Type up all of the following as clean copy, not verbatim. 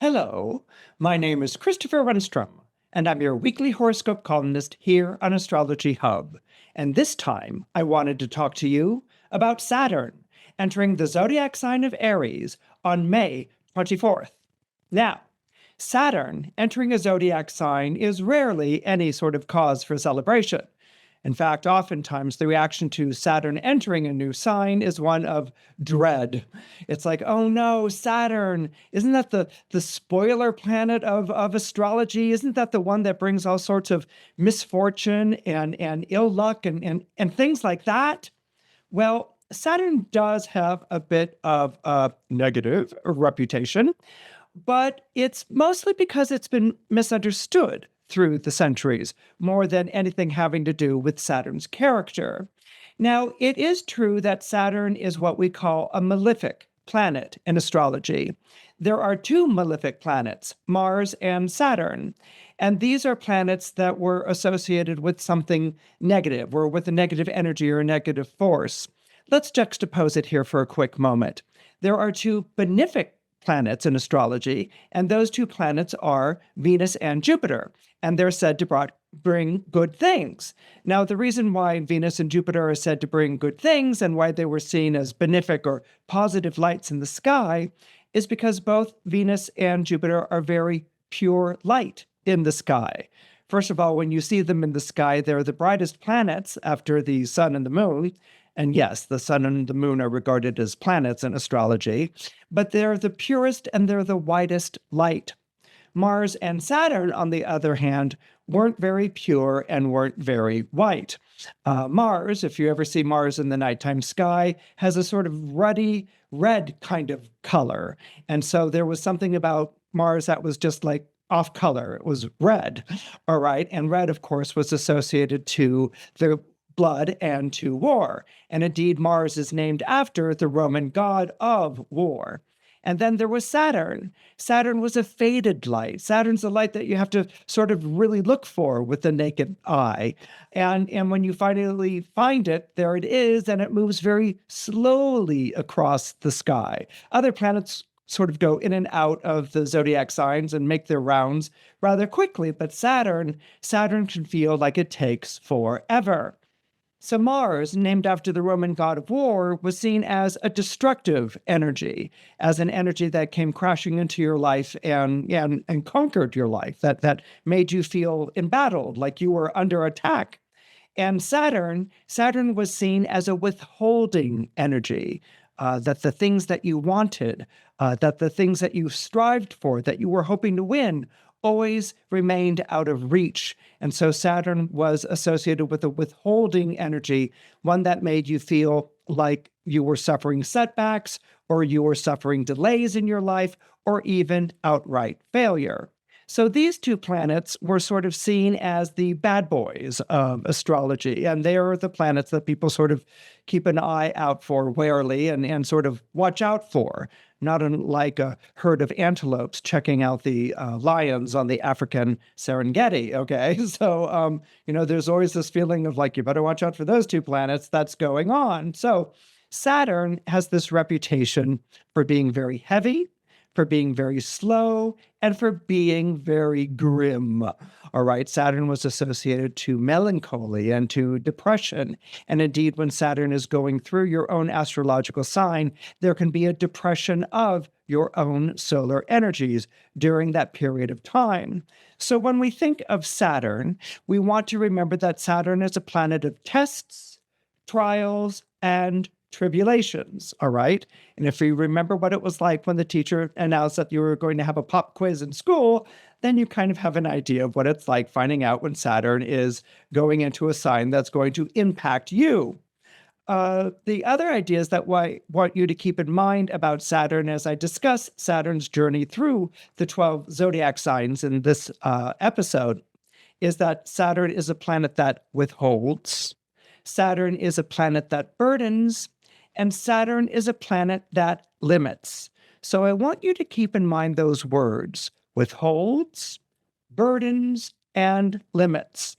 Hello, my name is Christopher Renstrom, and I'm your weekly horoscope columnist here on Astrology Hub. And this time, I wanted to talk to you about Saturn entering the zodiac sign of Aries on May 24th. Now, Saturn entering a zodiac sign is rarely any sort of cause for celebration. In fact, oftentimes the reaction to Saturn entering a new sign is one of dread. It's like, oh no, Saturn, isn't that the spoiler planet of astrology? Isn't that the one that brings all sorts of misfortune and ill luck and things like that? Well, Saturn does have a bit of a negative reputation, but it's mostly because it's been misunderstood through the centuries, more than anything having to do with Saturn's character. Now, it is true that Saturn is what we call a malefic planet in astrology. There are two malefic planets, Mars and Saturn, and these are planets that were associated with something negative or with a negative energy or a negative force. Let's juxtapose it here for a quick moment. There are two benefic planets in astrology, and those two planets are Venus and Jupiter, and they're said to bring good things. Now, the reason why Venus and Jupiter are said to bring good things and why they were seen as benefic or positive lights in the sky is because both Venus and Jupiter are very pure light in the sky. First of all, when you see them in the sky, they're the brightest planets after the sun and the moon. And yes, the sun and the moon are regarded as planets in astrology, but they're the purest and they're the whitest light. Mars and Saturn, on the other hand, weren't very pure and weren't very white. Mars, if you ever see Mars in the nighttime sky, has a sort of ruddy red kind of color. And so there was something about Mars that was just like off color. It was red, all right? And red, of course, was associated to the blood and to war. And indeed, Mars is named after the Roman god of war. And then there was Saturn. Saturn was a faded light. Saturn's a light that you have to sort of really look for with the naked eye. And when you finally find it, there it is, and it moves very slowly across the sky. Other planets sort of go in and out of the zodiac signs and make their rounds rather quickly, but Saturn can feel like it takes forever. So Mars, named after the Roman god of war, was seen as a destructive energy, as an energy that came crashing into your life and conquered your life, that made you feel embattled, like you were under attack. And Saturn was seen as a withholding energy, that the things that you wanted, that the things that you strived for, that you were hoping to win, always remained out of reach. And so Saturn was associated with a withholding energy, one that made you feel like you were suffering setbacks, or you were suffering delays in your life, or even outright failure. So these two planets were sort of seen as the bad boys of astrology, and they are the planets that people sort of keep an eye out for warily and sort of watch out for, not unlike a herd of antelopes checking out the lions on the African Serengeti, okay? So, there's always this feeling of like, you better watch out for those two planets that's going on. So Saturn has this reputation for being very heavy, for being very slow, and for being very grim. All right, Saturn was associated to melancholy and to depression. And indeed, when Saturn is going through your own astrological sign, there can be a depression of your own solar energies during that period of time. So when we think of Saturn, we want to remember that Saturn is a planet of tests, trials, and tribulations, all right? And if you remember what it was like when the teacher announced that you were going to have a pop quiz in school, then you kind of have an idea of what it's like finding out when Saturn is going into a sign that's going to impact you. The other ideas that I want you to keep in mind about Saturn as I discuss Saturn's journey through the 12 zodiac signs in this episode is that Saturn is a planet that withholds, Saturn is a planet that burdens, and Saturn is a planet that limits. So I want you to keep in mind those words: withholds, burdens, and limits.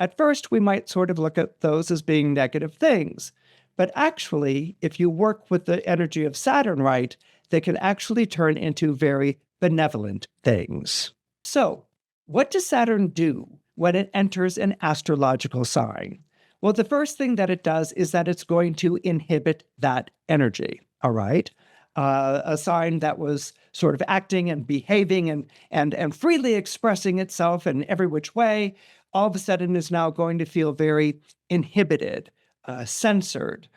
At first, we might sort of look at those as being negative things. But actually, if you work with the energy of Saturn right, they can actually turn into very benevolent things. So, what does Saturn do when it enters an astrological sign? Well, the first thing that it does is that it's going to inhibit that energy, all right? A sign that was sort of acting and behaving and freely expressing itself in every which way, all of a sudden is now going to feel very inhibited, censored,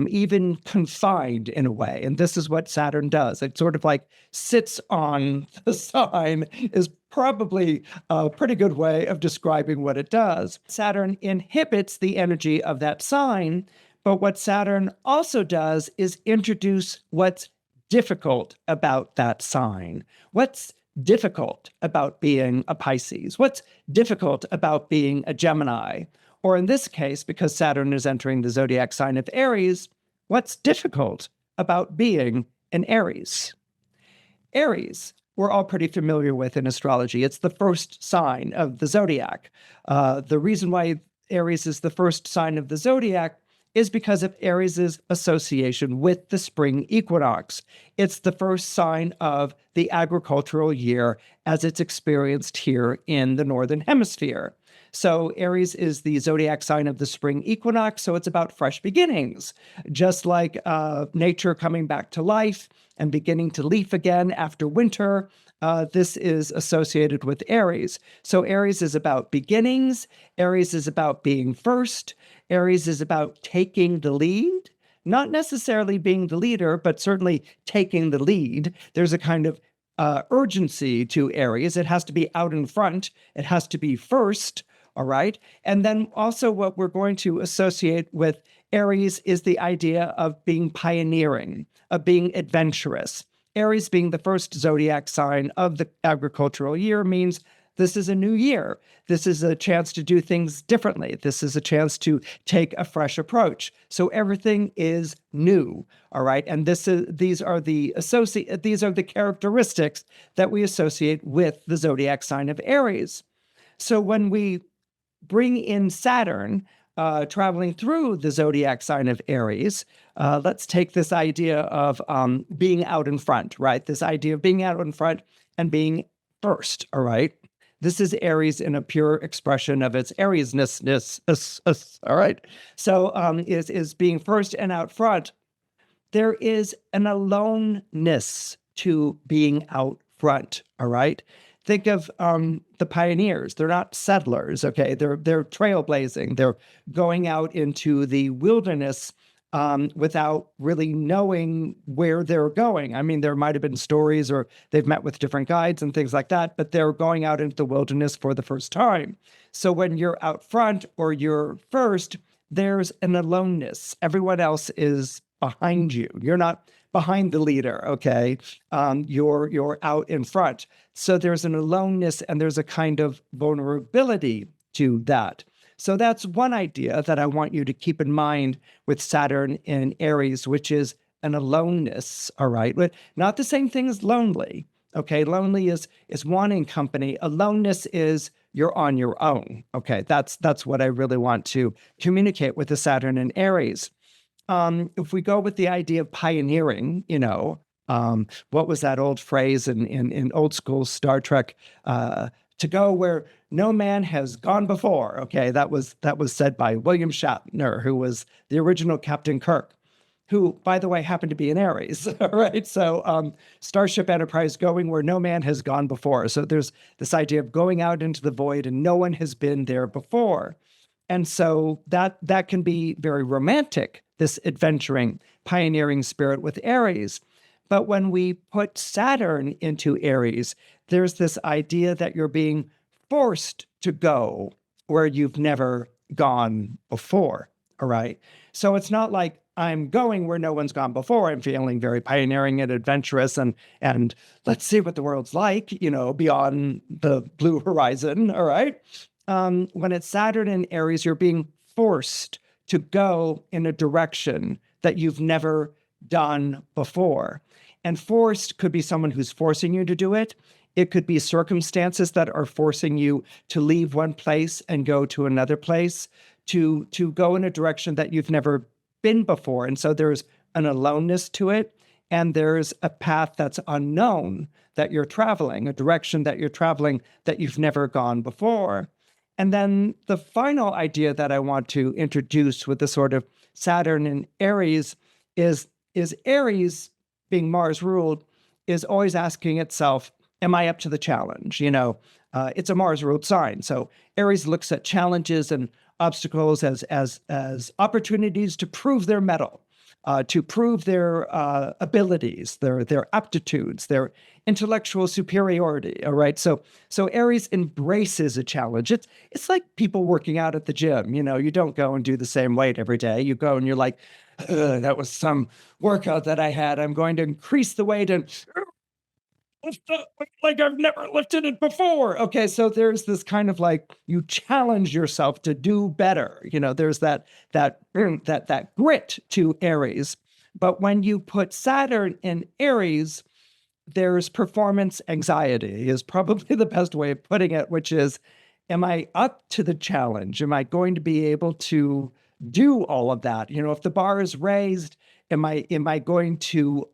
even confined in a way. And this is what Saturn does. It sort of like sits on the sign, is probably a pretty good way of describing what it does. Saturn inhibits the energy of that sign, but what Saturn also does is introduce what's difficult about that sign. What's difficult about being a Pisces? What's difficult about being a Gemini? Or in this case, because Saturn is entering the zodiac sign of Aries, what's difficult about being an Aries? Aries, we're all pretty familiar with in astrology. It's the first sign of the zodiac. The reason why Aries is the first sign of the zodiac is because of Aries' association with the spring equinox. It's the first sign of the agricultural year as it's experienced here in the Northern Hemisphere. So Aries is the zodiac sign of the spring equinox, so it's about fresh beginnings. Just like nature coming back to life and beginning to leaf again after winter, this is associated with Aries. So Aries is about beginnings. Aries is about being first. Aries is about taking the lead, not necessarily being the leader, but certainly taking the lead. There's a kind of urgency to Aries. It has to be out in front. It has to be first, all right? And then also what we're going to associate with Aries is the idea of being pioneering, of being adventurous. Aries being the first zodiac sign of the agricultural year means this is a new year. This is a chance to do things differently. This is a chance to take a fresh approach. So everything is new, all right? And these are the characteristics that we associate with the zodiac sign of Aries. So when we bring in Saturn traveling through the zodiac sign of Aries, let's take this idea of being out in front, right? This idea of being out in front and being first, all right? This is Aries in a pure expression of its Ariesness, all right? So is being first and out front. There is an aloneness to being out front, all right? Think of the pioneers. They're not settlers, okay? They're trailblazing. They're going out into the wilderness without really knowing where they're going. I mean, there might have been stories or they've met with different guides and things like that, but they're going out into the wilderness for the first time. So when you're out front or you're first, there's an aloneness. Everyone else is behind you. You're not behind the leader, okay? You're out in front. So there's an aloneness and there's a kind of vulnerability to that. So that's one idea that I want you to keep in mind with Saturn in Aries, which is an aloneness, all right? But not the same thing as lonely, okay? Lonely is wanting company. Aloneness is you're on your own, okay? That's what I really want to communicate with the Saturn in Aries. If we go with the idea of pioneering, what was that old phrase in old school Star Trek? To go where no man has gone before. Okay, that was said by William Shatner, who was the original Captain Kirk, who, by the way, happened to be an Aries. All right, so Starship Enterprise going where no man has gone before. So there's this idea of going out into the void and no one has been there before. And so that can be very romantic, this adventuring, pioneering spirit with Aries. But when we put Saturn into Aries, there's this idea that you're being forced to go where you've never gone before, all right? So it's not like I'm going where no one's gone before. I'm feeling very pioneering and adventurous and let's see what the world's like, beyond the blue horizon, all right? When it's Saturn in Aries, you're being forced to go in a direction that you've never done before. And forced could be someone who's forcing you to do it. It could be circumstances that are forcing you to leave one place and go to another place, to go in a direction that you've never been before. And so there's an aloneness to it. and there's a path that's unknown that you're traveling, a direction that you're traveling that you've never gone before. And then the final idea that I want to introduce with the sort of Saturn and Aries is Aries, being Mars ruled, is always asking itself, am I up to the challenge? It's a Mars ruled sign. So Aries looks at challenges and obstacles as opportunities to prove their mettle, to prove their abilities, their aptitudes, their intellectual superiority. All right. So Aries embraces a challenge. It's like people working out at the gym. You don't go and do the same weight every day. You go and you're like, that was some workout that I had. I'm going to increase the weight and like I've never lifted it before. Okay, so there's this kind of like you challenge yourself to do better. There's that grit to Aries. But when you put Saturn in Aries, there's performance anxiety is probably the best way of putting it, which is, am I up to the challenge? Am I going to be able to do all of that? If the bar is raised, am I going to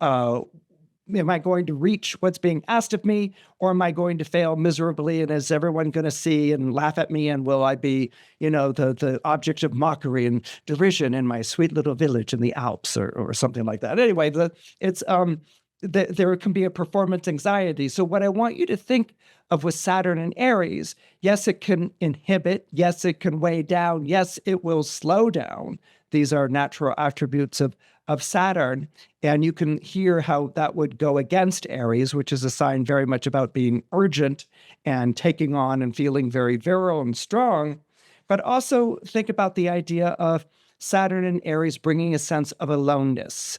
reach what's being asked of me, or am I going to fail miserably? And is everyone going to see and laugh at me? And will I be, the object of mockery and derision in my sweet little village in the Alps or something like that? Anyway, there can be a performance anxiety. So what I want you to think of with Saturn and Aries, yes, it can inhibit. Yes, it can weigh down. Yes, it will slow down. These are natural attributes of Saturn. And you can hear how that would go against Aries, which is a sign very much about being urgent and taking on and feeling very virile and strong. But also think about the idea of Saturn and Aries bringing a sense of aloneness.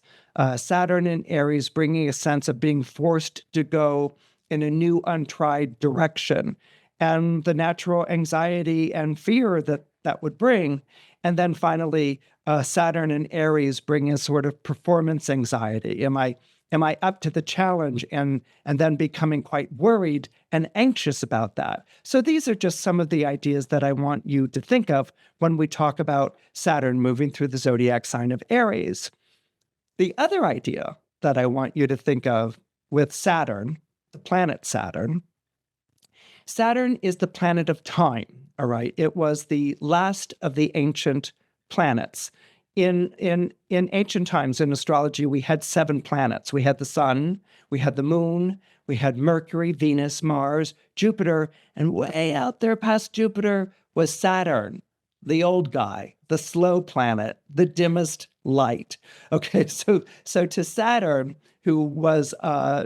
Saturn and Aries bringing a sense of being forced to go in a new, untried direction, and the natural anxiety and fear that would bring. And then finally, Saturn and Aries bring a sort of performance anxiety. Am I up to the challenge? And then becoming quite worried and anxious about that. So these are just some of the ideas that I want you to think of when we talk about Saturn moving through the zodiac sign of Aries. The other idea that I want you to think of with Saturn, the planet Saturn is the planet of time, all right? It was the last of the ancient planets. In ancient times in astrology, we had 7 planets. We had the sun, we had the moon, we had Mercury, Venus, Mars, Jupiter, and way out there past Jupiter was Saturn, the old guy, the slow planet, the dimmest light. Okay, so to Saturn, who was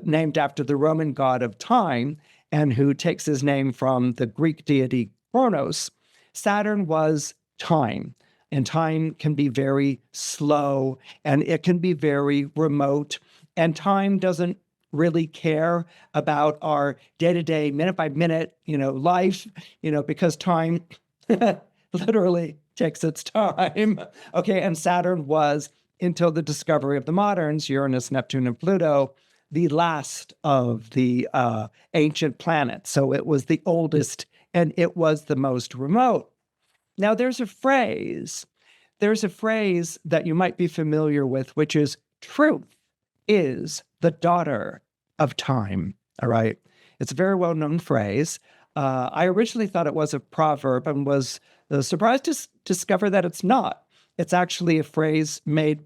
named after the Roman god of time and who takes his name from the Greek deity Kronos, Saturn was time. And time can be very slow and it can be very remote. And time doesn't really care about our day-to-day, minute-by-minute, life, because time literally takes its time. Okay, and Saturn was, until the discovery of the moderns, Uranus, Neptune, and Pluto, the last of the ancient planets. So it was the oldest and it was the most remote. Now, there's a phrase that you might be familiar with, which is truth is the daughter of time, all right? It's a very well-known phrase. I originally thought it was a proverb and was surprised to discover that it's not. It's actually a phrase made,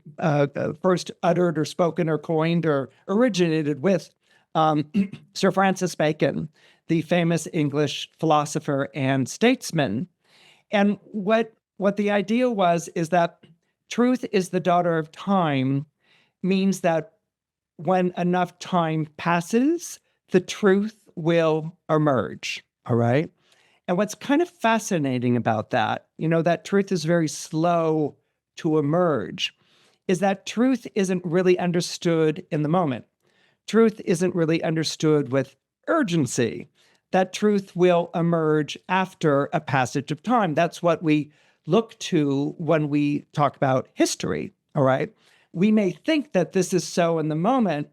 first uttered or spoken or coined or originated with Sir Francis Bacon, the famous English philosopher and statesman. And what the idea was is that truth is the daughter of time means that when enough time passes, the truth will emerge, all right? And what's kind of fascinating about that, that truth is very slow to emerge, is that truth isn't really understood in the moment. Truth isn't really understood with urgency. That truth will emerge after a passage of time. That's what we look to when we talk about history, all right? We may think that this is so in the moment,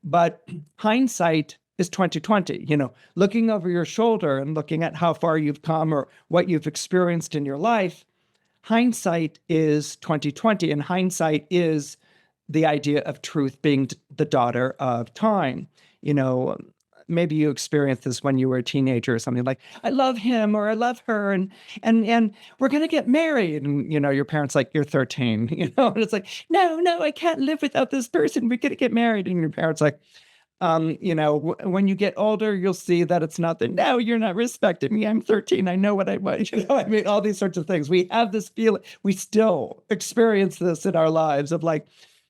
but hindsight is 2020. Looking over your shoulder and looking at how far you've come or what you've experienced in your life, hindsight is 2020, and hindsight is the idea of truth being the daughter of time. You know, maybe you experienced this when you were a teenager or something like, I love him or I love her and we're going to get married. And, your parents like, you're 13, and it's like, no, I can't live without this person. We're going to get married. And your parents like, when you get older, you'll see that it's not that, no, you're not respecting me. I'm 13. I know what I want. I mean, all these sorts of things. We have this feeling, we still experience this in our lives of like,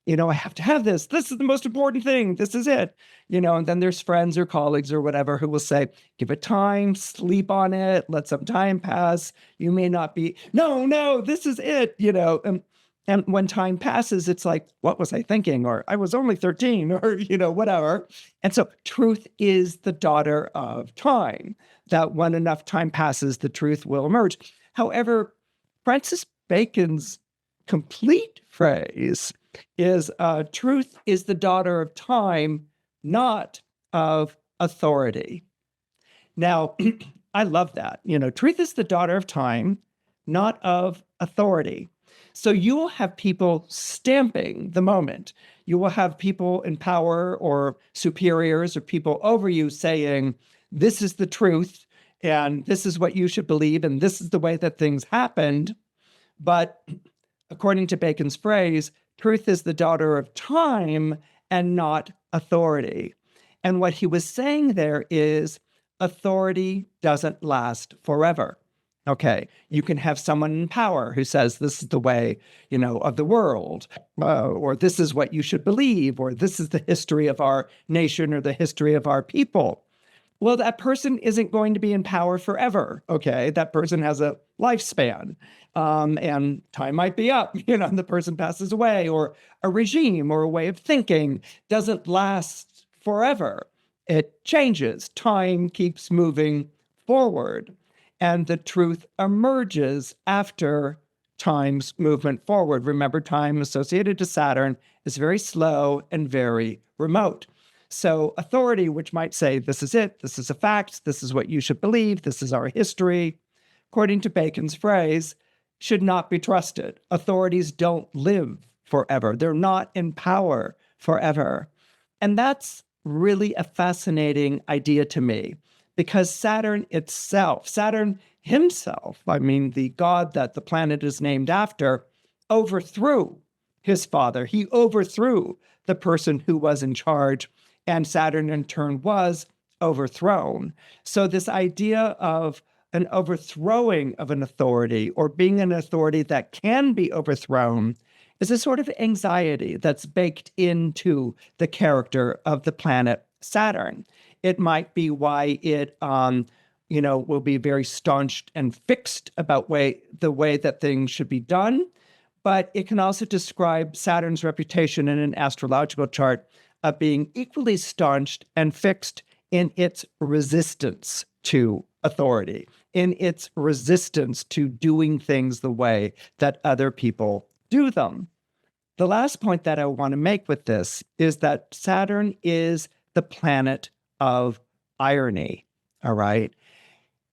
I have to have this. This is the most important thing. This is it. And then there's friends or colleagues or whatever who will say, give it time, sleep on it, let some time pass. You may not be, no, this is it, and when time passes, it's like, what was I thinking? Or I was only 13 or, whatever. And so truth is the daughter of time, that when enough time passes, the truth will emerge. However, Francis Bacon's complete phrase is truth is the daughter of time, not of authority. Now, I love that. Truth is the daughter of time, not of authority. So you will have people stamping the moment. You will have people in power or superiors or people over you saying, this is the truth, and this is what you should believe, and this is the way that things happened. But according to Bacon's phrase, truth is the daughter of time and not authority. And what he was saying there is authority doesn't last forever. Okay, you can have someone in power who says this is the way, of the world, or this is what you should believe, or this is the history of our nation or the history of our people. Well, that person isn't going to be in power forever, okay? That person has a lifespan, and time might be up, and the person passes away, or a regime or a way of thinking doesn't last forever. It changes. Time keeps moving forward. And the truth emerges after time's movement forward. Remember, time associated to Saturn is very slow and very remote. So authority, which might say, this is it, this is a fact, this is what you should believe, this is our history, according to Bacon's phrase, should not be trusted. Authorities don't live forever. They're not in power forever. And that's really a fascinating idea to me. Because Saturn himself, the god that the planet is named after, overthrew his father. He overthrew the person who was in charge, and Saturn in turn was overthrown. So this idea of an overthrowing of an authority or being an authority that can be overthrown is a sort of anxiety that's baked into the character of the planet Saturn. It might be why it, will be very staunched and fixed about the way that things should be done. But it can also describe Saturn's reputation in an astrological chart of being equally staunched and fixed in its resistance to authority, in its resistance to doing things the way that other people do them. The last point that I want to make with this is that Saturn is the planet of irony, all right?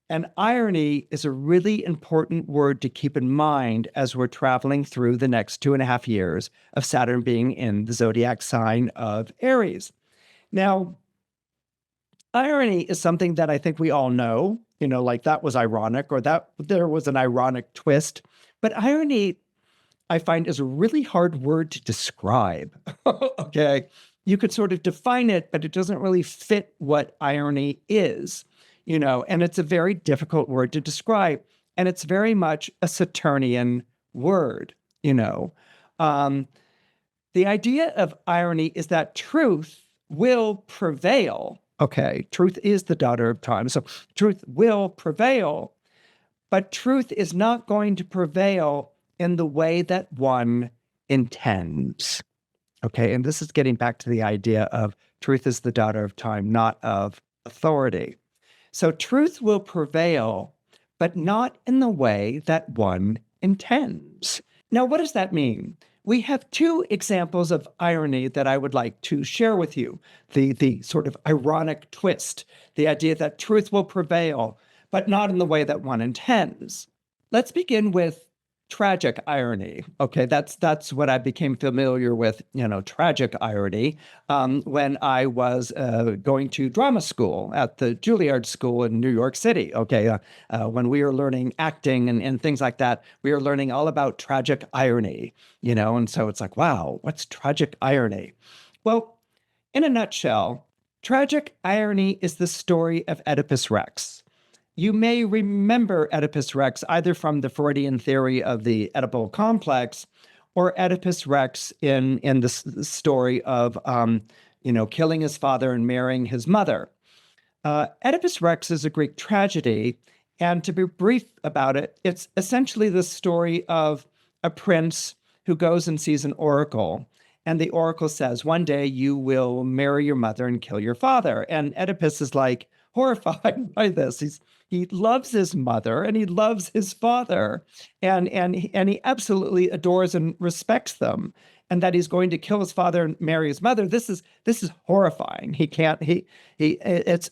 And irony is a really important word to keep in mind as we're traveling through the next 2.5 years of Saturn being in the zodiac sign of Aries. Now, irony is something that I think we all know, like that was ironic or that there was an ironic twist. But irony, I find, is a really hard word to describe, okay? You could sort of define it, but it doesn't really fit what irony is, and it's a very difficult word to describe. And it's very much a Saturnian word, The idea of irony is that truth will prevail. Okay, truth is the daughter of time. So truth will prevail, but truth is not going to prevail in the way that one intends. Okay, and this is getting back to the idea of truth is the daughter of time, not of authority. So truth will prevail, but not in the way that one intends. Now, what does that mean? We have 2 examples of irony that I would like to share with you. The sort of ironic twist, the idea that truth will prevail, but not in the way that one intends. Let's begin with tragic irony. Okay, that's what I became familiar with, tragic irony, when I was going to drama school at the Juilliard School in New York City. Okay, when we were learning acting and things like that, we were learning all about tragic irony, and so it's like, wow, what's tragic irony? Well, in a nutshell, tragic irony is the story of Oedipus Rex. You may remember Oedipus Rex either from the Freudian theory of the Oedipal complex or Oedipus Rex in the story of, killing his father and marrying his mother. Oedipus Rex is a Greek tragedy, and to be brief about it, it's essentially the story of a prince who goes and sees an oracle. And the oracle says, one day you will marry your mother and kill your father. And Oedipus is like horrified by this. He loves his mother and he loves his father, and he absolutely adores and respects them. And that he's going to kill his father and marry his mother. This is horrifying. It's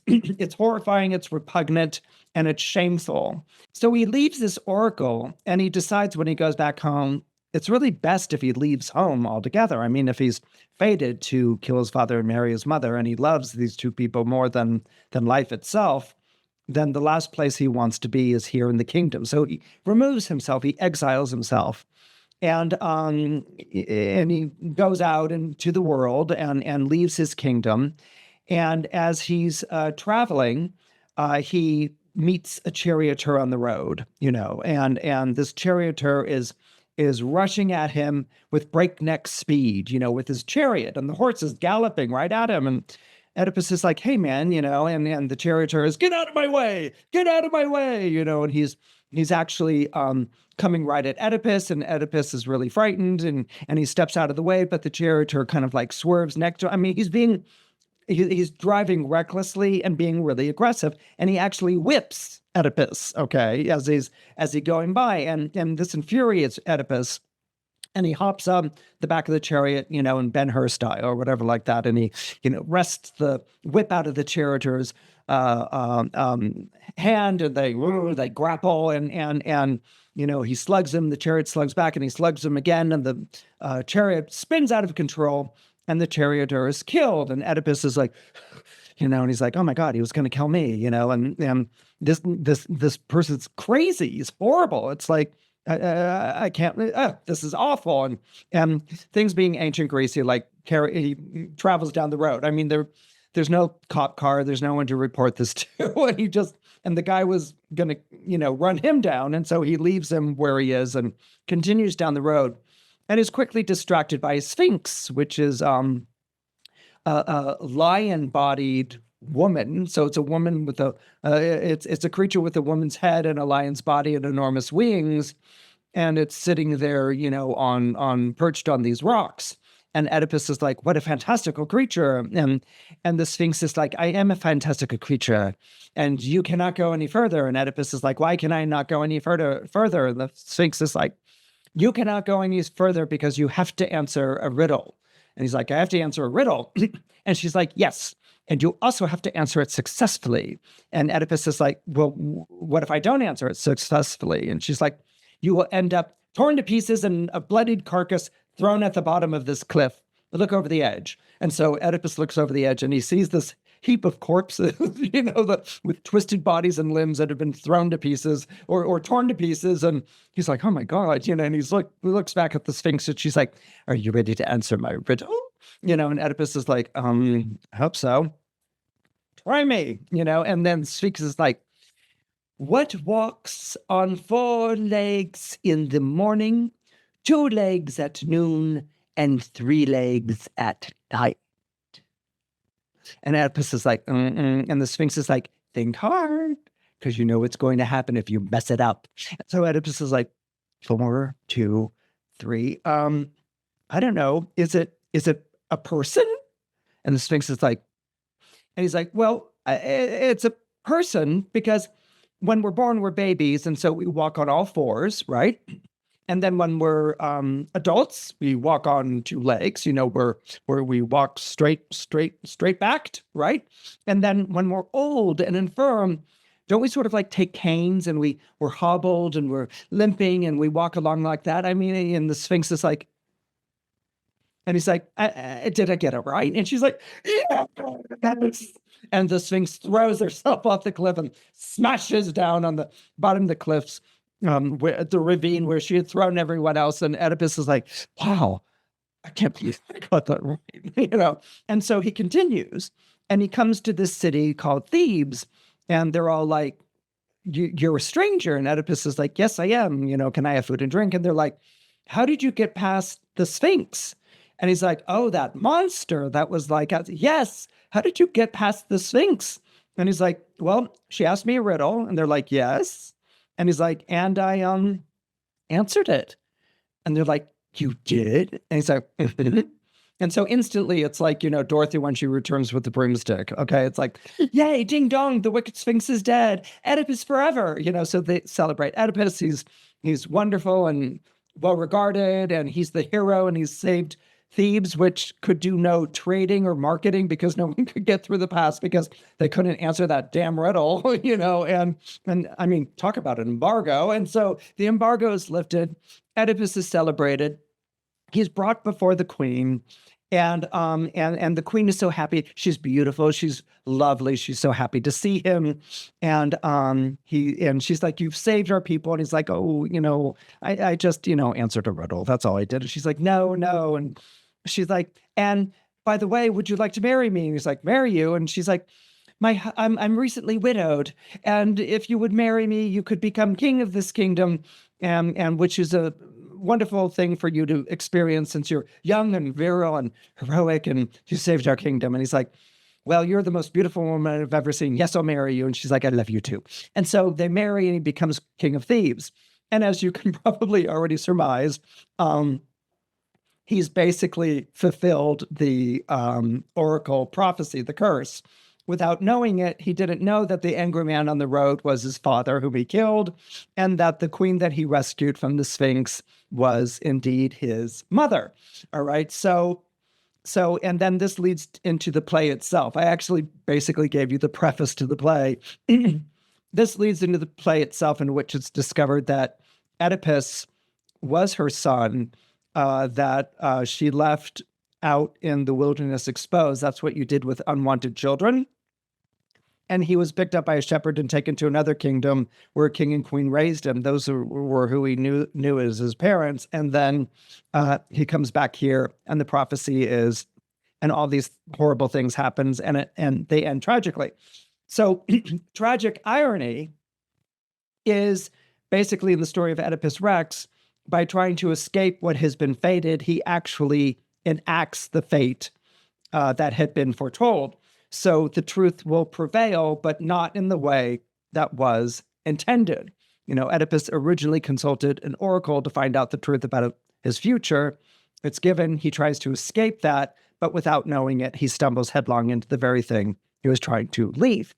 horrifying, it's repugnant, and it's shameful. So he leaves this oracle and he decides when he goes back home, it's really best if he leaves home altogether. I mean, if he's fated to kill his father and marry his mother, and he loves these two people more than life itself, then the last place he wants to be is here in the kingdom. So he removes himself, he exiles himself, and he goes out into the world and leaves his kingdom. And as he's traveling, he meets a charioteer on the road, and this charioteer is rushing at him with breakneck speed, with his chariot, and the horse is galloping right at him. And Oedipus is like, hey, man, and the charioteer is, get out of my way, and he's actually coming right at Oedipus, and Oedipus is really frightened, and he steps out of the way, but the charioteer kind of like swerves next to him. I mean, he's driving recklessly and being really aggressive, and he actually whips Oedipus, okay, as he's going by, and this infuriates Oedipus. And he hops on the back of the chariot, in Ben-Hur style or whatever like that. And he, wrests the whip out of the charioteer's hand, and they grapple, and he slugs him. The chariot slugs back, and he slugs him again, and the chariot spins out of control, and the charioteer is killed. And Oedipus is like, and he's like, oh my God, he was going to kill me, and this person's crazy. He's horrible. It's like, I can't, this is awful. And things being ancient Greece, he travels down the road. I mean, there's no cop car, there's no one to report this to. And the guy was going to, run him down. And so he leaves him where he is and continues down the road, and is quickly distracted by a sphinx, which is a lion-bodied woman. So it's a woman with it's a creature with a woman's head and a lion's body and enormous wings, and it's sitting there, on perched on these rocks. And Oedipus is like, what a fantastical creature. And the Sphinx is like, I am a fantastical creature, and you cannot go any further. And Oedipus is like, why can I not go any further? And the Sphinx is like, you cannot go any further because you have to answer a riddle. And he's like, I have to answer a riddle. And she's like, yes. And you also have to answer it successfully. And Oedipus is like, well, what if I don't answer it successfully? And she's like, you will end up torn to pieces and a bloodied carcass thrown at the bottom of this cliff. Look over the edge. And so Oedipus looks over the edge and he sees this heap of corpses, with twisted bodies and limbs that have been thrown to pieces or torn to pieces. And he's like, oh my God, and he looks back at the Sphinx and she's like, are you ready to answer my riddle? And Oedipus is like, I hope so. Try me, and then Sphinx is like, what walks on 4 legs in the morning, 2 legs at noon, and 3 legs at night? And Oedipus is like, and the Sphinx is like, think hard, because you know what's going to happen if you mess it up. So Oedipus is like, 4, 2, 3. I don't know. Is it a person? And the Sphinx is like, and he's like, well, it's a person because when we're born, we're babies. And so we walk on all 4s, right? And then when we're adults, we walk on 2 legs, where we walk straight backed, right? And then when we're old and infirm, don't we sort of like take canes and we're hobbled and we're limping and we walk along like that? I mean, and the Sphinx is like, and he's like, did I get it right? And she's like, yeah. And the Sphinx throws herself off the cliff and smashes down on the bottom of the cliffs, the ravine where she had thrown everyone else. And Oedipus is like, wow, I can't believe I got that right, And so he continues, and he comes to this city called Thebes, and they're all like, you're a stranger. And Oedipus is like, yes, I am. Can I have food and drink? And they're like, how did you get past the Sphinx? And he's like, oh, that monster that was like, yes. How did you get past the Sphinx? And he's like, well, she asked me a riddle. And they're like, yes. And he's like, and I answered it. And they're like, you did? And he's like, and so instantly it's like, Dorothy when she returns with the broomstick. Okay. It's like, yay, ding dong, the wicked Sphinx is dead. Oedipus forever. So they celebrate Oedipus. He's wonderful and well-regarded, and he's the hero, and he's saved Thebes, which could do no trading or marketing because no one could get through the pass because they couldn't answer that damn riddle, and I mean, talk about an embargo. And so the embargo is lifted. Oedipus is celebrated. He's brought before the queen, and the queen is so happy. She's beautiful. She's lovely. She's so happy to see him. And she's like, you've saved our people. And he's like, oh, I just, answered a riddle. That's all I did. And she's like, no. And she's like, and by the way, would you like to marry me? And he's like, marry you? And she's like, I'm recently widowed. And if you would marry me, you could become king of this kingdom. And which is a wonderful thing for you to experience since you're young and virile and heroic and you saved our kingdom. And he's like, well, you're the most beautiful woman I've ever seen. Yes, I'll marry you. And she's like, I love you too. And so they marry and he becomes king of Thebes. And as you can probably already surmise, he's basically fulfilled the oracle prophecy, the curse. Without knowing it, he didn't know that the angry man on the road was his father, whom he killed, and that the queen that he rescued from the Sphinx was indeed his mother. All right. So, and then this leads into the play itself. I actually basically gave you the preface to the play. This leads into the play itself, in which it's discovered that Oedipus was her son, that she left out in the wilderness exposed. That's what you did with unwanted children. And he was picked up by a shepherd and taken to another kingdom where king and queen raised him. Those were who he knew as his parents. And then he comes back here, and the prophecy is, and all these horrible things happens, and they end tragically. So tragic irony is basically in the story of Oedipus Rex, by trying to escape what has been fated, he actually enacts the fate that had been foretold. So the truth will prevail, but not in the way that was intended. Oedipus originally consulted an oracle to find out the truth about his future. It's given, he tries to escape that, but without knowing it, he stumbles headlong into the very thing he was trying to leave.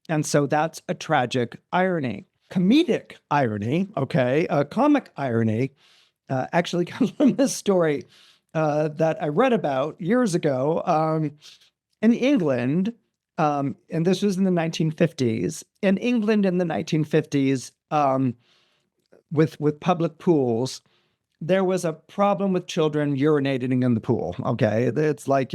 And so that's a tragic irony. Comedic irony, okay, comic irony, actually comes from this story that I read about years ago. In England, and this was in the 1950s, in England in the 1950s, with public pools, there was a problem with children urinating in the pool. Okay, it's like,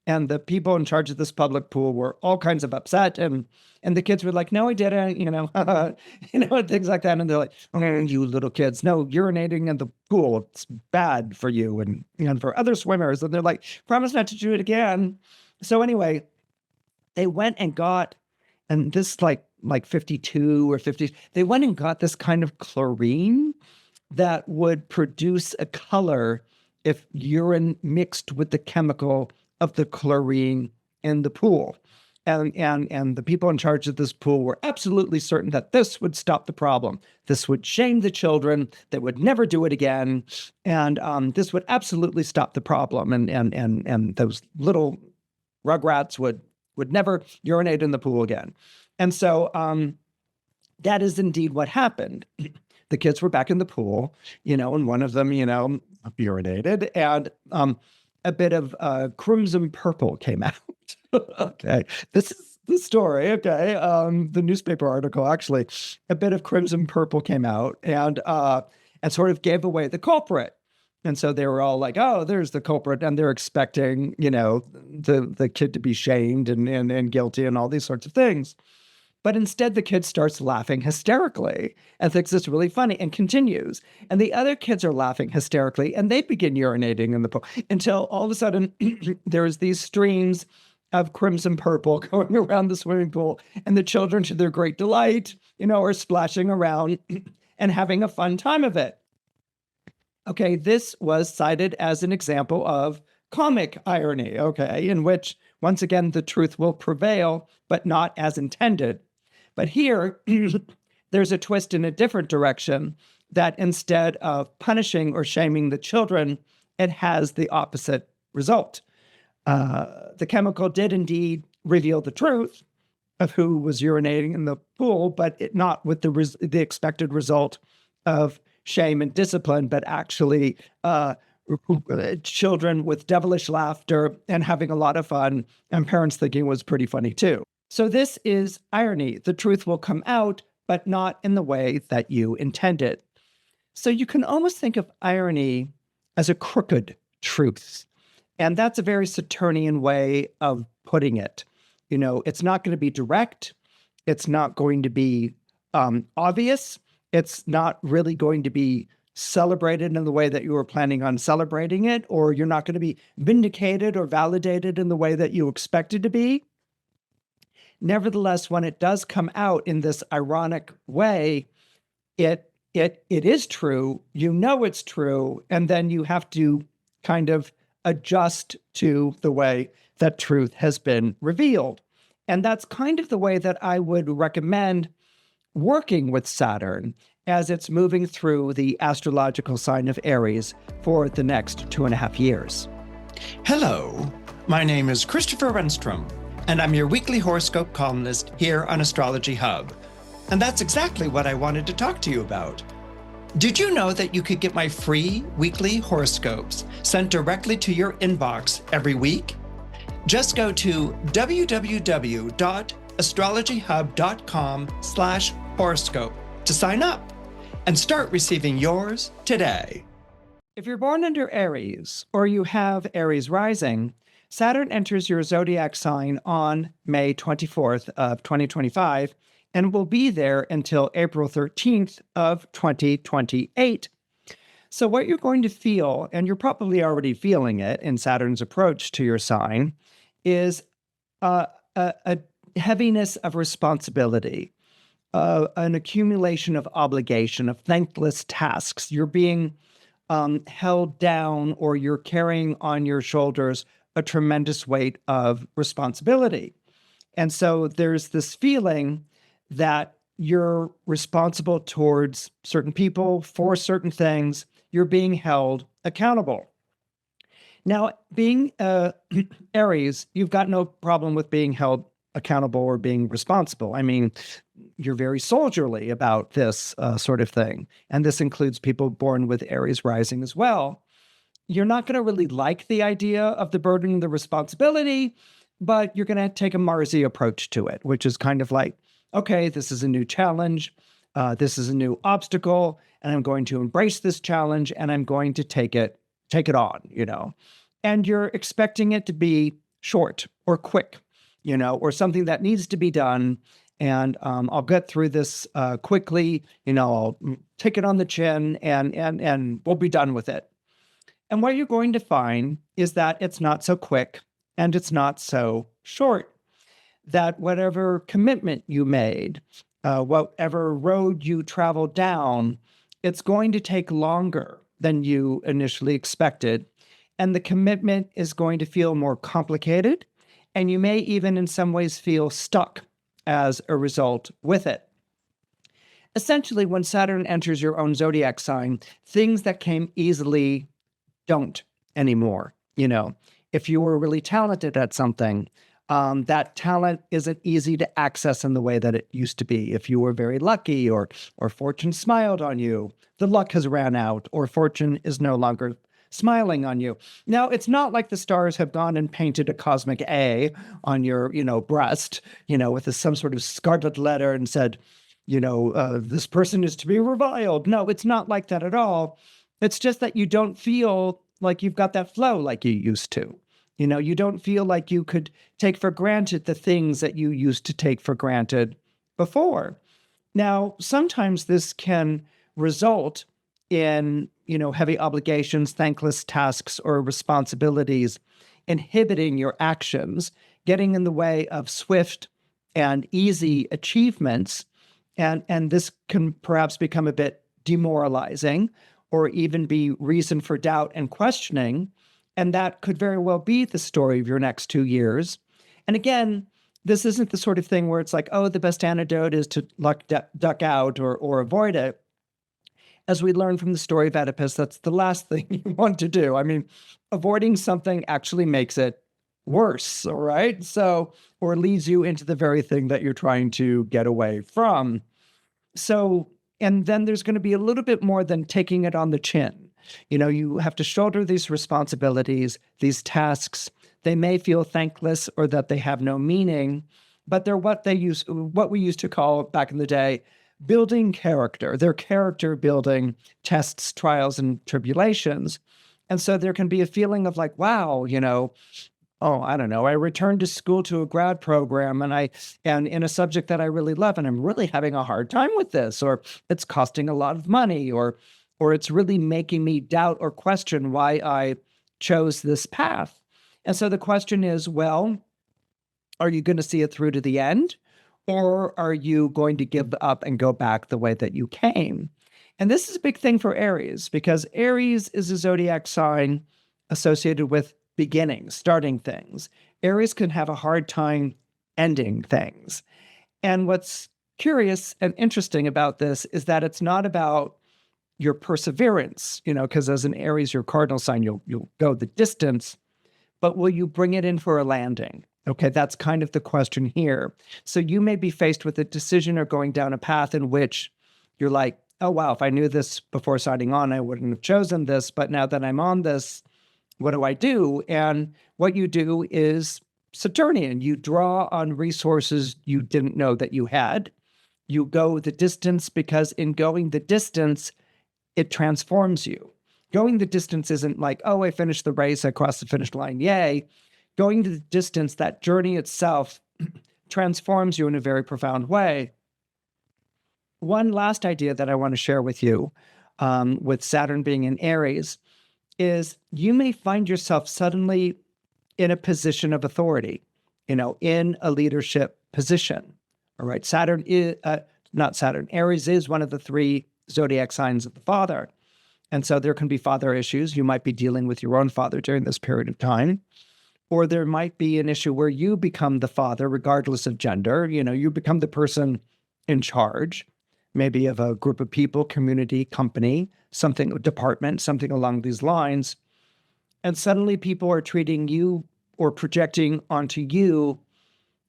and the people in charge of this public pool were all kinds of upset, and the kids were like, no, I didn't, and things like that. And they're like, oh, you little kids, no, urinating in the pool, it's bad for you and for other swimmers. And they're like, promise not to do it again. So anyway, they went and got, and this like 52 or 50, they went and got this kind of chlorine that would produce a color if urine mixed with the chemical of the chlorine in the pool. And the people in charge of this pool were absolutely certain that this would stop the problem. This would shame the children. They would never do it again. And this would absolutely stop the problem. And those little rugrats would never urinate in the pool again. And so that is indeed what happened. The kids were back in the pool, and one of them, urinated, and a bit of crimson purple came out. Okay, this the story. Okay. The newspaper article, actually, a bit of crimson purple came out and sort of gave away the culprit. And so they were all like, oh, there's the culprit. And they're expecting, the kid to be shamed and guilty and all these sorts of things. But instead, the kid starts laughing hysterically and thinks it's really funny and continues. And the other kids are laughing hysterically and they begin urinating in the pool until all of a sudden there's these streams of crimson purple going around the swimming pool. And the children, to their great delight, are splashing around and having a fun time of it. Okay, this was cited as an example of comic irony, okay, in which, once again, the truth will prevail, but not as intended. But here, there's a twist in a different direction that instead of punishing or shaming the children, it has the opposite result. The chemical did indeed reveal the truth of who was urinating in the pool, but not with the expected result of shame and discipline, but actually children with devilish laughter and having a lot of fun, and parents thinking it was pretty funny too. So this is irony. The truth will come out, but not in the way that you intended. So you can almost think of irony as a crooked truth. And that's a very Saturnian way of putting it. It's not going to be direct. It's not going to be obvious. It's not really going to be celebrated in the way that you were planning on celebrating it, or you're not going to be vindicated or validated in the way that you expected to be. Nevertheless, when it does come out in this ironic way, it is true. It's true, and then you have to kind of adjust to the way that truth has been revealed. And that's kind of the way that I would recommend working with Saturn as it's moving through the astrological sign of Aries for the next 2.5 years. Hello, my name is Christopher Renstrom, and I'm your weekly horoscope columnist here on Astrology Hub. And that's exactly what I wanted to talk to you about. Did you know that you could get my free weekly horoscopes sent directly to your inbox every week? Just go to www.astrologyhub.com/horoscope to sign up and start receiving yours today. If you're born under Aries or you have Aries rising, Saturn enters your zodiac sign on May 24th of 2025 and will be there until April 13th of 2028. So what you're going to feel, and you're probably already feeling it in Saturn's approach to your sign, is a heaviness of responsibility, an accumulation of obligation, of thankless tasks. You're being held down, or you're carrying on your shoulders a tremendous weight of responsibility. And so there's this feeling that you're responsible towards certain people for certain things. You're being held accountable. Now, being Aries, you've got no problem with being held accountable or being responsible. I mean, you're very soldierly about this sort of thing. And this includes people born with Aries rising as well. You're not going to really like the idea of the burden and the responsibility, but you're going to take a Marsi approach to it, which is kind of like, okay, this is a new challenge. This is a new obstacle, and I'm going to embrace this challenge, and I'm going to take it on, and you're expecting it to be short or quick, or something that needs to be done. And I'll get through this quickly, I'll take it on the chin and we'll be done with it. And what you're going to find is that it's not so quick and it's not so short, that whatever commitment you made, whatever road you traveled down, it's going to take longer than you initially expected. And the commitment is going to feel more complicated. And you may even in some ways feel stuck as a result with it. Essentially, when Saturn enters your own zodiac sign, things that came easily don't anymore. If you were really talented at something, that talent isn't easy to access in the way that it used to be. If you were very lucky or fortune smiled on you, the luck has ran out, or fortune is no longer smiling on you. Now, it's not like the stars have gone and painted a cosmic A on your, breast, with some sort of scarlet letter and said, this person is to be reviled. No, it's not like that at all. It's just that you don't feel like you've got that flow like you used to. You don't feel like you could take for granted the things that you used to take for granted before. Now, sometimes this can result in, heavy obligations, thankless tasks, or responsibilities inhibiting your actions, getting in the way of swift and easy achievements. And this can perhaps become a bit demoralizing or even be reason for doubt and questioning. And that could very well be the story of your next 2 years. And again, this isn't the sort of thing where it's like, oh, the best antidote is to duck out or avoid it. As we learned from the story of Oedipus, that's the last thing you want to do. I mean, avoiding something actually makes it worse, all right? So, or leads you into the very thing that you're trying to get away from. So, and then there's going to be a little bit more than taking it on the chin. You have to shoulder these responsibilities, these tasks. They may feel thankless or that they have no meaning, but they're what we used to call back in the day, building character. They're character building tests, trials, and tribulations. And so there can be a feeling of like, wow, oh, I don't know, I returned to school to a grad program and in a subject that I really love, and I'm really having a hard time with this, or it's costing a lot of money, or it's really making me doubt or question why I chose this path. And so the question is, well, are you going to see it through to the end? Or are you going to give up and go back the way that you came? And this is a big thing for Aries, because Aries is a zodiac sign associated with beginnings, starting things. Aries can have a hard time ending things. And what's curious and interesting about this is that it's not about your perseverance, because as an Aries, your cardinal sign, you'll go the distance, but will you bring it in for a landing? Okay, that's kind of the question here. So you may be faced with a decision or going down a path in which you're like, oh, wow, if I knew this before signing on, I wouldn't have chosen this. But now that I'm on this, what do I do? And what you do is Saturnian. You draw on resources you didn't know that you had. You go the distance because in going the distance, it transforms you. Going the distance isn't like, oh, I finished the race, I crossed the finish line, yay. Going to the distance, that journey itself transforms you in a very profound way. One last idea that I want to share with you, with Saturn being in Aries, is you may find yourself suddenly in a position of authority, in a leadership position. All right, Aries is one of the 3 zodiac signs of the father. And so there can be father issues. You might be dealing with your own father during this period of time. Or there might be an issue where you become the father, regardless of gender. You become the person in charge, maybe of a group of people, community, company, department, something along these lines. And suddenly people are treating you or projecting onto you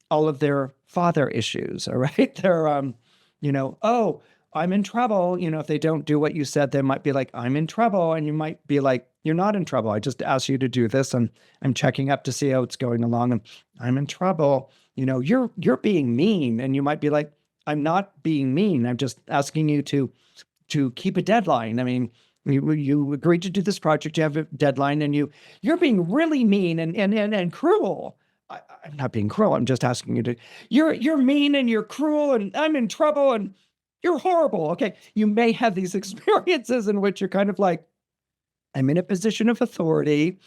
all of their father issues, all right? They're, oh, I'm in trouble. If they don't do what you said, they might be like, I'm in trouble. And you might be like, you're not in trouble. I just asked you to do this and I'm checking up to see how it's going along and I'm in trouble. You're being mean. And you might be like, I'm not being mean. I'm just asking you to keep a deadline. I mean, you agreed to do this project, you have a deadline, and you're being really mean and cruel. I'm not being cruel. I'm just asking you to, you're mean and you're cruel and I'm in trouble and you're horrible. Okay. You may have these experiences in which you're kind of like, I'm in a position of authority.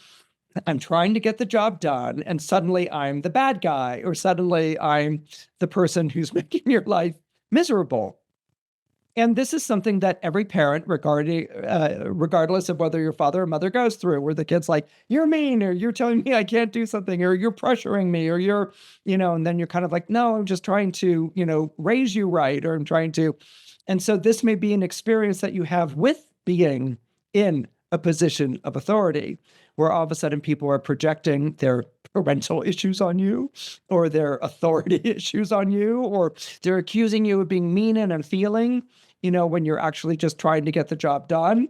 I'm trying to get the job done. And suddenly I'm the bad guy, or suddenly I'm the person who's making your life miserable. And this is something that every parent, regardless of whether your father or mother goes through, where the kid's like, you're mean, or you're telling me I can't do something, or you're pressuring me, or you're, and then you're kind of like, no, I'm just trying to, raise you right, or I'm trying to. And so this may be an experience that you have with being in a position of authority, where all of a sudden people are projecting their parental issues on you, or their authority issues on you, or they're accusing you of being mean and unfeeling, when you're actually just trying to get the job done.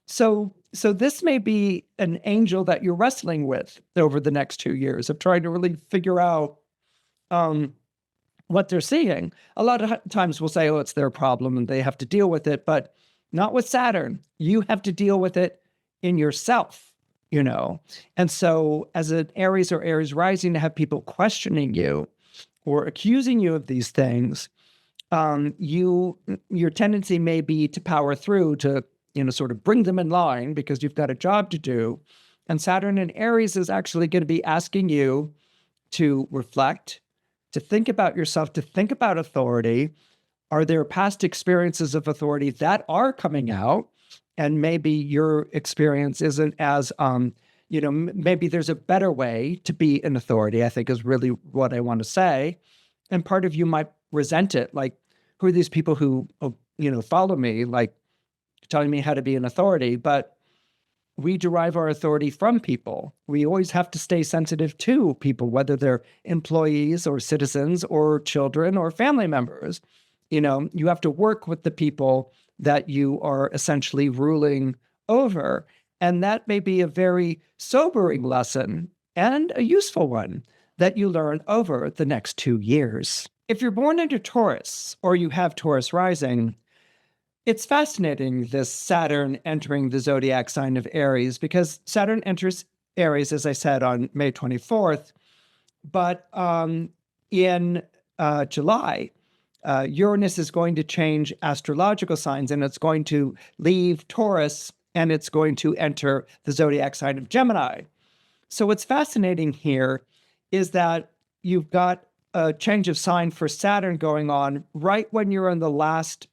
So So this may be an angel that you're wrestling with over the next 2 years of trying to really figure out um, what they're seeing. A lot of times we'll say, oh, it's their problem and they have to deal with it, but not with Saturn. You have to deal with it in yourself, you know? And so as an Aries or Aries rising, to have people questioning you or accusing you of these things, your tendency may be to power through to, sort of bring them in line because you've got a job to do. And Saturn in Aries is actually going to be asking you to reflect, to think about yourself, to think about authority. Are there past experiences of authority that are coming out? And maybe your experience isn't as, maybe there's a better way to be an authority, I think is really what I want to say. And part of you might resent it. Like, who are these people who, follow me, like telling me how to be an authority? But we derive our authority from people. We always have to stay sensitive to people, whether they're employees or citizens or children or family members. You have to work with the people that you are essentially ruling over. And that may be a very sobering lesson and a useful one that you learn over the next 2 years. If you're born into Taurus or you have Taurus rising, it's fascinating, this Saturn entering the zodiac sign of Aries, because Saturn enters Aries, as I said, on May 24th. But in July, Uranus is going to change astrological signs, and it's going to leave Taurus, and it's going to enter the zodiac sign of Gemini. So what's fascinating here is that you've got a change of sign for Saturn going on right when you're in the last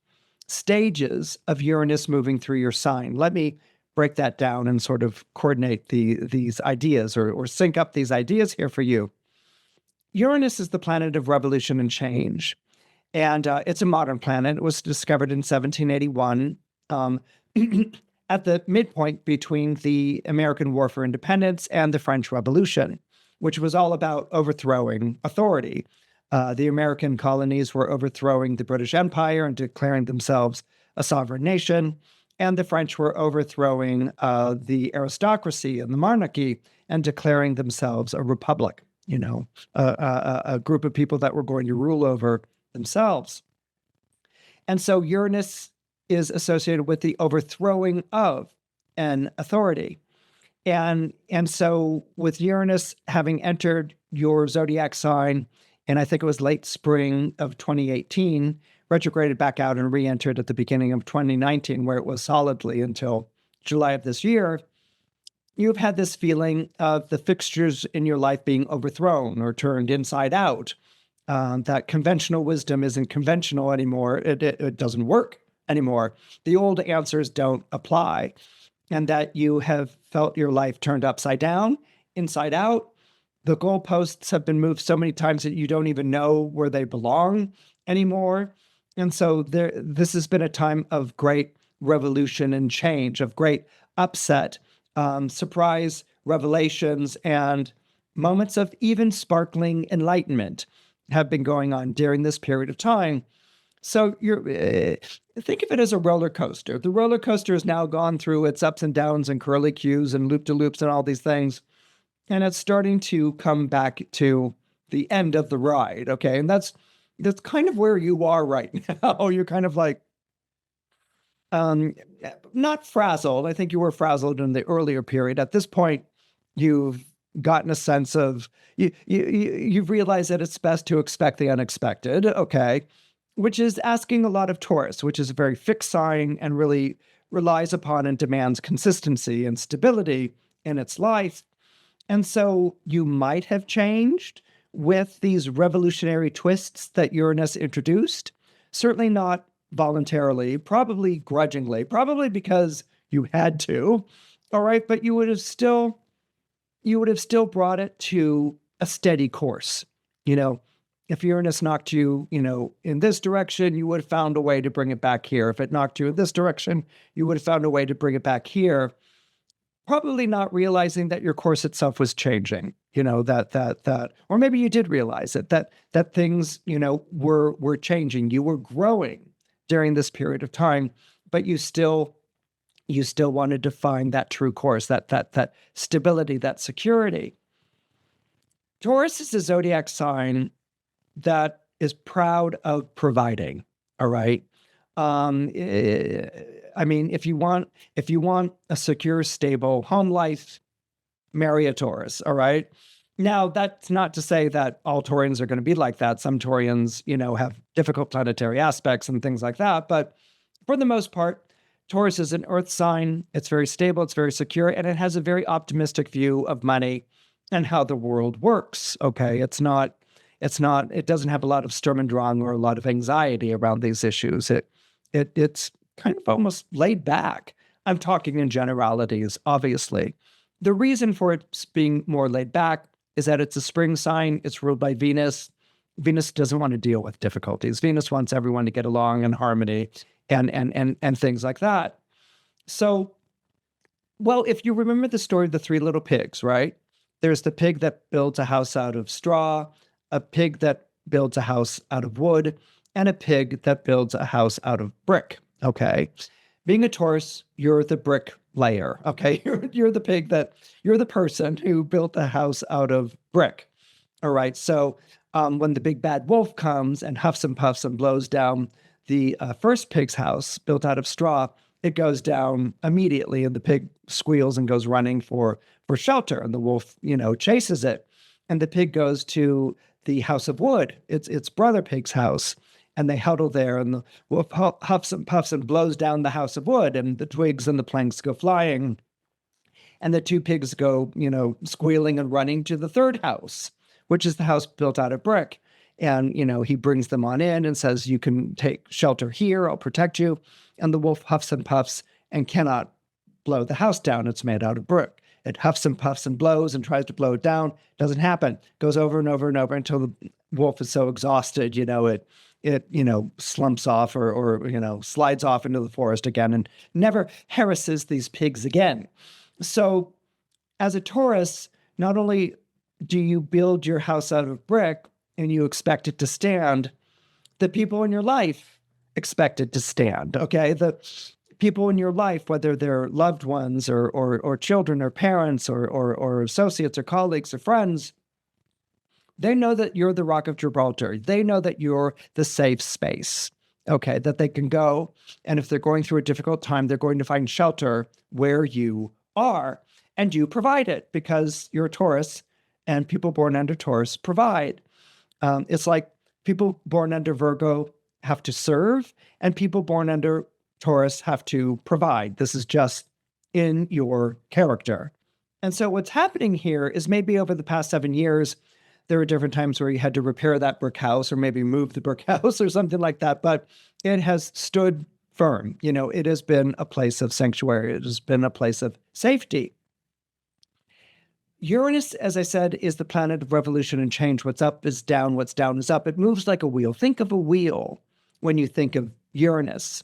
stages of Uranus moving through your sign. Let me break that down and sort of coordinate these ideas or sync up these ideas here for you. Uranus is the planet of revolution and change. And it's a modern planet. It was discovered in 1781 at the midpoint between the American War for Independence and the French Revolution, which was all about overthrowing authority. The American colonies were overthrowing the British Empire and declaring themselves a sovereign nation. And the French were overthrowing the aristocracy and the monarchy and declaring themselves a republic, a group of people that were going to rule over themselves. And so Uranus is associated with the overthrowing of an authority. And so with Uranus having entered your zodiac sign, and I think it was late spring of 2018, retrograded back out and re-entered at the beginning of 2019, where it was solidly until July of this year, you've had this feeling of the fixtures in your life being overthrown or turned inside out. That conventional wisdom isn't conventional anymore. It doesn't work anymore. The old answers don't apply. And that you have felt your life turned upside down, inside out. The goalposts have been moved so many times that you don't even know where they belong anymore. And so this has been a time of great revolution and change, of great upset, surprise revelations, and moments of even sparkling enlightenment have been going on during this period of time. So think of it as a roller coaster. The roller coaster has now gone through its ups and downs and curly cues and loop-de-loops and all these things. And it's starting to come back to the end of the ride, okay? And that's kind of where you are right now. You're kind of like, not frazzled. I think you were frazzled in the earlier period. At this point, you've gotten a sense of, you've realized that it's best to expect the unexpected, okay? Which is asking a lot of Taurus, which is a very fixed sign and really relies upon and demands consistency and stability in its life. And so you might have changed with these revolutionary twists that Uranus introduced. Certainly not voluntarily, probably grudgingly, probably because you had to. All right, but you would have still brought it to a steady course. If Uranus knocked you, in this direction, you would have found a way to bring it back here. If it knocked you in this direction, you would have found a way to bring it back here. Probably not realizing that your course itself was changing, or maybe you did realize it, that things, were changing. You were growing during this period of time, but you still You still wanted to find that true course, that stability, that security. Taurus is a zodiac sign that is proud of providing. All right. I mean, if you want a secure, stable home life, marry a Taurus. All right. Now, that's not to say that all Taurians are going to be like that. Some Taurians, have difficult planetary aspects and things like that. But for the most part, Taurus is an earth sign. It's very stable. It's very secure. And it has a very optimistic view of money and how the world works. Okay. It doesn't have a lot of Sturm und Drang or a lot of anxiety around these issues. It's kind of almost laid back. I'm talking in generalities, obviously. The reason for it being more laid back is that it's a spring sign. It's ruled by Venus. Venus doesn't want to deal with difficulties. Venus wants everyone to get along in harmony and things like that. So, well, if you remember the story of the three little pigs, right? There's the pig that builds a house out of straw, a pig that builds a house out of wood, and a pig that builds a house out of brick, okay? Being a Taurus, you're the brick layer, okay? You're the person who built the house out of brick, all right? So when the big bad wolf comes and huffs and puffs and blows down the first pig's house built out of straw, it goes down immediately, and the pig squeals and goes running for shelter, and the wolf, chases it. And the pig goes to the house of wood, its brother pig's house, and they huddle there, and the wolf huffs and puffs and blows down the house of wood, and the twigs and the planks go flying. And the two pigs go, squealing and running to the third house, which is the house built out of brick. And, he brings them on in and says, you can take shelter here, I'll protect you. And the wolf huffs and puffs and cannot blow the house down. It's made out of brick. It huffs and puffs and blows and tries to blow it down. Doesn't happen. Goes over and over and over until the wolf is so exhausted, it slumps off or slides off into the forest again and never harasses these pigs again. So as a Taurus, not only do you build your house out of brick and you expect it to stand, the people in your life expect it to stand, okay? The people in your life, whether they're loved ones or children or parents or associates or colleagues or friends, they know that you're the Rock of Gibraltar. They know that you're the safe space, okay, that they can go. And if they're going through a difficult time, they're going to find shelter where you are. And you provide it because you're a Taurus, and people born under Taurus provide. It's like people born under Virgo have to serve, and people born under Taurus have to provide. This is just in your character. And so what's happening here is maybe over the past 7 years, there are different times where you had to repair that brick house or maybe move the brick house or something like that, but it has stood firm. It has been a place of sanctuary. It has been a place of safety. Uranus, as I said, is the planet of revolution and change. What's up is down, what's down is up. It moves like a wheel. Think of a wheel when you think of Uranus.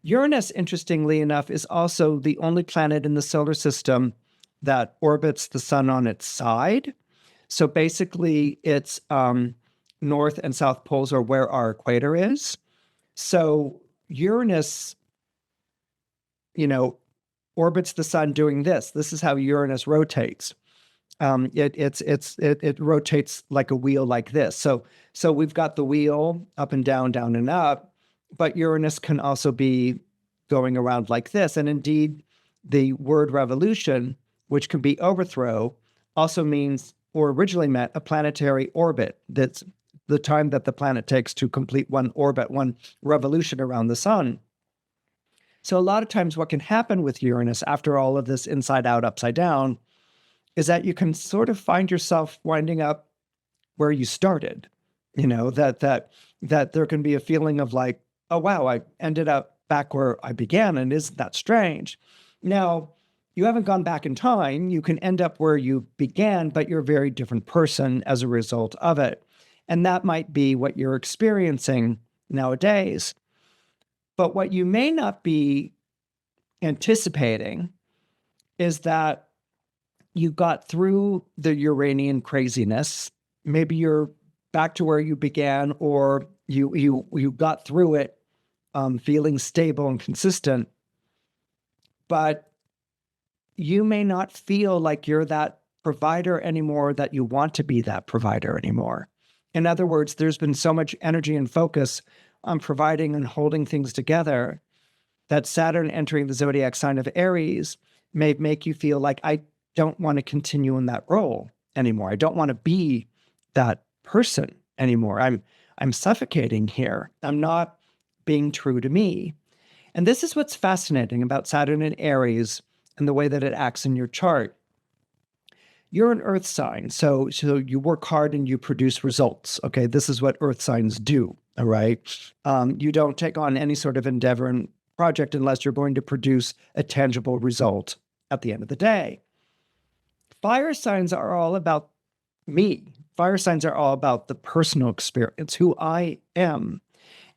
Uranus, interestingly enough, is also the only planet in the solar system that orbits the sun on its side. So basically, its north and south poles are where our equator is. So Uranus, orbits the sun doing this. This is how Uranus rotates. It rotates like a wheel like this. So we've got the wheel up and down and up, but Uranus can also be going around like this. And indeed, the word revolution, which can be overthrow, also means, or originally meant, a planetary orbit. That's the time that the planet takes to complete one orbit, one revolution around the sun. So a lot of times what can happen with Uranus after all of this inside out, upside down, is that you can sort of find yourself winding up where you started. That there can be a feeling of like, oh, wow, I ended up back where I began, and isn't that strange? Now, you haven't gone back in time. You can end up where you began, but you're a very different person as a result of it. And that might be what you're experiencing nowadays. But what you may not be anticipating is that you got through the Uranian craziness. Maybe you're back to where you began, or you got through it feeling stable and consistent. but you may not feel like you're that provider anymore, that you want to be that provider anymore. In other words, there's been so much energy and focus on providing and holding things together that Saturn entering the zodiac sign of Aries may make you feel like, I don't want to continue in that role anymore. I don't want to be that person anymore. I'm suffocating here. I'm not being true to me. And this is what's fascinating about Saturn in Aries and the way that it acts in your chart. You're an earth sign, so you work hard and you produce results. Okay, this is what earth signs do. All right, you don't take on any sort of endeavor and project unless you're going to produce a tangible result at the end of the day. Fire signs are all about me. Fire signs are all about the personal experience, who I am.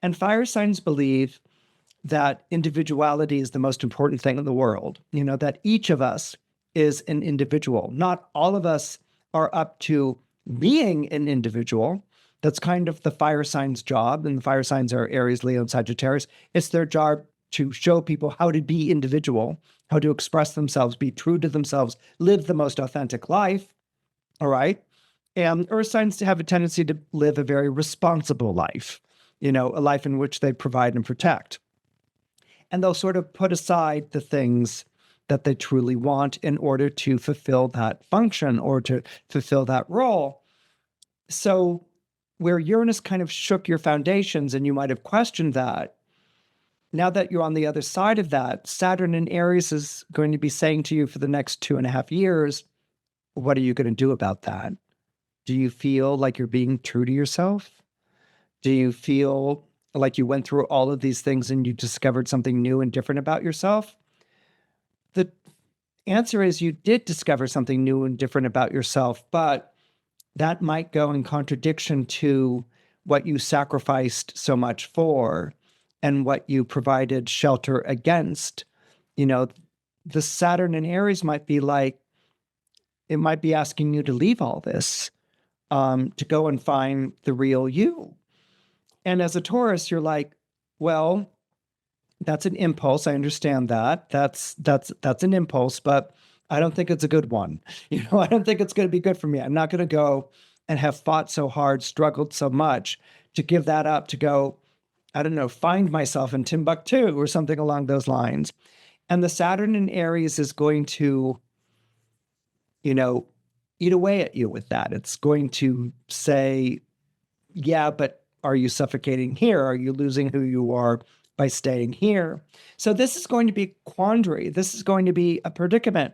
And fire signs believe that individuality is the most important thing in the world. You know, that each of us is an individual. Not all of us are up to being an individual. That's kind of the fire signs' job. And the fire signs are Aries, Leo, and Sagittarius. It's their job to show people how to be individual, how to express themselves, be true to themselves, live the most authentic life. All right. And earth signs have a tendency to live a very responsible life, you know, a life in which they provide and protect. And they'll sort of put aside the things that they truly want in order to fulfill that function or to fulfill that role. So where Uranus kind of shook your foundations and you might have questioned that, now that you're on the other side of that, Saturn in Aries is going to be saying to you for the next 2.5 years, what are you going to do about that? Do you feel like you're being true to yourself? Do you feel like you went through all of these things and you discovered something new and different about yourself? The answer is you did discover something new and different about yourself, but that might go in contradiction to what you sacrificed so much for and what you provided shelter against. You know, the Saturn in Aries might be like, it might be asking you to leave all this, to go and find the real you. And as a Taurus, you're like, well, that's an impulse. I understand that. That's an impulse, but I don't think it's a good one. You know, I don't think it's going to be good for me. I'm not going to go and have fought so hard, struggled so much to give that up, to go, I don't know, find myself in Timbuktu or something along those lines. And the Saturn in Aries is going to, you know, eat away at you with that. It's going to say, yeah, but are you suffocating here? Are you losing who you are by staying here? So this is going to be a quandary. This is going to be a predicament.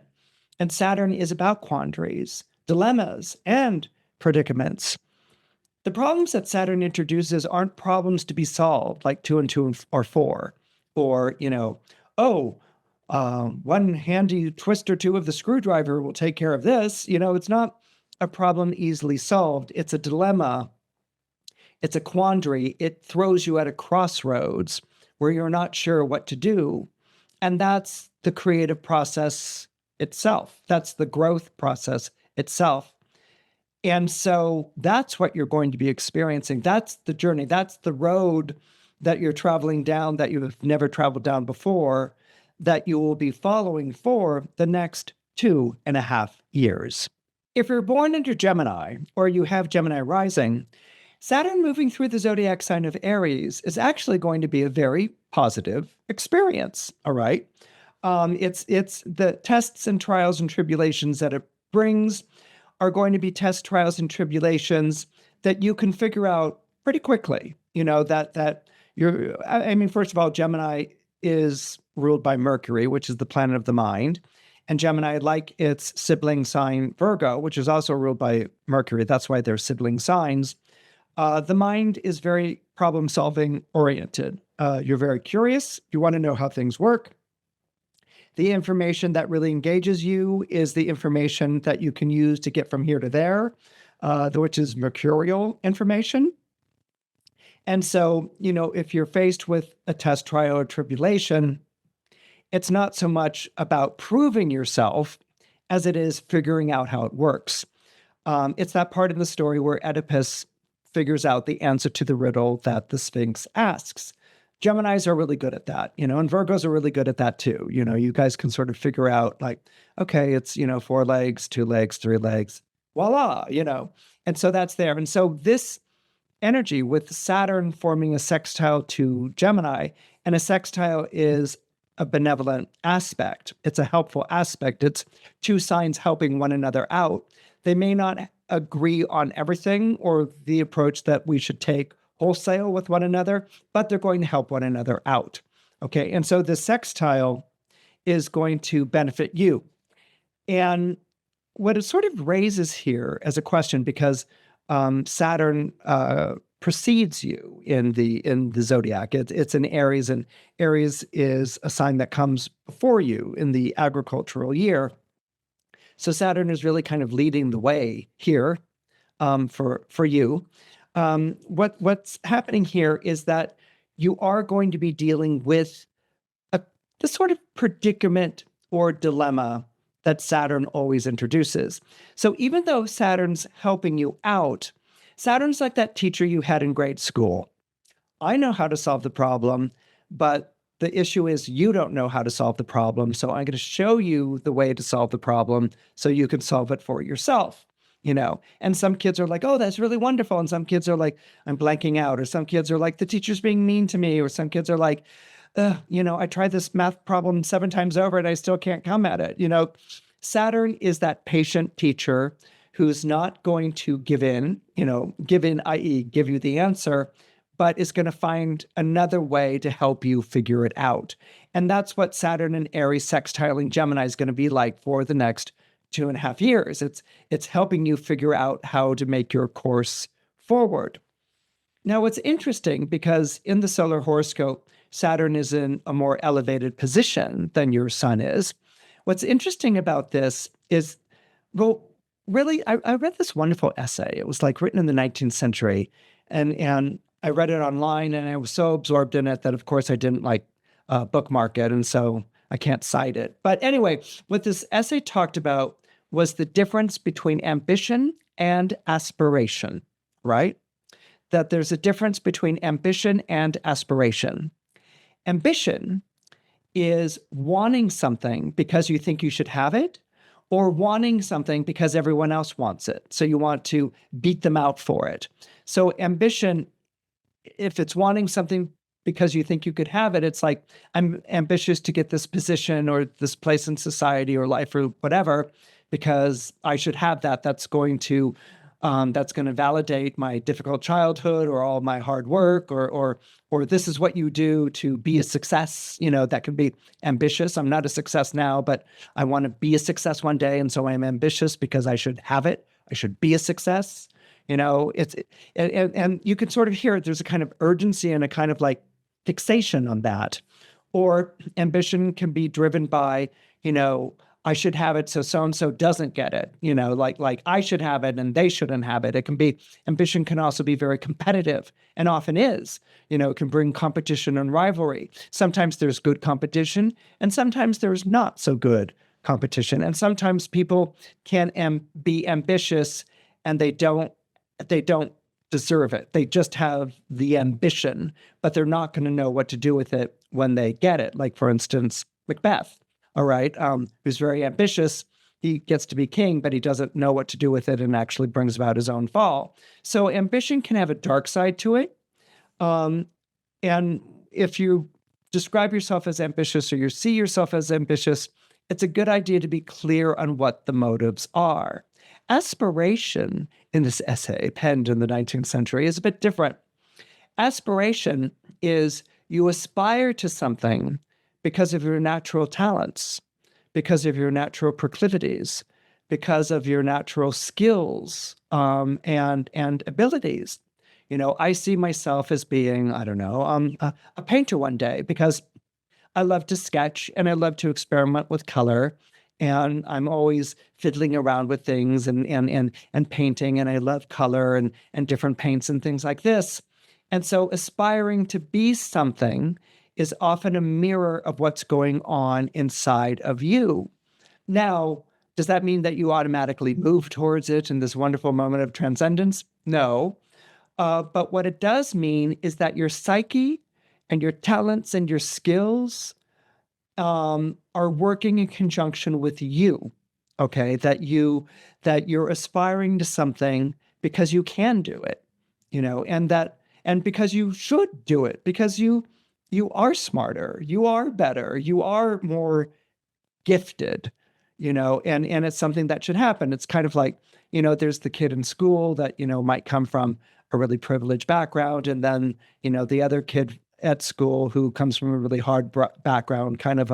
And Saturn is about quandaries, dilemmas, and predicaments. The problems that Saturn introduces aren't problems to be solved, like 2 and 2 are 4, or, you know, one handy twist or two of the screwdriver will take care of this. You know, it's not a problem easily solved. It's a dilemma. It's a quandary. It throws you at a crossroads where you're not sure what to do. And that's the creative process itself. That's the growth process itself. And so that's what you're going to be experiencing. That's the journey. That's the road that you're traveling down that you have never traveled down before, that you will be following for the next 2.5 years. If you're born under Gemini or you have Gemini rising, Saturn moving through the zodiac sign of Aries is actually going to be a very positive experience, all right? It's the tests and trials and tribulations that it brings are going to be test trials and tribulations that you can figure out pretty quickly. You know, that you're, I mean, first of all, Gemini is ruled by Mercury, which is the planet of the mind. And Gemini, like its sibling sign Virgo, which is also ruled by Mercury, that's why they're sibling signs. The mind is very problem-solving oriented. You're very curious. You want to know how things work. The information that really engages you is the information that you can use to get from here to there, which is mercurial information. And so, you know, if you're faced with a test, trial, or tribulation, it's not so much about proving yourself as it is figuring out how it works. It's that part in the story where Oedipus figures out the answer to the riddle that the Sphinx asks. Geminis are really good at that, and Virgos are really good at that too. You guys can sort of figure out like, okay, it's, 4 legs, 2 legs, 3 legs, voila. And so that's there. And so this energy with Saturn forming a sextile to Gemini, and a sextile is a benevolent aspect. It's a helpful aspect. It's two signs helping one another out. They may not agree on everything or the approach that we should take wholesale with one another, but they're going to help one another out. Okay. And so the sextile is going to benefit you. And what it sort of raises here as a question, because Saturn precedes you in the zodiac. It's in Aries, and Aries is a sign that comes before you in the agricultural year. So Saturn is really kind of leading the way here for you. What's happening here is that you are going to be dealing with this sort of predicament or dilemma that Saturn always introduces. So even though Saturn's helping you out, Saturn's like that teacher you had in grade school. I know how to solve the problem, but the issue is you don't know how to solve the problem. So I'm going to show you the way to solve the problem so you can solve it for yourself. And some kids are like, oh, that's really wonderful. And some kids are like, I'm blanking out. Or some kids are like, the teacher's being mean to me. Or some kids are like, I tried this math problem 7 times over and I still can't come at it. Saturn is that patient teacher who's not going to give in, i.e. give you the answer, but is going to find another way to help you figure it out. And that's what Saturn and Aries sextiling Gemini is going to be like for the next 2.5 years. It's helping you figure out how to make your course forward. Now, what's interesting, because in the solar horoscope, Saturn is in a more elevated position than your sun is. What's interesting about this is, well, really, I read this wonderful essay. It was like written in the 19th century, and I read it online, and I was so absorbed in it that, of course, I didn't bookmark it, and so I can't cite it. But anyway, what this essay talked about was the difference between ambition and aspiration, right? That there's a difference between ambition and aspiration. Ambition is wanting something because you think you should have it, or wanting something because everyone else wants it. So you want to beat them out for it. So ambition, if it's wanting something because you think you could have it, it's like, I'm ambitious to get this position or this place in society or life or whatever, because I should have that. That's going to validate my difficult childhood or all my hard work, or this is what you do to be a success. That can be ambitious. I'm not a success now, but I want to be a success one day. And so I'm ambitious because I should have it. I should be a success. And you can sort of hear it. There's a kind of urgency and a kind of like fixation on that. Or ambition can be driven by, I should have it so so-and-so doesn't get it, like I should have it and they shouldn't have it. Ambition can also be very competitive, and often is. It can bring competition and rivalry. Sometimes there's good competition, and sometimes there's not so good competition. And sometimes people can be ambitious and they don't deserve it. They just have the ambition, but they're not going to know what to do with it when they get it. Like, for instance, Macbeth. All right, who's very ambitious. He gets to be king, but he doesn't know what to do with it and actually brings about his own fall. So ambition can have a dark side to it. And if you describe yourself as ambitious or you see yourself as ambitious, it's a good idea to be clear on what the motives are. Aspiration, in this essay penned in the 19th century, is a bit different. Aspiration is you aspire to something because of your natural talents, because of your natural proclivities, because of your natural skills and abilities. I see myself as being, a painter one day, because I love to sketch and I love to experiment with color, and I'm always fiddling around with things and painting, and I love color and different paints and things like this. And so aspiring to be something is often a mirror of what's going on inside of you. Now, does that mean that you automatically move towards it in this wonderful moment of transcendence? No. But what it does mean is that your psyche and your talents and your skills are working in conjunction with you, okay? That you're aspiring to something because you can do it, and because you should do it, because you are smarter, you are better, you are more gifted, and it's something that should happen. It's kind of like, there's the kid in school that, might come from a really privileged background, and then, the other kid at school who comes from a really hard background, kind of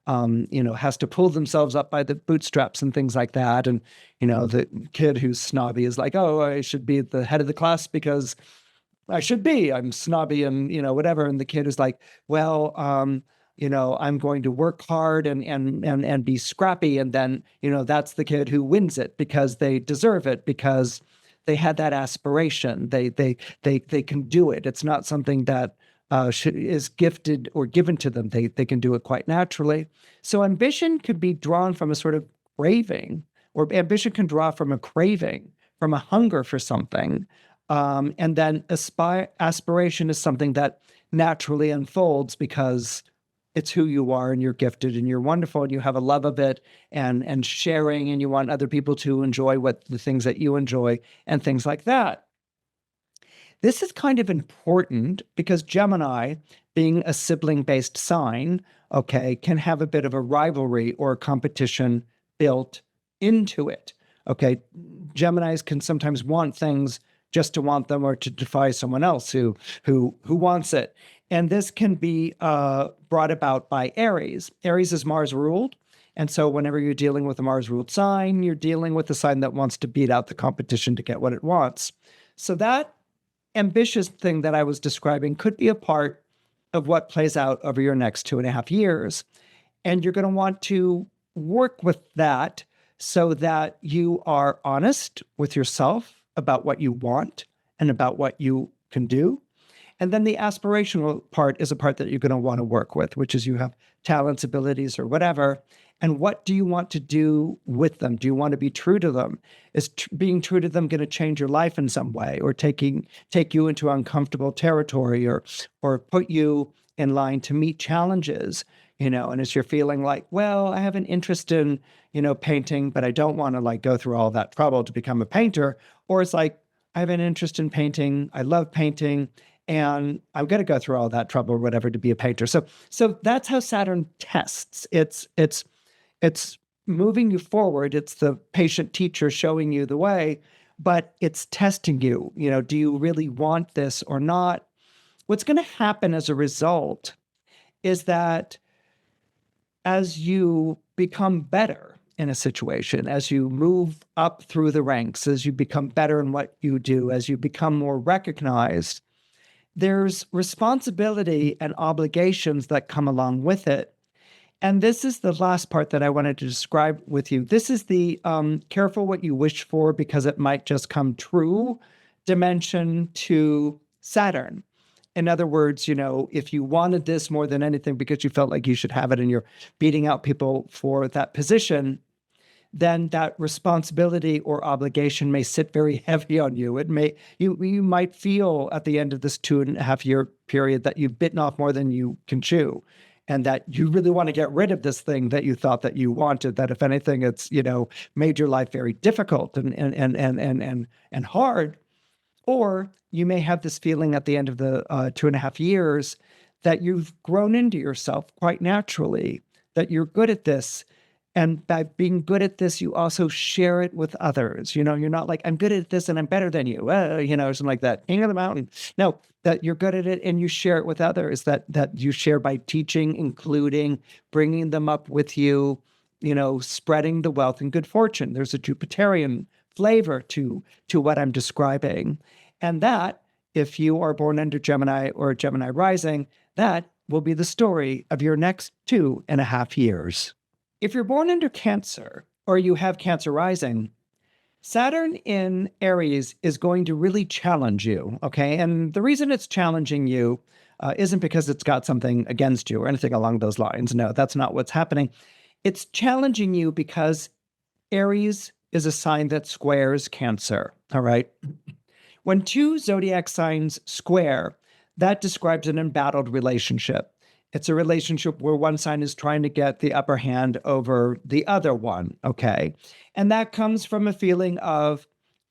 has to pull themselves up by the bootstraps and things like that. And, the kid who's snobby is like, oh, I should be the head of the class because I'm snobby and, whatever. And the kid is like, well, I'm going to work hard and be scrappy. And then, that's the kid who wins it because they deserve it, because they had that aspiration. They can do it. It's not something that is gifted or given to them. They can do it quite naturally. So ambition could be drawn from a sort of craving, or ambition can draw from a craving, from a hunger for something. And then aspiration is something that naturally unfolds because it's who you are, and you're gifted and you're wonderful and you have a love of it and sharing, and you want other people to enjoy the things that you enjoy and things like that. This is kind of important because Gemini, being a sibling-based sign, okay, can have a bit of a rivalry or a competition built into it. Okay, Geminis can sometimes want things just to want them, or to defy someone else who wants it. And this can be brought about by Aries. Aries is Mars ruled. And so whenever you're dealing with a Mars ruled sign, you're dealing with a sign that wants to beat out the competition to get what it wants. So that ambitious thing that I was describing could be a part of what plays out over your next 2.5 years. And you're going to want to work with that so that you are honest with yourself about what you want and about what you can do. And then the aspirational part is a part that you're going to want to work with, which is you have talents, abilities, or whatever. And what do you want to do with them? Do you want to be true to them? Is being true to them going to change your life in some way, or take you into uncomfortable territory, or put you in line to meet challenges? And as you're feeling like, well, I have an interest in, painting, but I don't want to go through all that trouble to become a painter. Or it's like, I have an interest in painting, I love painting, and I'm going to go through all that trouble or whatever to be a painter. So that's how Saturn tests. It's moving you forward. It's the patient teacher showing you the way, but it's testing you. Do you really want this or not? What's going to happen as a result is that as you become better in a situation, as you move up through the ranks, as you become better in what you do, as you become more recognized, there's responsibility and obligations that come along with it. And this is the last part that I wanted to describe with you. This is the careful what you wish for because it might just come true dimension to Saturn. In other words, if you wanted this more than anything because you felt like you should have it and you're beating out people for that position, then that responsibility or obligation may sit very heavy on you. You might feel at the end of this 2.5 year period that you've bitten off more than you can chew, and that you really want to get rid of this thing that you thought that you wanted, that if anything, it's, made your life very difficult and hard. Or you may have this feeling at the end of the 2.5 years that you've grown into yourself quite naturally, that you're good at this. And by being good at this, you also share it with others. You're not like, I'm good at this and I'm better than you, something like that. King of the mountain. No, that you're good at it and you share it with others, that you share by teaching, including, bringing them up with you, spreading the wealth and good fortune. There's a Jupiterian flavor to what I'm describing. And that, if you are born under Gemini or Gemini rising, that will be the story of your next 2.5 years. If you're born under Cancer, or you have Cancer rising, Saturn in Aries is going to really challenge you, okay? And the reason it's challenging you isn't because it's got something against you or anything along those lines. No, that's not what's happening. It's challenging you because Aries is a sign that squares Cancer, all right? When two zodiac signs square, that describes an embattled relationship. It's a relationship where one sign is trying to get the upper hand over the other one, okay? And that comes from a feeling of,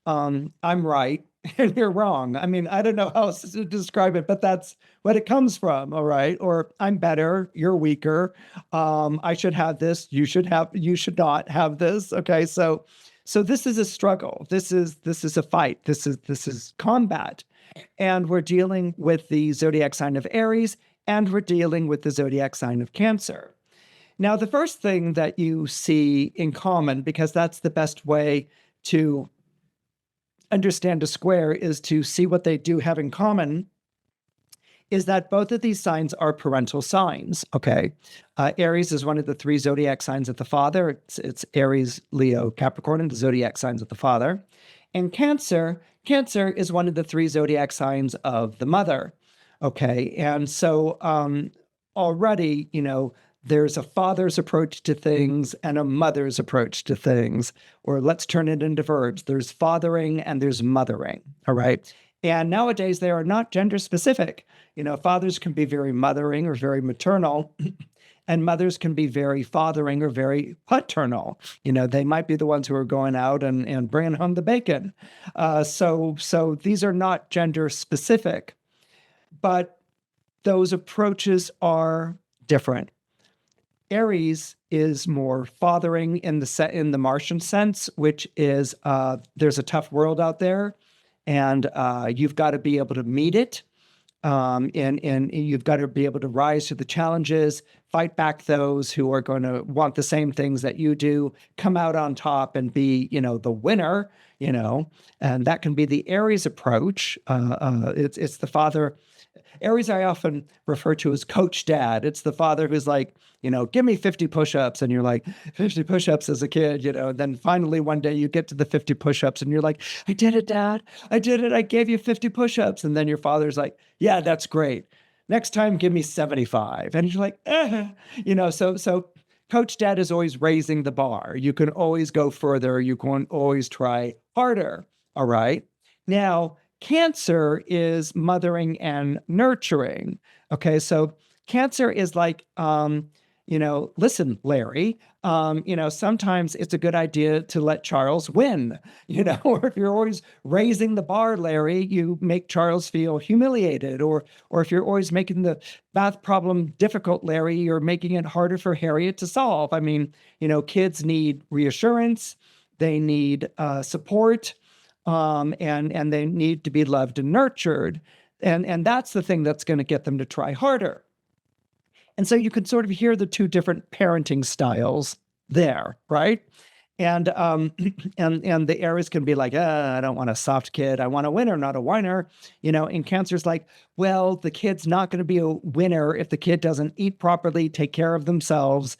I'm right and you're wrong. I mean, I don't know how else to describe it, but that's what it comes from, all right? Or I'm better, you're weaker. I should have this, you should not have this, okay? So this is a struggle. This is a fight. This is combat. And we're dealing with the zodiac sign of Aries, and we're dealing with the zodiac sign of Cancer. Now, the first thing that you see in common, because that's the best way to understand a square, is to see what they do have in common, is that both of these signs are parental signs, okay? Aries is one of the three zodiac signs of the father. It's Aries, Leo, Capricorn, and the zodiac signs of the father. And Cancer is one of the three zodiac signs of the mother, okay? And so already, there's a father's approach to things and a mother's approach to things, or let's turn it into verbs. There's fathering and there's mothering, all right? And nowadays, they are not gender specific. Fathers can be very mothering or very maternal, and mothers can be very fathering or very paternal. They might be the ones who are going out and bringing home the bacon. So these are not gender specific, but those approaches are different. Aries is more fathering in the Martian sense, which is there's a tough world out there, and you've got to be able to meet it. And you've got to be able to rise to the challenges, fight back those who are going to want the same things that you do, come out on top and be, the winner, and that can be the Aries approach. It's the father. Aries I often refer to as coach dad. It's the father who's like, give me 50 push-ups. And you're like, 50 push-ups as a kid, then finally one day you get to the 50 push-ups and you're like, I did it, Dad. I did it. I gave you 50 push-ups. And then your father's like, yeah, that's great. Next time, give me 75. And you're like, so coach dad is always raising the bar. You can always go further. You can always try harder. All right. Now, Cancer is mothering and nurturing. Okay, so Cancer is like, listen, Larry, sometimes it's a good idea to let Charles win, or if you're always raising the bar, Larry, you make Charles feel humiliated, or if you're always making the math problem difficult, Larry, you're making it harder for Harriet to solve. I mean, kids need reassurance, they need support, and they need to be loved and nurtured. And that's the thing that's going to get them to try harder. And so you can sort of hear the two different parenting styles there, right? And and the Aries can be like, I don't want a soft kid. I want a winner, not a whiner. And Cancer's like, well, the kid's not going to be a winner if the kid doesn't eat properly, take care of themselves,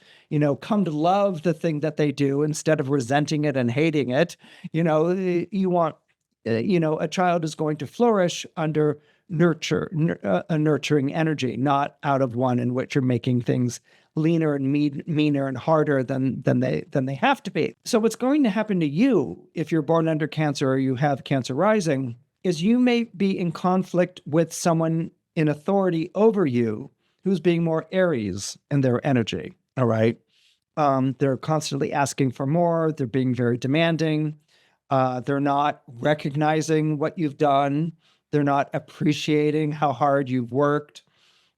come to love the thing that they do instead of resenting it and hating it. You want, a child is going to flourish under a nurturing energy, not out of one in which you're making things leaner and meaner and harder than they have to be. So what's going to happen to you if you're born under Cancer or you have Cancer rising is you may be in conflict with someone in authority over you who's being more Aries in their energy. All right. They're constantly asking for more. They're being very demanding. They're not recognizing what you've done. They're not appreciating how hard you've worked.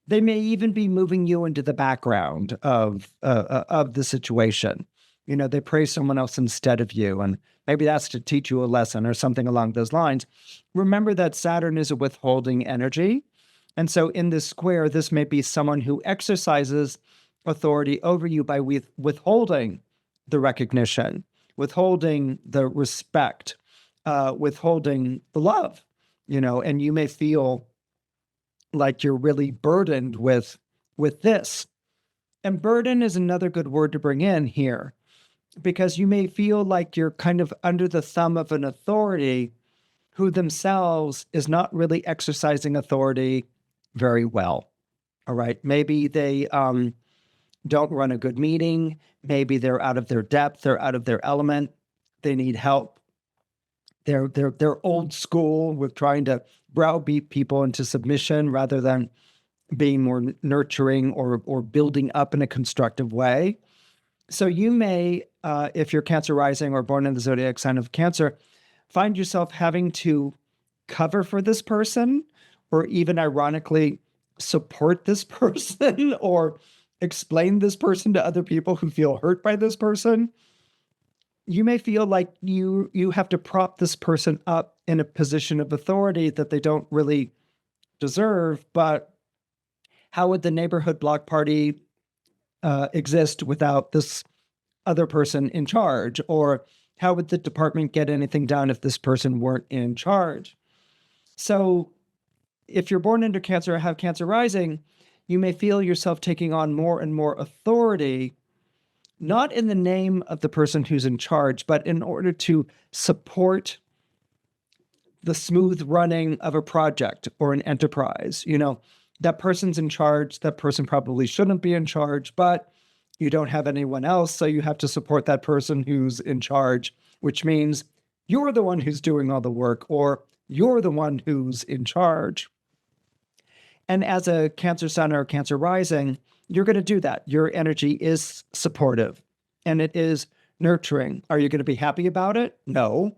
They may even be moving you into the background of the situation. They praise someone else instead of you, and maybe that's to teach you a lesson or something along those lines. Remember that Saturn is a withholding energy, and so in this square, this may be someone who exercises authority over you by withholding the recognition, withholding the respect, withholding the love. And you may feel like you're really burdened with this. And burden is another good word to bring in here, because you may feel like you're kind of under the thumb of an authority who themselves is not really exercising authority very well. All right. Maybe they don't run a good meeting. Maybe they're out of their depth. They're out of their element. They need help. They're old school with trying to browbeat people into submission rather than being more nurturing or building up in a constructive way. So you may, if you're Cancer rising or born in the zodiac sign of Cancer, find yourself having to cover for this person, or even ironically support this person or explain this person to other people who feel hurt by this person. You may feel like you have to prop this person up in a position of authority that they don't really deserve. But how would the neighborhood block party exist without this other person in charge? Or how would the department get anything done if this person weren't in charge? So if you're born into Cancer or have Cancer rising, you may feel yourself taking on more and more authority, not in the name of the person who's in charge, but in order to support the smooth running of a project or an enterprise. That person's in charge. That person probably shouldn't be in charge, but you don't have anyone else, so you have to support that person who's in charge, which means you're the one who's doing all the work, or you're the one who's in charge. And as a Cancer sun or Cancer rising, you're going to do that. Your energy is supportive and it is nurturing. Are you going to be happy about it? No.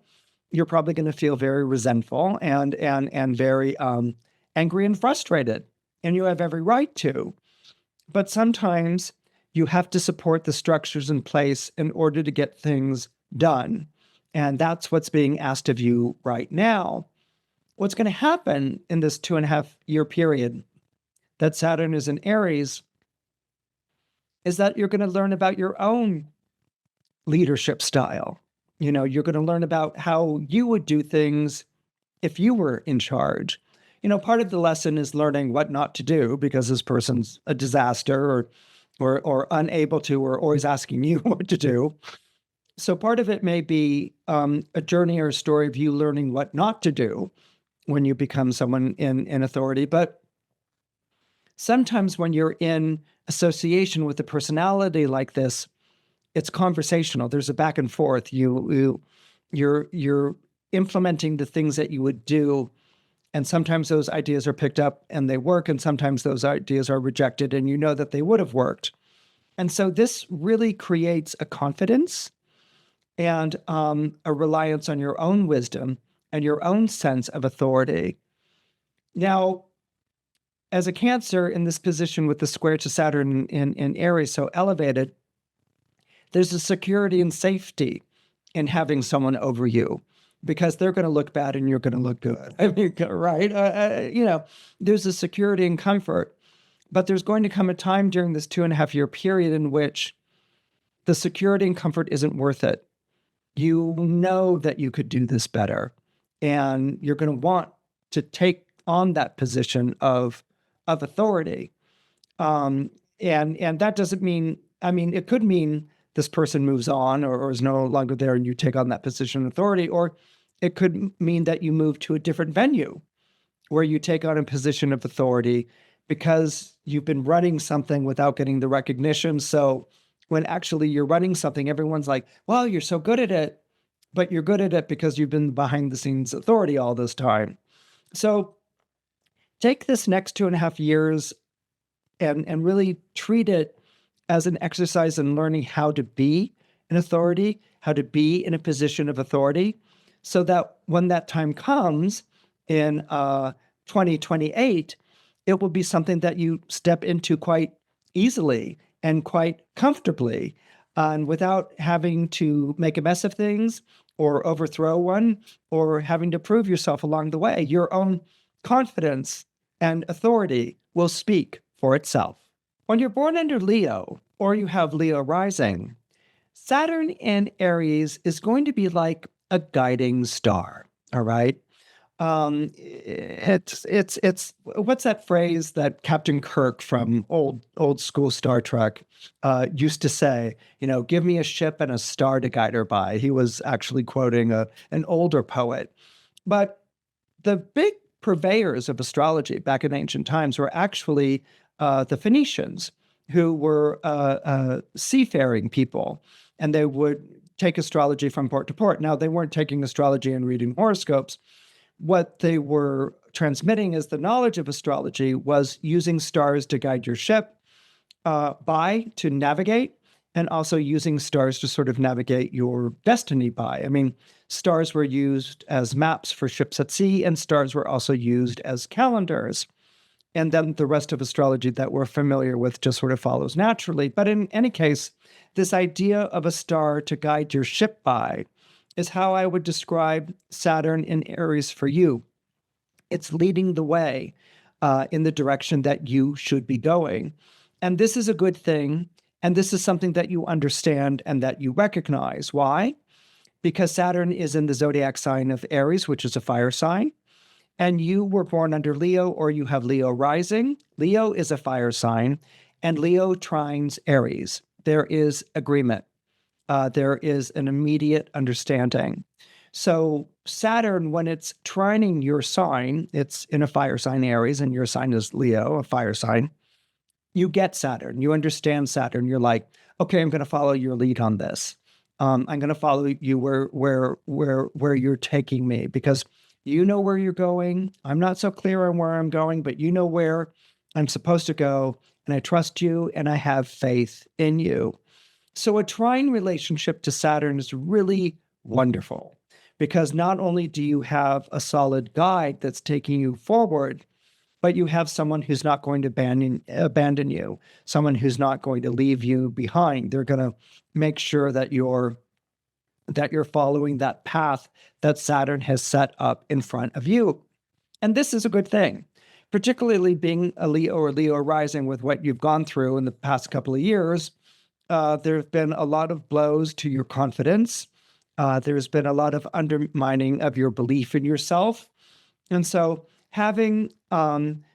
You're probably going to feel very resentful and very angry and frustrated. And you have every right to. But sometimes you have to support the structures in place in order to get things done. And that's what's being asked of you right now. What's going to happen in this 2.5-year period that Saturn is in Aries is that you're going to learn about your own leadership style. You're going to learn about how you would do things if you were in charge. Part of the lesson is learning what not to do because this person's a disaster or unable to, or always asking you what to do. So part of it may be a journey or a story of you learning what not to do when you become someone in authority. But sometimes when you're in association with a personality like this, it's conversational. There's a back and forth. You're implementing the things that you would do, and sometimes those ideas are picked up and they work, and sometimes those ideas are rejected, and you know that they would have worked. And so this really creates a confidence and a reliance on your own wisdom and your own sense of authority. Now, as a Cancer in this position with the square to Saturn in Aries so elevated, there's a security and safety in having someone over you because they're going to look bad and you're going to look good. I mean, right? There's a security and comfort. But there's going to come a time during this 2.5-year period in which the security and comfort isn't worth it. You know that you could do this better, and you're going to want to take on that position of authority. And that doesn't mean, it could mean this person moves on or is no longer there and you take on that position of authority, or it could mean that you move to a different venue where you take on a position of authority because you've been running something without getting the recognition. So when actually you're running something, everyone's like, well, you're so good at it, but you're good at it because you've been behind the scenes authority all this time. So take this next 2.5 years and really treat it as an exercise in learning how to be an authority, how to be in a position of authority, so that when that time comes in 2028, it will be something that you step into quite easily and quite comfortably, and without having to make a mess of things or overthrow one or having to prove yourself along the way. Your own confidence and authority will speak for itself. When you're born under Leo or you have Leo rising, Saturn in Aries is going to be like a guiding star, all right? It's what's that phrase that Captain Kirk from old school Star Trek used to say, give me a ship and a star to guide her by. He was actually quoting an older poet. But the big purveyors of astrology back in ancient times were actually the Phoenicians, who were seafaring people, and they would take astrology from port to port. Now, they weren't taking astrology and reading horoscopes, what they were transmitting as the knowledge of astrology was using stars to guide your ship to navigate, and also using stars to sort of navigate your destiny by. I mean, stars were used as maps for ships at sea, and stars were also used as calendars. And then the rest of astrology that we're familiar with just sort of follows naturally. But in any case, this idea of a star to guide your ship by is how I would describe Saturn in Aries for you. It's leading the way in the direction that you should be going. And this is a good thing. And this is something that you understand and that you recognize. Why? Because Saturn is in the zodiac sign of Aries, which is a fire sign. And you were born under Leo, or you have Leo rising. Leo is a fire sign, and Leo trines Aries. There is agreement. There is an immediate understanding. So Saturn, when it's trining your sign, it's in a fire sign, Aries, and your sign is Leo, a fire sign. You get Saturn. You understand Saturn. You're like, okay, I'm going to follow your lead on this. I'm going to follow you where you're taking me, because you know where you're going. I'm not so clear on where I'm going, but you know where I'm supposed to go, and I trust you, and I have faith in you. So a trine relationship to Saturn is really wonderful, because not only do you have a solid guide that's taking you forward, but you have someone who's not going to abandon you, someone who's not going to leave you behind. They're going to make sure that you're following that path that Saturn has set up in front of you. And this is a good thing, particularly being a Leo or Leo rising with what you've gone through in the past couple of years. There have been a lot of blows to your confidence. There's been a lot of undermining of your belief in yourself. And so having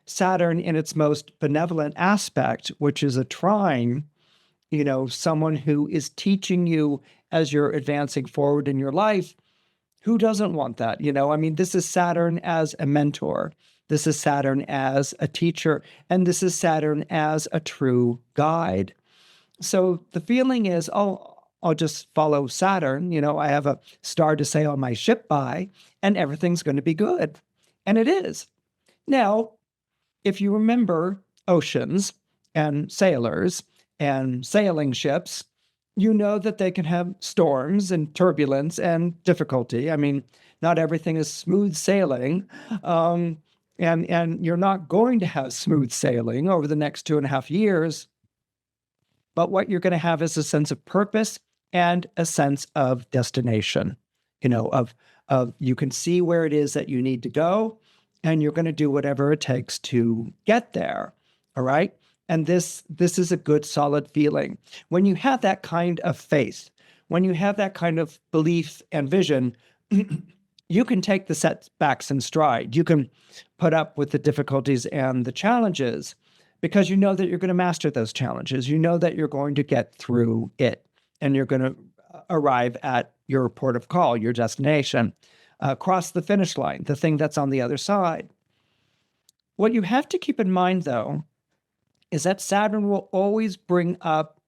Saturn in its most benevolent aspect, which is a trine, someone who is teaching you as you're advancing forward in your life, who doesn't want that? I mean, this is Saturn as a mentor. This is Saturn as a teacher, and this is Saturn as a true guide. So the feeling is, oh, I'll just follow Saturn. I have a star to sail my ship by, and everything's going to be good. And it is. Now, if you remember oceans and sailors and sailing ships, you know that they can have storms and turbulence and difficulty. I mean, not everything is smooth sailing. And you're not going to have smooth sailing over the next 2.5 years. But what you're going to have is a sense of purpose and a sense of destination, of you can see where it is that you need to go, and you're going to do whatever it takes to get there. All right. And this is a good, solid feeling. When you have that kind of faith, when you have that kind of belief and vision, you can take the setbacks in stride. You can put up with the difficulties and the challenges, because you know that you're going to master those challenges. You know that you're going to get through it, and you're going to arrive at your port of call, your destination, cross the finish line, the thing that's on the other side. What you have to keep in mind, though, is that Saturn will always bring up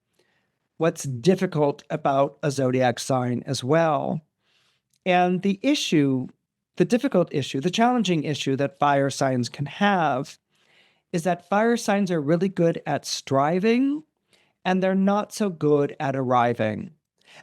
what's difficult about a zodiac sign as well. And the difficult issue, the challenging issue that fire signs can have is that fire signs are really good at striving, and they're not so good at arriving.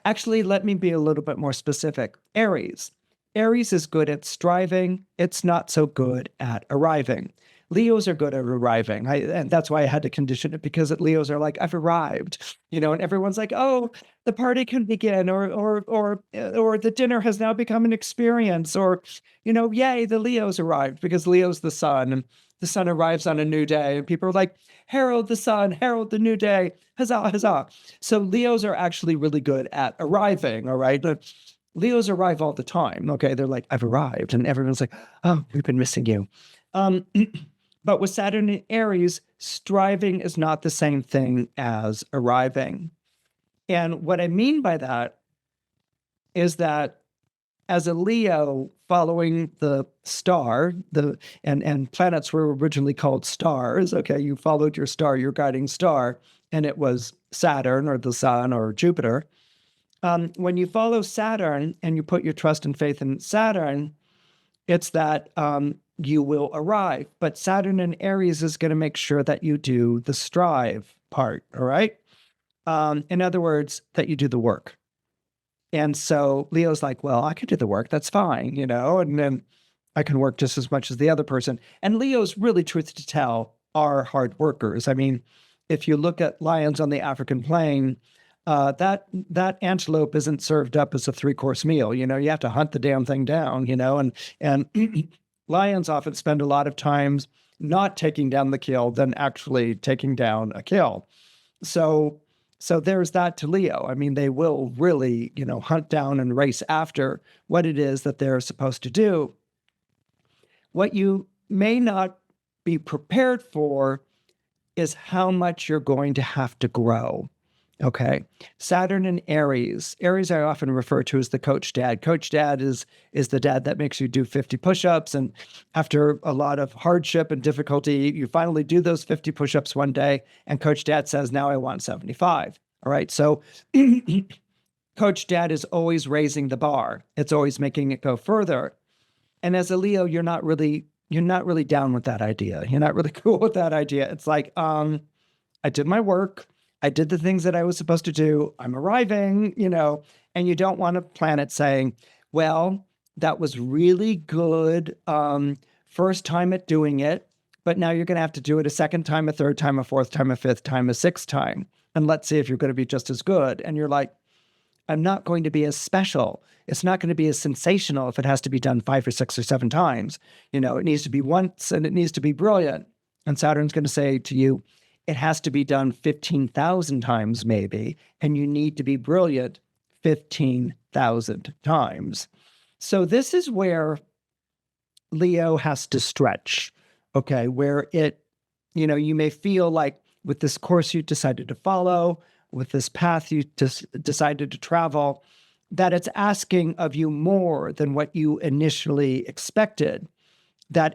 Actually, let me be a little bit more specific. Aries. Aries is good at striving. It's not so good at arriving. Leos are good at arriving. And that's why I had to condition it, because Leos are like, I've arrived, and everyone's like, oh, the party can begin, or the dinner has now become an experience, or, yay, the Leos arrived, because Leo's the sun, and the sun arrives on a new day, and people are like, herald the sun, herald the new day, huzzah, huzzah. So Leos are actually really good at arriving, all right? Leos arrive all the time, okay? They're like, I've arrived, and everyone's like, oh, we've been missing you. But with Saturn in Aries, striving is not the same thing as arriving. And what I mean by that is that as a Leo following the star, and planets were originally called stars, okay? You followed your star, your guiding star, and it was Saturn or the sun or Jupiter. When you follow Saturn and you put your trust and faith in Saturn, It's that you will arrive. But Saturn in Aries is going to make sure that you do the strive part, all right? In other words, that you do the work. And so Leo's like, well, I could do the work. That's fine, and then I can work just as much as the other person. And Leos really, truth to tell, are hard workers. I mean, if you look at lions on the African plain, that antelope isn't served up as a 3-course meal. You have to hunt the damn thing down, and lions often spend a lot of times not taking down the kill than actually taking down a kill. So there's that to Leo. I mean, they will really, hunt down and race after what it is that they're supposed to do. What you may not be prepared for is how much you're going to have to grow. Okay. Saturn in Aries. Aries I often refer to as the coach dad. Coach dad is the dad that makes you do 50 push-ups. And after a lot of hardship and difficulty, you finally do those 50 push-ups one day. And coach dad says, now I want 75. All right. So coach dad is always raising the bar. It's always making it go further. And as a Leo, you're not really down with that idea. You're not really cool with that idea. It's like, I did my work. I did the things that I was supposed to do. I'm arriving, and you don't want a planet saying, well, that was really good first time at doing it, but now you're going to have to do it a second time, a third time, a fourth time, a fifth time, a sixth time. And let's see if you're going to be just as good. And you're like, I'm not going to be as special. It's not going to be as sensational if it has to be done 5 or 6 or 7 times. It needs to be once and it needs to be brilliant. And Saturn's going to say to you, it has to be done 15,000 times maybe, and you need to be brilliant 15,000 times. So this is where Leo has to stretch, okay, where you may feel like with this course you decided to follow, with this path you decided to travel, that it's asking of you more than what you initially expected, that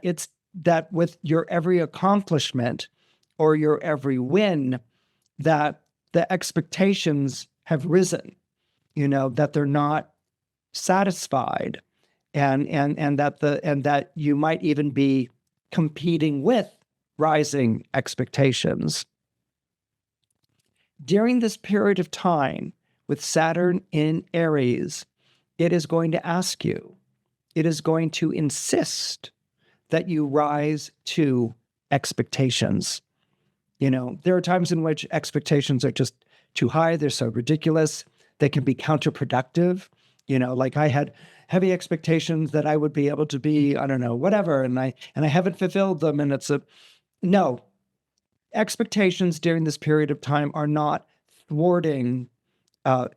with your every accomplishment or your every win, that the expectations have risen, that they're not satisfied, and that you might even be competing with rising expectations. During this period of time with Saturn in Aries, it is going to ask you, it is going to insist that you rise to expectations. There are times in which expectations are just too high. They're so ridiculous. They can be counterproductive. Like I had heavy expectations that I would be able to be, I don't know, whatever. And I haven't fulfilled them. And no. Expectations during this period of time are not thwarting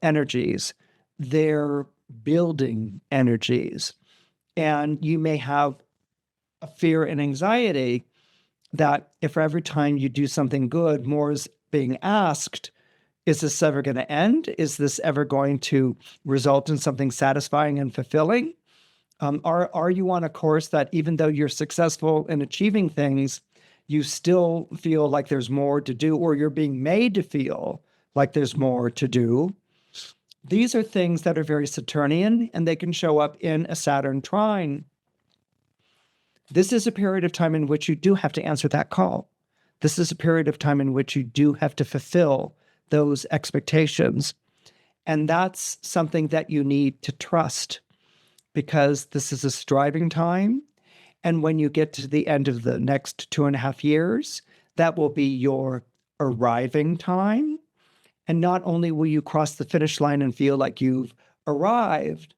energies. They're building energies. And you may have a fear and anxiety that if for every time you do something good, more is being asked, is this ever going to end? Is this ever going to result in something satisfying and fulfilling? Are you on a course that even though you're successful in achieving things, you still feel like there's more to do, or you're being made to feel like there's more to do? These are things that are very Saturnian, and they can show up in a Saturn trine. This is a period of time in which you do have to answer that call. This is a period of time in which you do have to fulfill those expectations. And that's something that you need to trust, because this is a striving time. And when you get to the end of the next 2.5 years, that will be your arriving time. And not only will you cross the finish line and feel like you've arrived,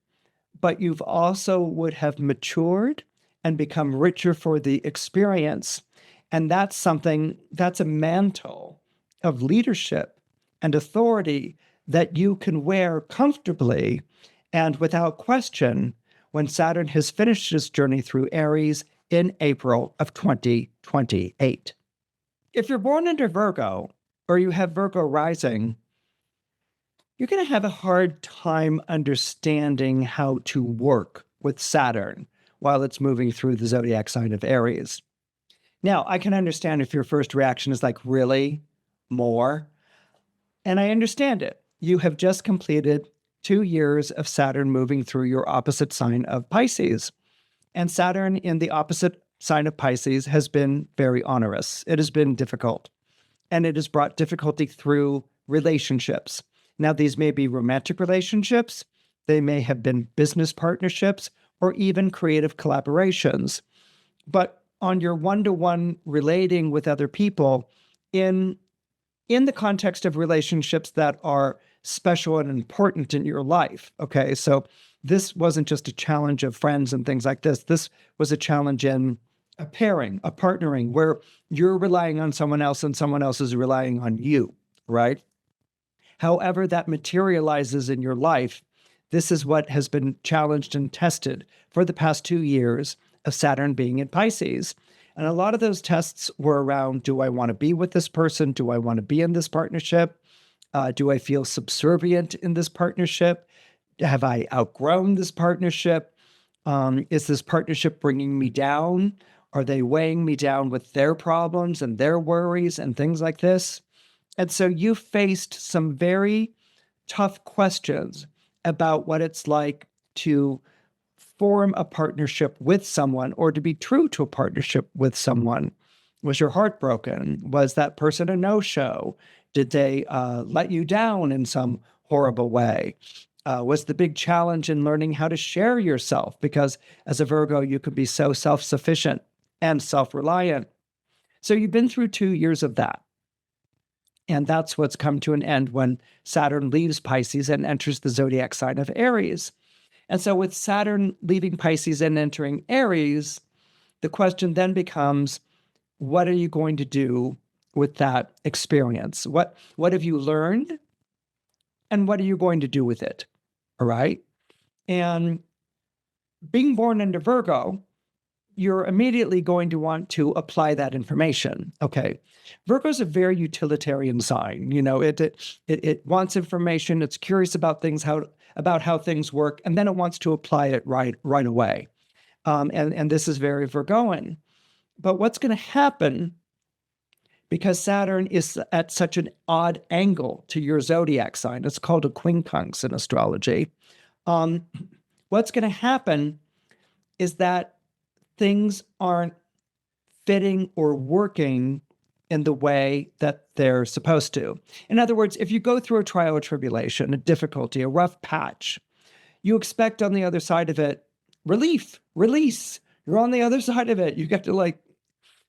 but you've also would have matured and become richer for the experience. And that's a mantle of leadership and authority that you can wear comfortably and without question when Saturn has finished his journey through Aries in April of 2028. If you're born under Virgo, or you have Virgo rising, you're going to have a hard time understanding how to work with Saturn while it's moving through the zodiac sign of Aries. Now, I can understand if your first reaction is like, really? More? And I understand it. You have just completed 2 years of Saturn moving through your opposite sign of Pisces. And Saturn in the opposite sign of Pisces has been very onerous. It has been difficult, and it has brought difficulty through relationships. Now, these may be romantic relationships, they may have been business partnerships, or even creative collaborations. But on your one-to-one relating with other people, in the context of relationships that are special and important in your life. Okay, so this wasn't just a challenge of friends and things like this. This was a challenge in a pairing, a partnering, where you're relying on someone else and someone else is relying on you, right? However that materializes in your life, this is what has been challenged and tested for the past 2 years of Saturn being in Pisces. And a lot of those tests were around, do I want to be with this person? Do I want to be in this partnership? Do I feel subservient in this partnership? Have I outgrown this partnership? Is this partnership bringing me down? Are they weighing me down with their problems and their worries and things like this? And so you faced some very tough questions about what it's like to form a partnership with someone or to be true to a partnership with someone. Was your heart broken? Was that person a no-show? Did they let you down in some horrible way? Was the big challenge in learning how to share yourself? Because as a Virgo, you could be so self-sufficient and self-reliant. So you've been through 2 years of that. And that's what's come to an end when Saturn leaves Pisces and enters the zodiac sign of Aries. And so with Saturn leaving Pisces and entering Aries, the question then becomes, what are you going to do with that experience? What have you learned? And what are you going to do with it? All right. And being born into Virgo, you're immediately going to want to apply that information. Okay. Virgo's a very utilitarian sign. You know, it wants information. It's curious about things, about how things work, and then it wants to apply it right away. And this is very Virgoan. But what's going to happen, because Saturn is at such an odd angle to your zodiac sign, it's called a quincunx in astrology. What's going to happen is that things aren't fitting or working in the way that they're supposed to. In other words, if you go through a trial or tribulation, a difficulty, a rough patch, you expect on the other side of it relief, release. You're on the other side of it. You get to like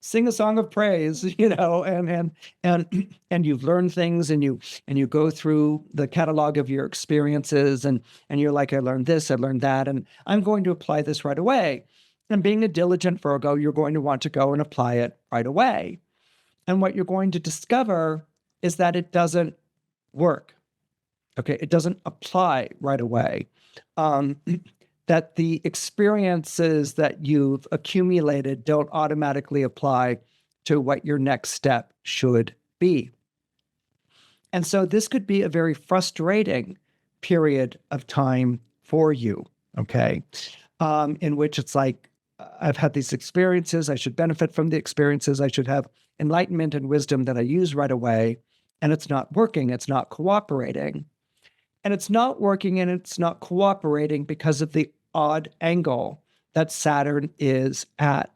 sing a song of praise, you know, and you've learned things, and you go through the catalog of your experiences, and you're like, I learned this, I learned that, and I'm going to apply this right away. And being a diligent Virgo, you're going to want to go and apply it right away. And what you're going to discover is that it doesn't work. Okay, it doesn't apply right away. That the experiences that you've accumulated don't automatically apply to what your next step should be. And so this could be a very frustrating period of time for you, okay? In which it's like, I've had these experiences, I should benefit from the experiences, I should have enlightenment and wisdom that I use right away, and it's not working, it's not cooperating. And it's not working and it's not cooperating because of the odd angle that Saturn is at.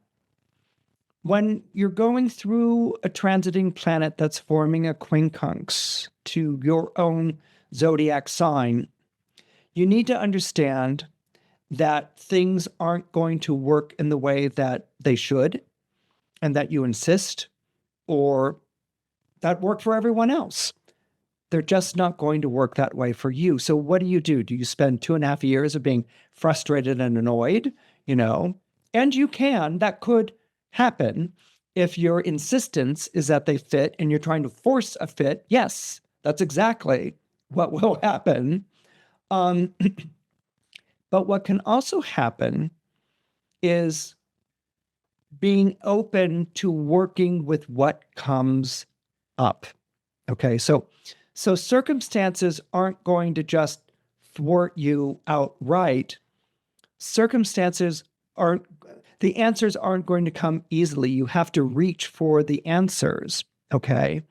When you're going through a transiting planet that's forming a quincunx to your own zodiac sign, you need to understand that things aren't going to work in the way that they should, and that you insist, or that work for everyone else. They're just not going to work that way for you. So what do? Do you spend 2.5 years of being frustrated and annoyed? You know, and that could happen if your insistence is that they fit and you're trying to force a fit. Yes, that's exactly what will happen. But what can also happen is being open to working with what comes up. Okay, so circumstances aren't going to just thwart you outright. The answers aren't going to come easily. You have to reach for the answers, okay?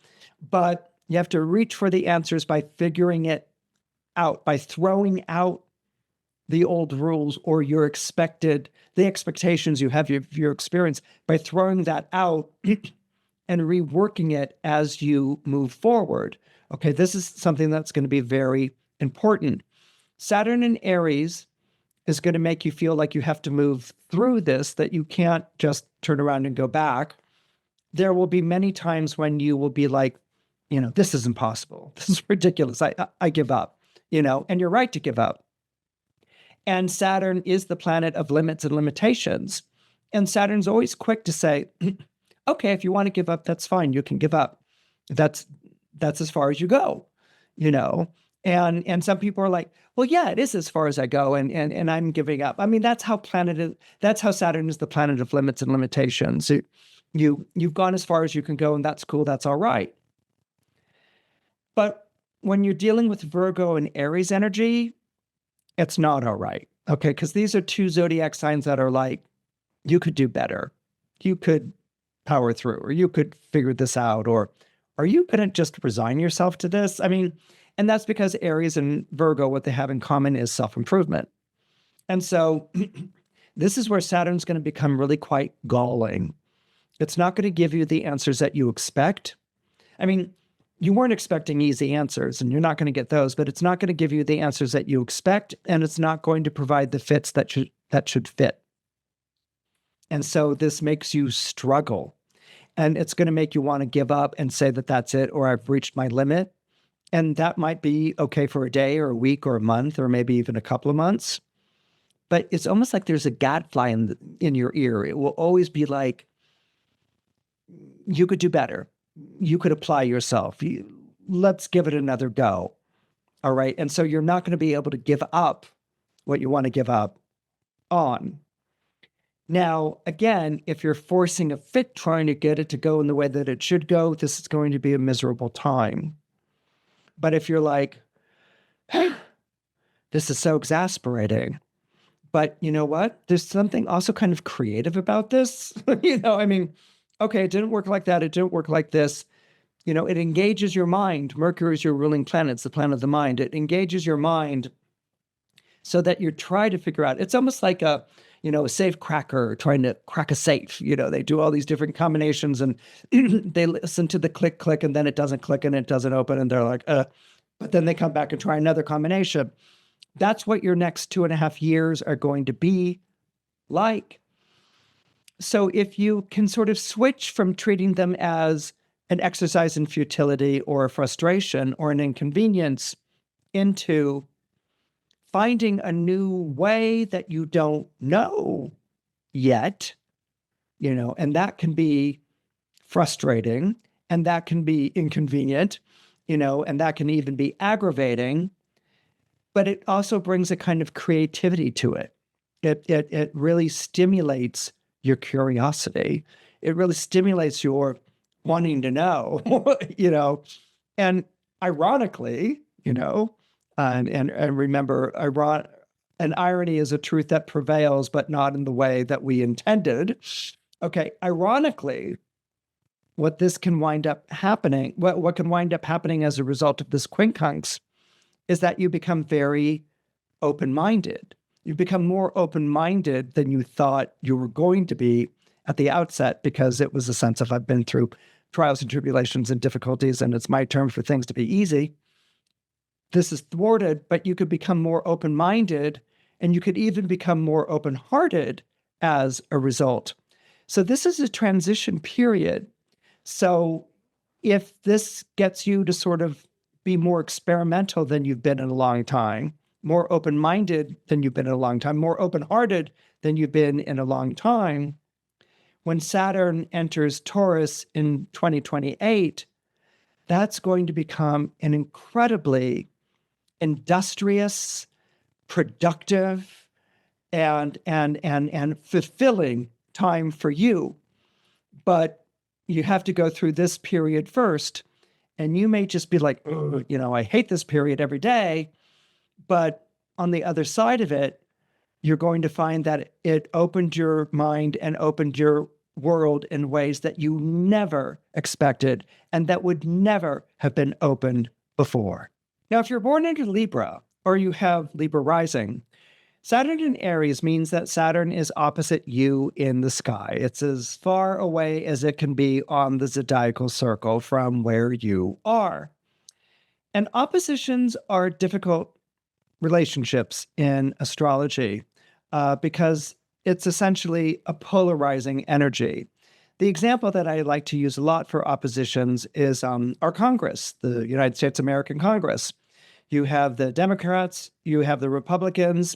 But you have to reach for the answers by figuring it out, by throwing out the old rules or the expectations you have of your experience by throwing that out and reworking it as you move forward. Okay, this is something that's going to be very important. Saturn in Aries is going to make you feel like you have to move through this, that you can't just turn around and go back. There will be many times when you will be like, this is impossible. This is ridiculous. I give up, and you're right to give up. And Saturn is the planet of limits and limitations. And Saturn's always quick to say, okay, if you want to give up, that's fine. You can give up. That's as far as you go, And some people are like, well, yeah, it is as far as I go, and I'm giving up. I mean, that's how Saturn is the planet of limits and limitations. You've gone as far as you can go, and that's cool. That's all right. But when you're dealing with Virgo and Aries energy, it's not all right. Okay, because these are two zodiac signs that are like, you could do better. You could power through, or you could figure this out, or you couldn't just resign yourself to this. I mean, and that's because Aries and Virgo, what they have in common is self-improvement. And so this is where Saturn's going to become really quite galling. It's not going to give you the answers that you expect. I mean, you weren't expecting easy answers, and you're not going to get those, but it's not going to give you the answers that you expect, and it's not going to provide the fits that should fit. And so this makes you struggle, and it's going to make you want to give up and say that that's it, or I've reached my limit. And that might be okay for a day or a week or a month or maybe even a couple of months. But it's almost like there's a gadfly in your ear. It will always be like, you could do better. You could apply yourself. Let's give it another go. All right. And so you're not going to be able to give up what you want to give up on. Now, again, if you're forcing a fit, trying to get it to go in the way that it should go, this is going to be a miserable time. But if you're like, hey, this is so exasperating, but you know what? There's something also kind of creative about this. I mean, okay, it didn't work like that. It didn't work like this. It engages your mind. Mercury is your ruling planet. It's the planet of the mind. It engages your mind so that you try to figure out. It's almost like a safe cracker trying to crack a safe. They do all these different combinations and they listen to the click, click, and then it doesn't click and it doesn't open. And they're like, but then they come back and try another combination. That's what your next 2.5 years are going to be like. So if you can sort of switch from treating them as an exercise in futility or a frustration or an inconvenience into finding a new way that you don't know yet, and that can be frustrating, and that can be inconvenient, and that can even be aggravating, but it also brings a kind of creativity to it. It really stimulates your curiosity. It really stimulates your wanting to know, and ironically, and remember, an irony is a truth that prevails, but not in the way that we intended. Okay, ironically, what can wind up happening as a result of this quincunx is that you become very open-minded. You become more open-minded than you thought you were going to be at the outset, because it was a sense of, I've been through trials and tribulations and difficulties, and it's my turn for things to be easy. This is thwarted, but you could become more open-minded, and you could even become more open-hearted as a result. So this is a transition period. So if this gets you to sort of be more experimental than you've been in a long time, more open-minded than you've been in a long time, more open-hearted than you've been in a long time, when Saturn enters Taurus in 2028, that's going to become an incredibly industrious, productive, and fulfilling time for you. But you have to go through this period first, and you may just be like, I hate this period every day. But on the other side of it, you're going to find that it opened your mind and opened your world in ways that you never expected and that would never have been opened before. Now, if you're born into Libra or you have Libra rising, Saturn in Aries means that Saturn is opposite you in the sky. It's as far away as it can be on the zodiacal circle from where you are. And oppositions are difficult relationships in astrology because it's essentially a polarizing energy. The example that I like to use a lot for oppositions is our Congress, the United States American Congress. You have the Democrats, you have the Republicans.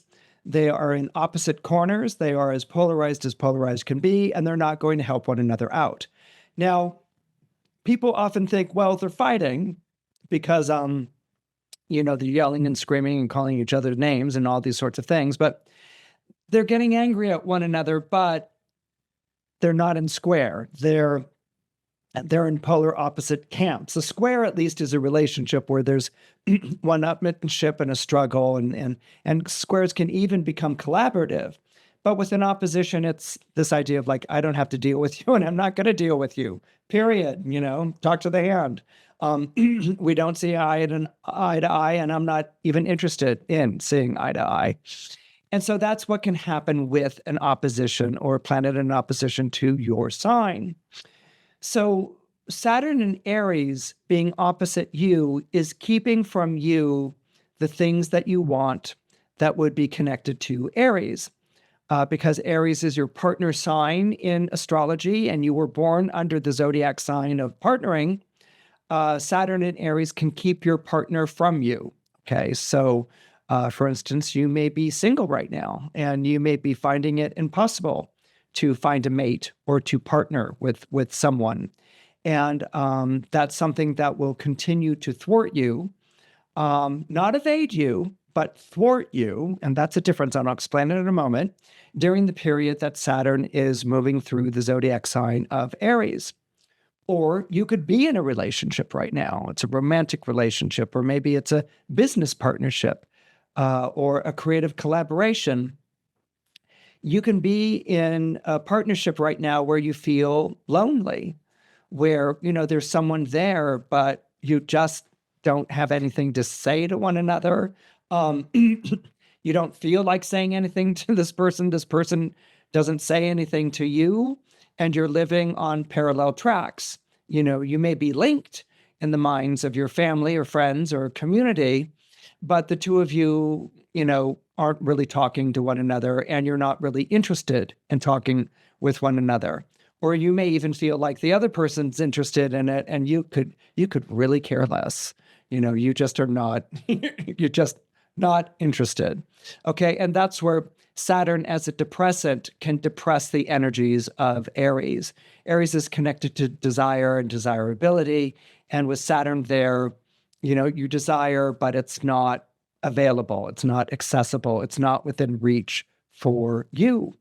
They are in opposite corners. They are as polarized can be, and they're not going to help one another out. Now, people often think, well, they're fighting because, they're yelling and screaming and calling each other names and all these sorts of things, but they're getting angry at one another, but they're not in square. They're in polar opposite camps. A square, at least, is a relationship where there's one-upmanship and a struggle, and squares can even become collaborative. But with an opposition, it's this idea of like, I don't have to deal with you, and I'm not going to deal with you, period. Talk to the hand. We don't see eye to eye, and I'm not even interested in seeing eye to eye. And so that's what can happen with an opposition or a planet in opposition to your sign. So Saturn in Aries being opposite you is keeping from you the things that you want that would be connected to Aries. Because Aries is your partner sign in astrology, and you were born under the zodiac sign of partnering, Saturn in Aries can keep your partner from you. Okay, so for instance, you may be single right now, and you may be finding it impossible to find a mate or to partner with someone. And that's something that will continue to thwart you, not evade you, but thwart you. And that's a difference. I'll explain it in a moment, during the period that Saturn is moving through the zodiac sign of Aries. Or you could be in a relationship right now. It's a romantic relationship, or maybe it's a business partnership, or a creative collaboration. You can be in a partnership right now where you feel lonely, where, there's someone there, but you just don't have anything to say to one another. You don't feel like saying anything to this person. This person doesn't say anything to you, and you're living on parallel tracks. You may be linked in the minds of your family or friends or community, but the two of you, aren't really talking to one another, and you're not really interested in talking with one another. Or you may even feel like the other person's interested in it, and you could really care less. You just are not, you're just not interested. Okay, and that's where Saturn as a depressant can depress the energies of Aries. Aries is connected to desire and desirability, and with Saturn there, you desire, but it's not available. It's not accessible. It's not within reach for you.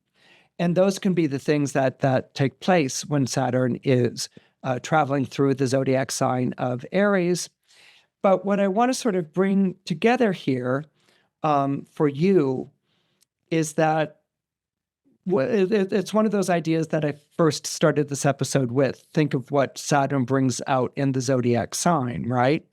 And those can be the things that take place when Saturn is traveling through the zodiac sign of Aries. But what I want to sort of bring together here for you is that it's one of those ideas that I first started this episode with. Think of what Saturn brings out in the zodiac sign, right?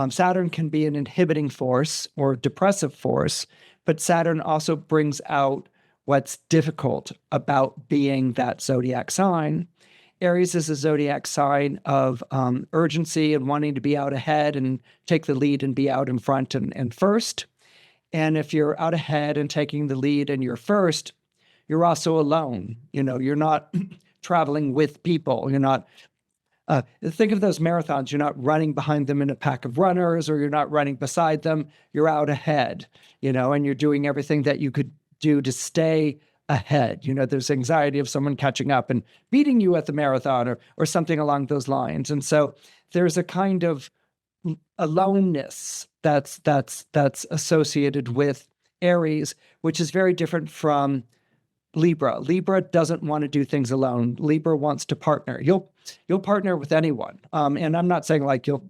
Saturn can be an inhibiting force or depressive force, but Saturn also brings out what's difficult about being that zodiac sign. Aries is a zodiac sign of urgency and wanting to be out ahead and take the lead and be out in front and first. And if you're out ahead and taking the lead and you're first, you're also alone. You're not traveling with people. You're not think of those marathons. You're not running behind them in a pack of runners, or you're not running beside them. You're out ahead, and you're doing everything that you could do to stay ahead. There's anxiety of someone catching up and beating you at the marathon or something along those lines. And so there's a kind of aloneness that's associated with Aries, which is very different from Libra. Libra doesn't want to do things alone. Libra wants to partner. you'll partner with anyone. And I'm not saying like you'll,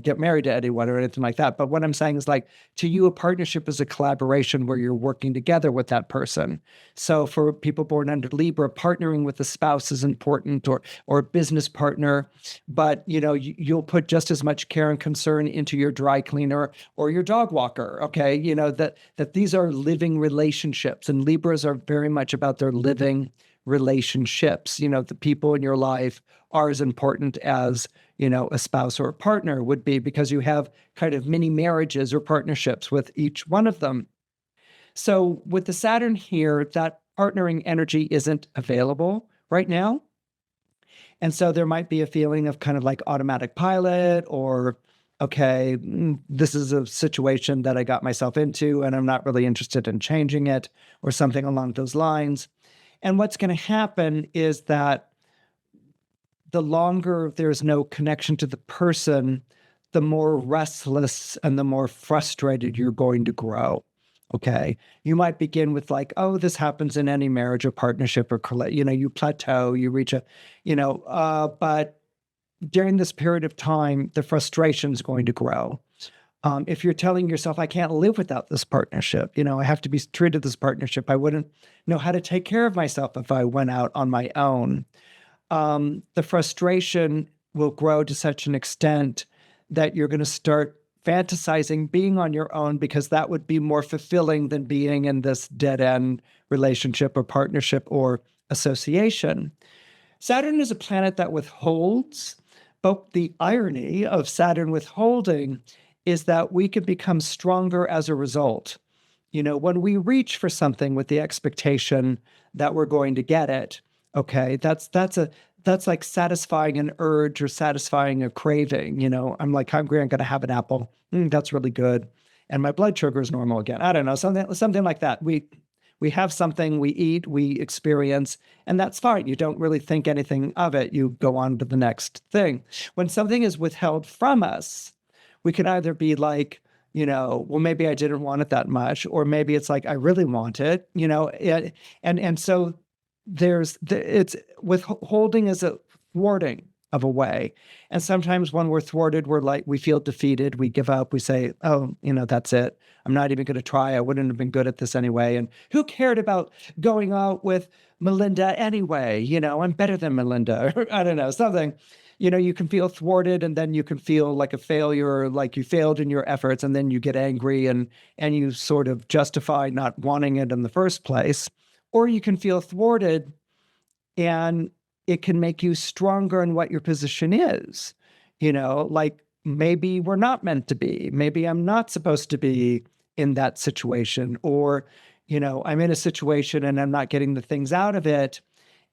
get married to anyone or anything like that. But what I'm saying is like to you, a partnership is a collaboration where you're working together with that person. So for people born under Libra, partnering with a spouse is important, or a business partner. But you'll put just as much care and concern into your dry cleaner or your dog walker. Okay, that these are living relationships, and Libras are very much about their living relationships. The people in your life are as important as, a spouse or a partner would be, because you have kind of mini marriages or partnerships with each one of them. So with the Saturn here, that partnering energy isn't available right now. And so there might be a feeling of kind of like automatic pilot, or, okay, this is a situation that I got myself into and I'm not really interested in changing it, or something along those lines. And what's going to happen is that the longer there's no connection to the person, the more restless and the more frustrated you're going to grow. Okay. You might begin with like, oh, this happens in any marriage or partnership, or, you plateau, you reach but during this period of time, the frustration is going to grow. If you're telling yourself, I can't live without this partnership, I have to be true to this partnership, I wouldn't know how to take care of myself if I went out on my own. The frustration will grow to such an extent that you're going to start fantasizing being on your own, because that would be more fulfilling than being in this dead-end relationship or partnership or association. Saturn is a planet that withholds, but the irony of Saturn withholding is that we can become stronger as a result. When we reach for something with the expectation that we're going to get it, okay, that's like satisfying an urge or satisfying a craving. I'm like hungry, I'm going to have an apple. That's really good. And my blood sugar is normal again. I don't know, something like that. We have something, we eat, we experience, and that's fine. You don't really think anything of it. You go on to the next thing. When something is withheld from us, we can either be like, well, maybe I didn't want it that much, or maybe it's like, I really want it, and so it's withholding is a thwarting of a way. And sometimes when we're thwarted, we feel defeated, we give up, we say, oh, that's it. I'm not even going to try. I wouldn't have been good at this anyway. And who cared about going out with Melinda anyway? I'm better than Melinda. I don't know, something. You can feel thwarted, and then you can feel like a failure, like you failed in your efforts, and then you get angry and you sort of justify not wanting it in the first place. Or you can feel thwarted, and it can make you stronger in what your position is. Like maybe we're not meant to be. Maybe I'm not supposed to be in that situation, or, I'm in a situation and I'm not getting the things out of it.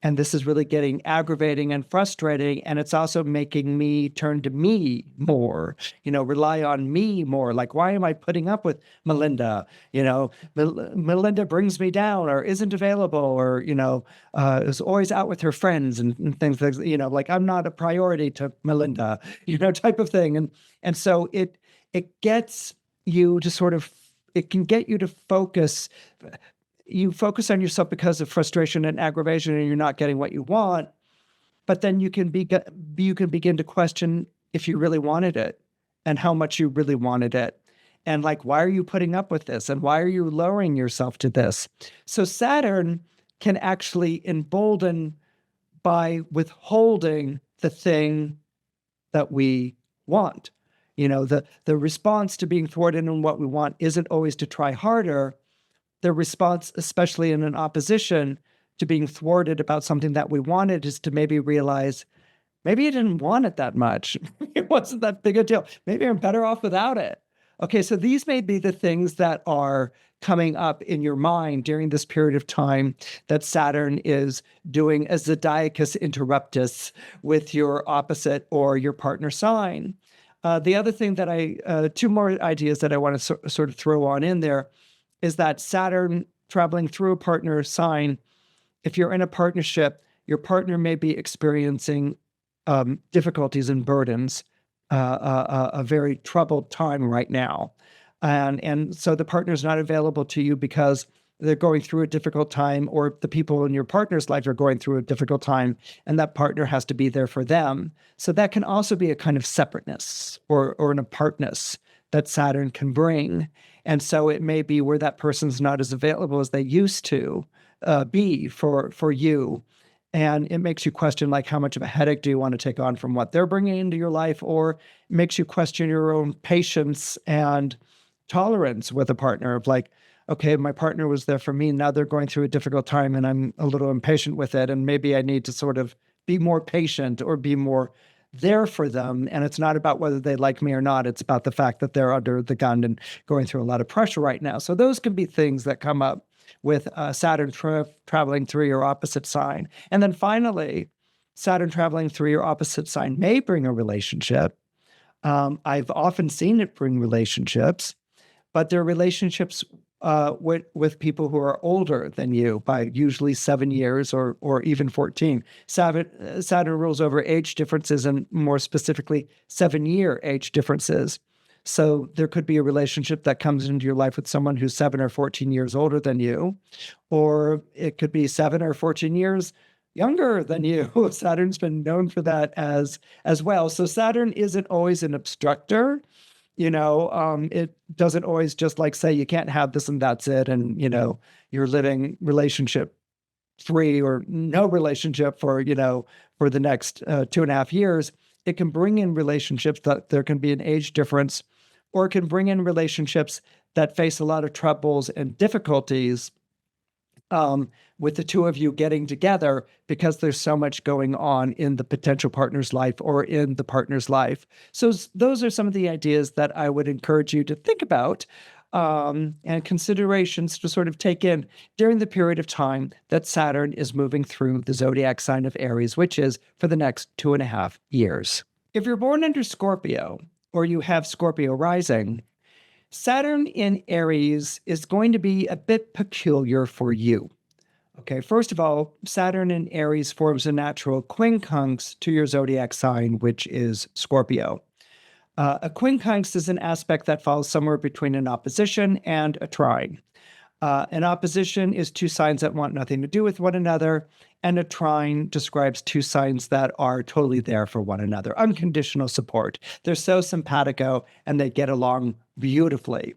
And this is really getting aggravating and frustrating. And it's also making me turn to me more, rely on me more. Like, why am I putting up with Melinda? Melinda brings me down, or isn't available, or, is always out with her friends and things like, like I'm not a priority to Melinda, type of thing. And so it gets you to sort of, it can get you to focus. You focus on yourself because of frustration and aggravation, and you're not getting what you want. But then you can begin to question if you really wanted it, and how much you really wanted it. And like, why are you putting up with this? And why are you lowering yourself to this? So Saturn can actually embolden by withholding the thing that we want. The response to being thwarted in what we want isn't always to try harder. The response, especially in an opposition to being thwarted about something that we wanted, is to maybe realize, maybe I didn't want it that much. It wasn't that big a deal. Maybe I'm better off without it. Okay, so these may be the things that are coming up in your mind during this period of time that Saturn is doing a Zodiacus interruptus with your opposite or your partner sign. The other thing that two more ideas that I want to sort of throw on in there is that Saturn traveling through a partner sign, if you're in a partnership, your partner may be experiencing difficulties and burdens, a very troubled time right now. And so the partner is not available to you because they're going through a difficult time, or the people in your partner's life are going through a difficult time, and that partner has to be there for them. So that can also be a kind of separateness or an apartness that Saturn can bring. And so it may be where that person's not as available as they used to be for you. And it makes you question, like, how much of a headache do you want to take on from what they're bringing into your life? Or it makes you question your own patience and tolerance with a partner of like, okay, my partner was there for me. Now they're going through a difficult time and I'm a little impatient with it. And maybe I need to sort of be more patient or be more there for them. And it's not about whether they like me or not. It's about the fact that they're under the gun and going through a lot of pressure right now. So those can be things that come up with Saturn traveling through your opposite sign. And then finally, Saturn traveling through your opposite sign may bring a relationship. I've often seen it bring relationships, but they're relationships with people who are older than you by usually 7 years or even 14. Saturn rules over age differences, and more specifically, 7-year age differences. So there could be a relationship that comes into your life with someone who's 7 or 14 years older than you, or it could be 7 or 14 years younger than you. Saturn's been known for that as well. So Saturn isn't always an obstructor. It doesn't always just like say you can't have this and that's it. And, you're living relationship free or no relationship for the next 2.5 years. It can bring in relationships that there can be an age difference, or it can bring in relationships that face a lot of troubles and difficulties with the two of you getting together because there's so much going on in the potential partner's life or in the partner's life. So those are some of the ideas that I would encourage you to think about and considerations to sort of take in during the period of time that Saturn is moving through the zodiac sign of Aries, which is for the next 2.5 years. If you're born under Scorpio or you have Scorpio rising, Saturn in Aries is going to be a bit peculiar for you. Okay, first of all, Saturn in Aries forms a natural quincunx to your zodiac sign, which is Scorpio. A quincunx is an aspect that falls somewhere between an opposition and a trine. An opposition is two signs that want nothing to do with one another, and a trine describes two signs that are totally there for one another, unconditional support. They're so simpatico, and they get along beautifully.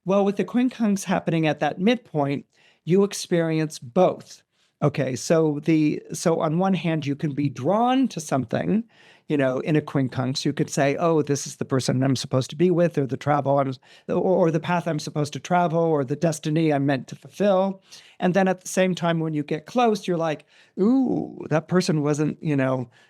Well, with the quincunx happening at that midpoint, you experience both. Okay, so on one hand, you can be drawn to something, in a quincunx. You could say, oh, this is the person I'm supposed to be with, or the path I'm supposed to travel, or the destiny I'm meant to fulfill. And then at the same time, when you get close, you're like, ooh, that person wasn't,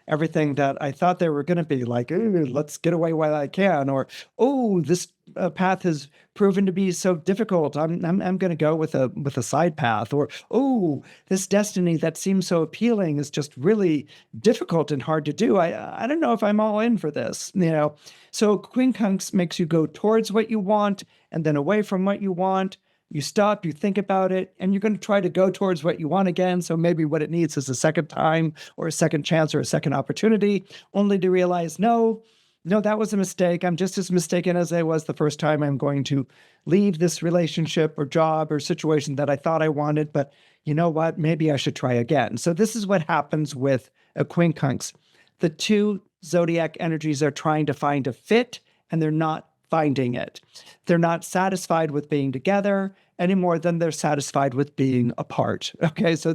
everything that I thought they were going to be. Like, ooh, let's get away while I can. Or, oh, this path has proven to be so difficult. I'm going to go with a side path. Or, oh, this destiny that seems so appealing is just really difficult and hard to do. I don't know if I'm all in for this. So quincunx makes you go towards what you want and then away from what you want. You stop, you think about it, and you're going to try to go towards what you want again. So maybe what it needs is a second time or a second chance or a second opportunity, only to realize, no, that was a mistake. I'm just as mistaken as I was the first time. I'm going to leave this relationship or job or situation that I thought I wanted, but you know what? Maybe I should try again. So this is what happens with a quincunx. The two zodiac energies are trying to find a fit, and they're not finding it. They're not satisfied with being together any more than they're satisfied with being apart. Okay, so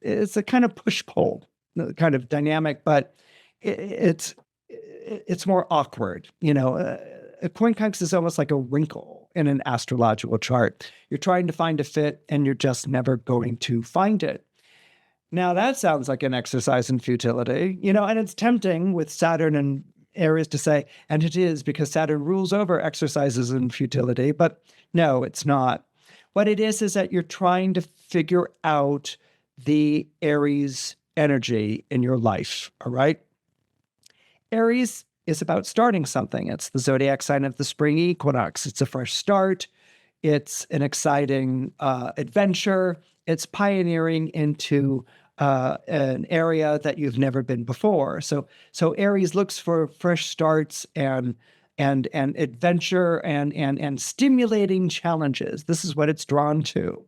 it's a kind of push-pull kind of dynamic, but it's more awkward. A quincunx is almost like a wrinkle in an astrological chart. You're trying to find a fit, and you're just never going to find it. Now, that sounds like an exercise in futility, and it's tempting with Saturn and Aries to say, and it is because Saturn rules over exercises in futility, but no, it's not. What it is that you're trying to figure out the Aries energy in your life, all right? Aries is about starting something. It's the zodiac sign of the spring equinox. It's a fresh start. It's an exciting adventure. It's pioneering into an area that you've never been before. So Aries looks for fresh starts and and adventure and stimulating challenges. This is what it's drawn to.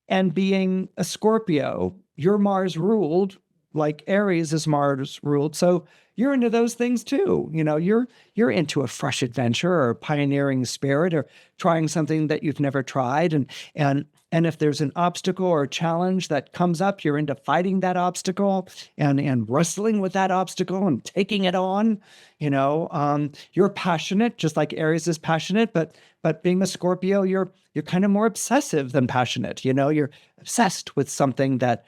And being a Scorpio, you're Mars ruled, like Aries is Mars ruled. So you're into those things too. You're into a fresh adventure or a pioneering spirit or trying something that you've never tried. And if there's an obstacle or a challenge that comes up, you're into fighting that obstacle and wrestling with that obstacle and taking it on. You're passionate, just like Aries is passionate, but being a Scorpio, you're kind of more obsessive than passionate. You're obsessed with something that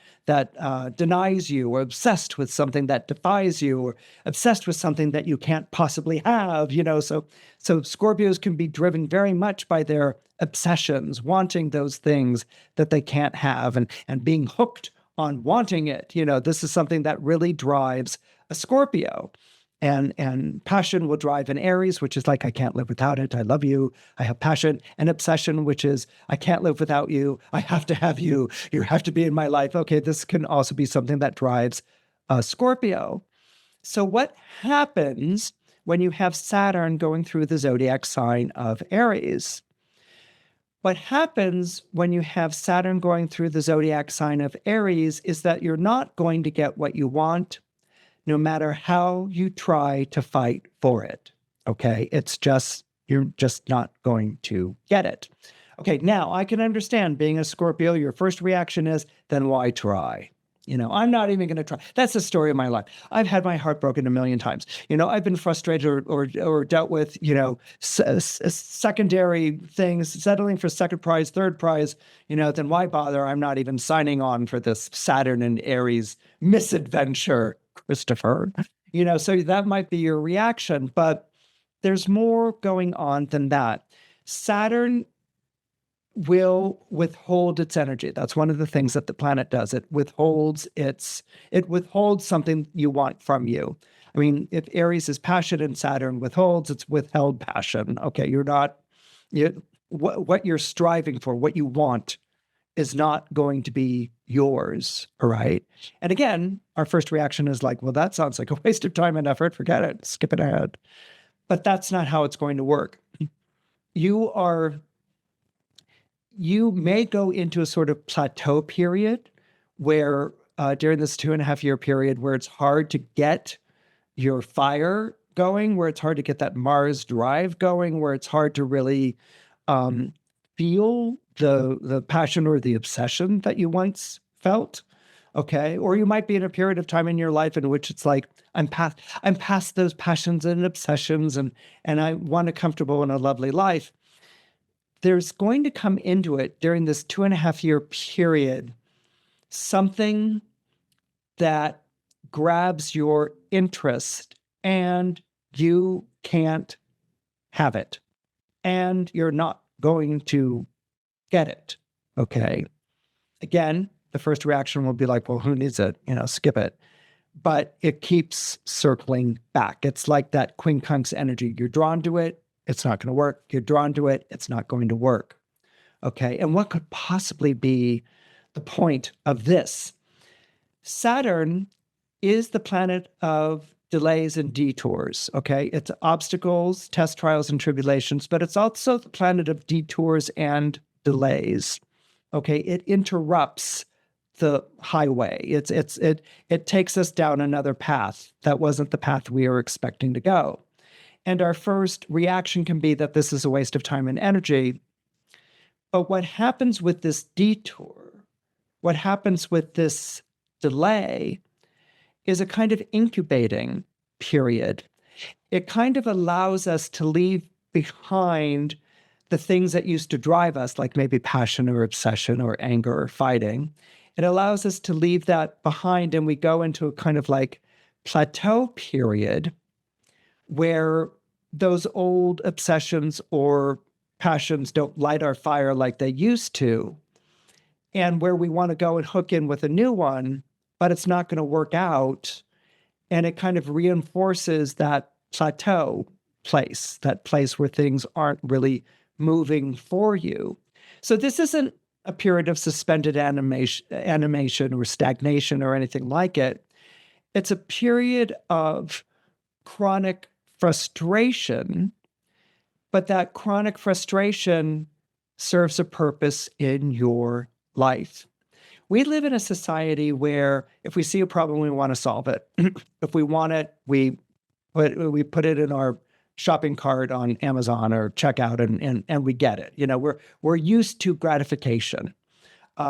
denies you, or obsessed with something that defies you, or obsessed with something that you can't possibly have. So Scorpios can be driven very much by their obsessions, wanting those things that they can't have, and being hooked on wanting it. This is something that really drives a Scorpio. And passion will drive an Aries, which is like, I can't live without it. I love you. I have passion. And obsession, which is, I can't live without you. I have to have you. You have to be in my life. Okay, this can also be something that drives a Scorpio. So what happens when you have Saturn going through the zodiac sign of Aries? What happens when you have Saturn going through the zodiac sign of Aries is that you're not going to get what you want, no matter how you try to fight for it. Okay, you're just not going to get it. Okay, now I can understand being a Scorpio, your first reaction is, then why try? I'm not even going to try. That's the story of my life. I've had my heart broken a million times. I've been frustrated or dealt with, secondary things, settling for second prize, third prize, then why bother? I'm not even signing on for this Saturn and Aries misadventure, Christopher. So that might be your reaction, but there's more going on than that. Saturn will withhold its energy. That's one of the things that the planet does. It withholds something you want from you. I mean, if Aries is passion and Saturn withholds, it's withheld passion. Okay, what you're striving for, what you want, is not going to be yours, all right? And again, our first reaction is like, well, that sounds like a waste of time and effort. Forget it, skip it ahead. But that's not how it's going to work. You may go into a sort of plateau period where during this 2.5-year period where it's hard to get your fire going, where it's hard to get that Mars drive going, where it's hard to really feel the passion or the obsession that you once felt. Okay. Or you might be in a period of time in your life in which it's like, I'm past those passions and obsessions and I want a comfortable and a lovely life. There's going to come into it during this 2.5-year period something that grabs your interest and you can't have it. And you're not going to get it. Okay. Again, the first reaction will be like, well, who needs it? Skip it. But it keeps circling back. It's like that quincunx energy. You're drawn to it. It's not going to work. You're drawn to it. It's not going to work. Okay. And what could possibly be the point of this? Saturn is the planet of delays and detours. Okay. It's obstacles, test trials, and tribulations, but it's also the planet of detours and delays. Okay. It interrupts the highway. It takes us down another path that wasn't the path we were expecting to go. And our first reaction can be that this is a waste of time and energy. But what happens with this detour, what happens with this delay, is a kind of incubating period. It kind of allows us to leave behind the things that used to drive us, like maybe passion or obsession or anger or fighting. It allows us to leave that behind, and we go into a kind of like plateau period where those old obsessions or passions don't light our fire like they used to, and where we want to go and hook in with a new one, but it's not going to work out. And it kind of reinforces that plateau place, that place where things aren't really moving for you. So this isn't a period of suspended animation or stagnation or anything like it. It's a period of chronic frustration but that chronic frustration serves a purpose in your life. We live in a society where if we see a problem, we want to solve it. If we want it, we put it in our shopping cart on Amazon or checkout and we get it. We're used to gratification.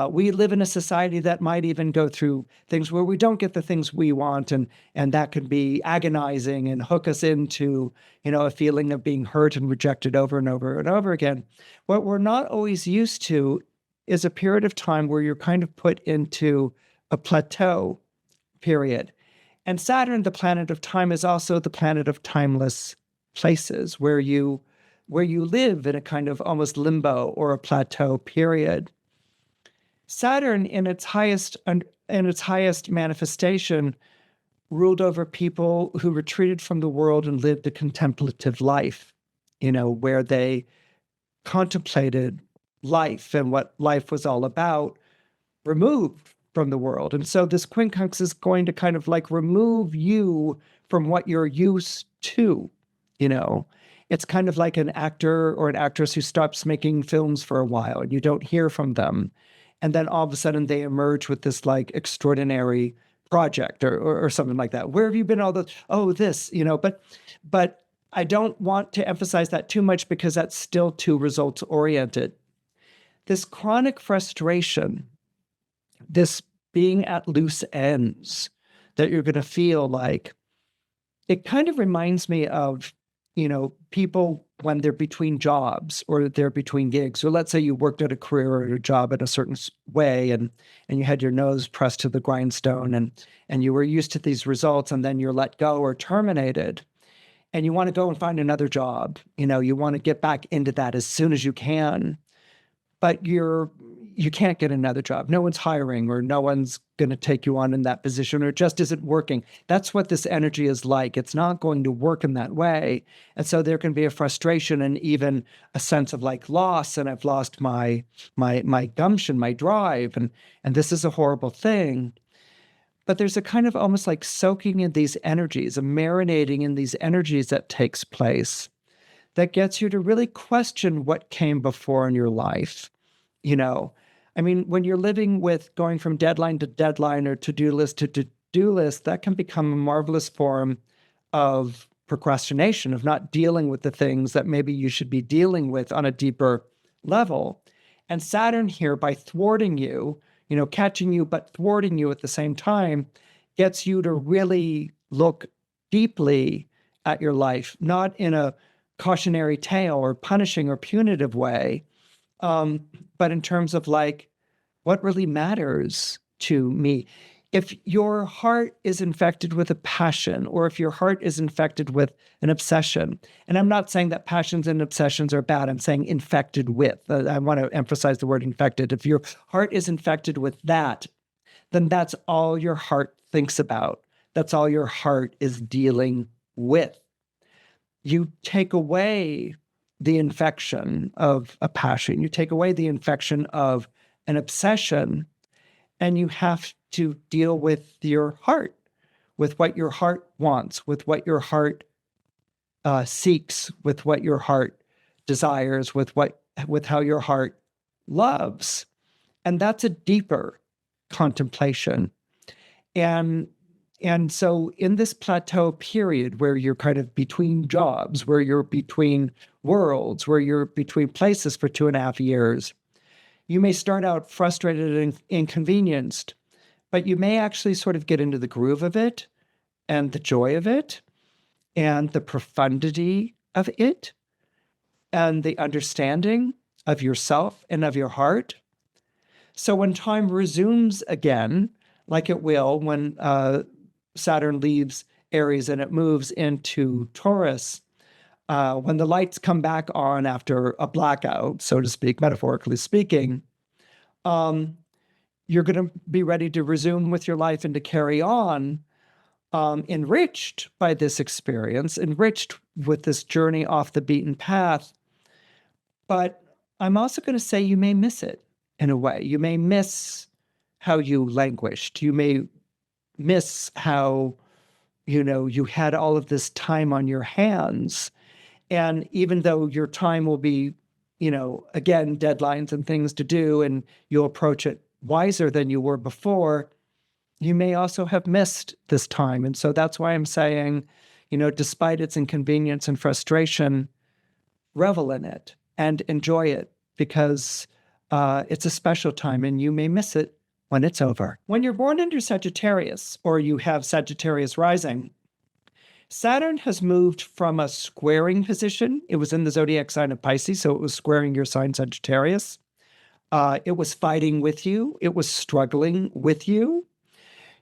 We live in a society that might even go through things where we don't get the things we want, and that can be agonizing and hook us into, a feeling of being hurt and rejected over and over and over again. What we're not always used to is a period of time where you're kind of put into a plateau period. And Saturn, the planet of time, is also the planet of timeless places where you live in a kind of almost limbo or a plateau period. Saturn, in its highest manifestation, ruled over people who retreated from the world and lived a contemplative life, where they contemplated life and what life was all about, removed from the world. And so this quincunx is going to kind of like remove you from what you're used to, It's kind of like an actor or an actress who stops making films for a while and you don't hear from them. And then all of a sudden they emerge with this like extraordinary project or something like that. Where have you been all this? Oh, this, but I don't want to emphasize that too much because that's still too results oriented. This chronic frustration, this being at loose ends that you're going to feel like, it kind of reminds me of, people when they're between jobs or they're between gigs. So let's say you worked at a career or a job in a certain way and you had your nose pressed to the grindstone and you were used to these results, and then you're let go or terminated and you want to go and find another job. You want to get back into that as soon as you can, but you can't get another job. No one's hiring or no one's going to take you on in that position, or it just isn't working. That's what this energy is like. It's not going to work in that way. And so there can be a frustration and even a sense of like loss. And I've lost my gumption, my drive. And this is a horrible thing. But there's a kind of almost like soaking in these energies, a marinating in these energies that takes place that gets you to really question what came before in your life. When you're living with going from deadline to deadline or to-do list to to-do list, that can become a marvelous form of procrastination, of not dealing with the things that maybe you should be dealing with on a deeper level. And Saturn here, by thwarting you, catching you, but thwarting you at the same time, gets you to really look deeply at your life, not in a cautionary tale or punishing or punitive way, but in terms of like, what really matters to me? If your heart is infected with a passion, or if your heart is infected with an obsession, and I'm not saying that passions and obsessions are bad, I'm saying infected with. I want to emphasize the word infected. If your heart is infected with that, then that's all your heart thinks about. That's all your heart is dealing with. You take away the infection of a passion, you take away the infection of an obsession, and you have to deal with your heart, with what your heart wants, with what your heart seeks, with what your heart desires, with how your heart loves. And that's a deeper contemplation. And so in this plateau period where you're kind of between jobs, where you're between worlds, where you're between places for 2.5 years, you may start out frustrated and inconvenienced, but you may actually sort of get into the groove of it and the joy of it and the profundity of it and the understanding of yourself and of your heart. So when time resumes again, like it will when Saturn leaves Aries and it moves into Taurus, when the lights come back on after a blackout, so to speak, metaphorically speaking, you're going to be ready to resume with your life and to carry on, enriched by this experience, enriched with this journey off the beaten path. But I'm also going to say you may miss it in a way. You may miss how you languished. You may miss how, you had all of this time on your hands. And even though your time will be, again, deadlines and things to do, and you'll approach it wiser than you were before, you may also have missed this time. And so that's why I'm saying, despite its inconvenience and frustration, revel in it and enjoy it, because it's a special time and you may miss it when it's over. When you're born under Sagittarius, or you have Sagittarius rising, Saturn has moved from a squaring position. It was in the zodiac sign of Pisces, so it was squaring your sign Sagittarius. It was fighting with you. It was struggling with you.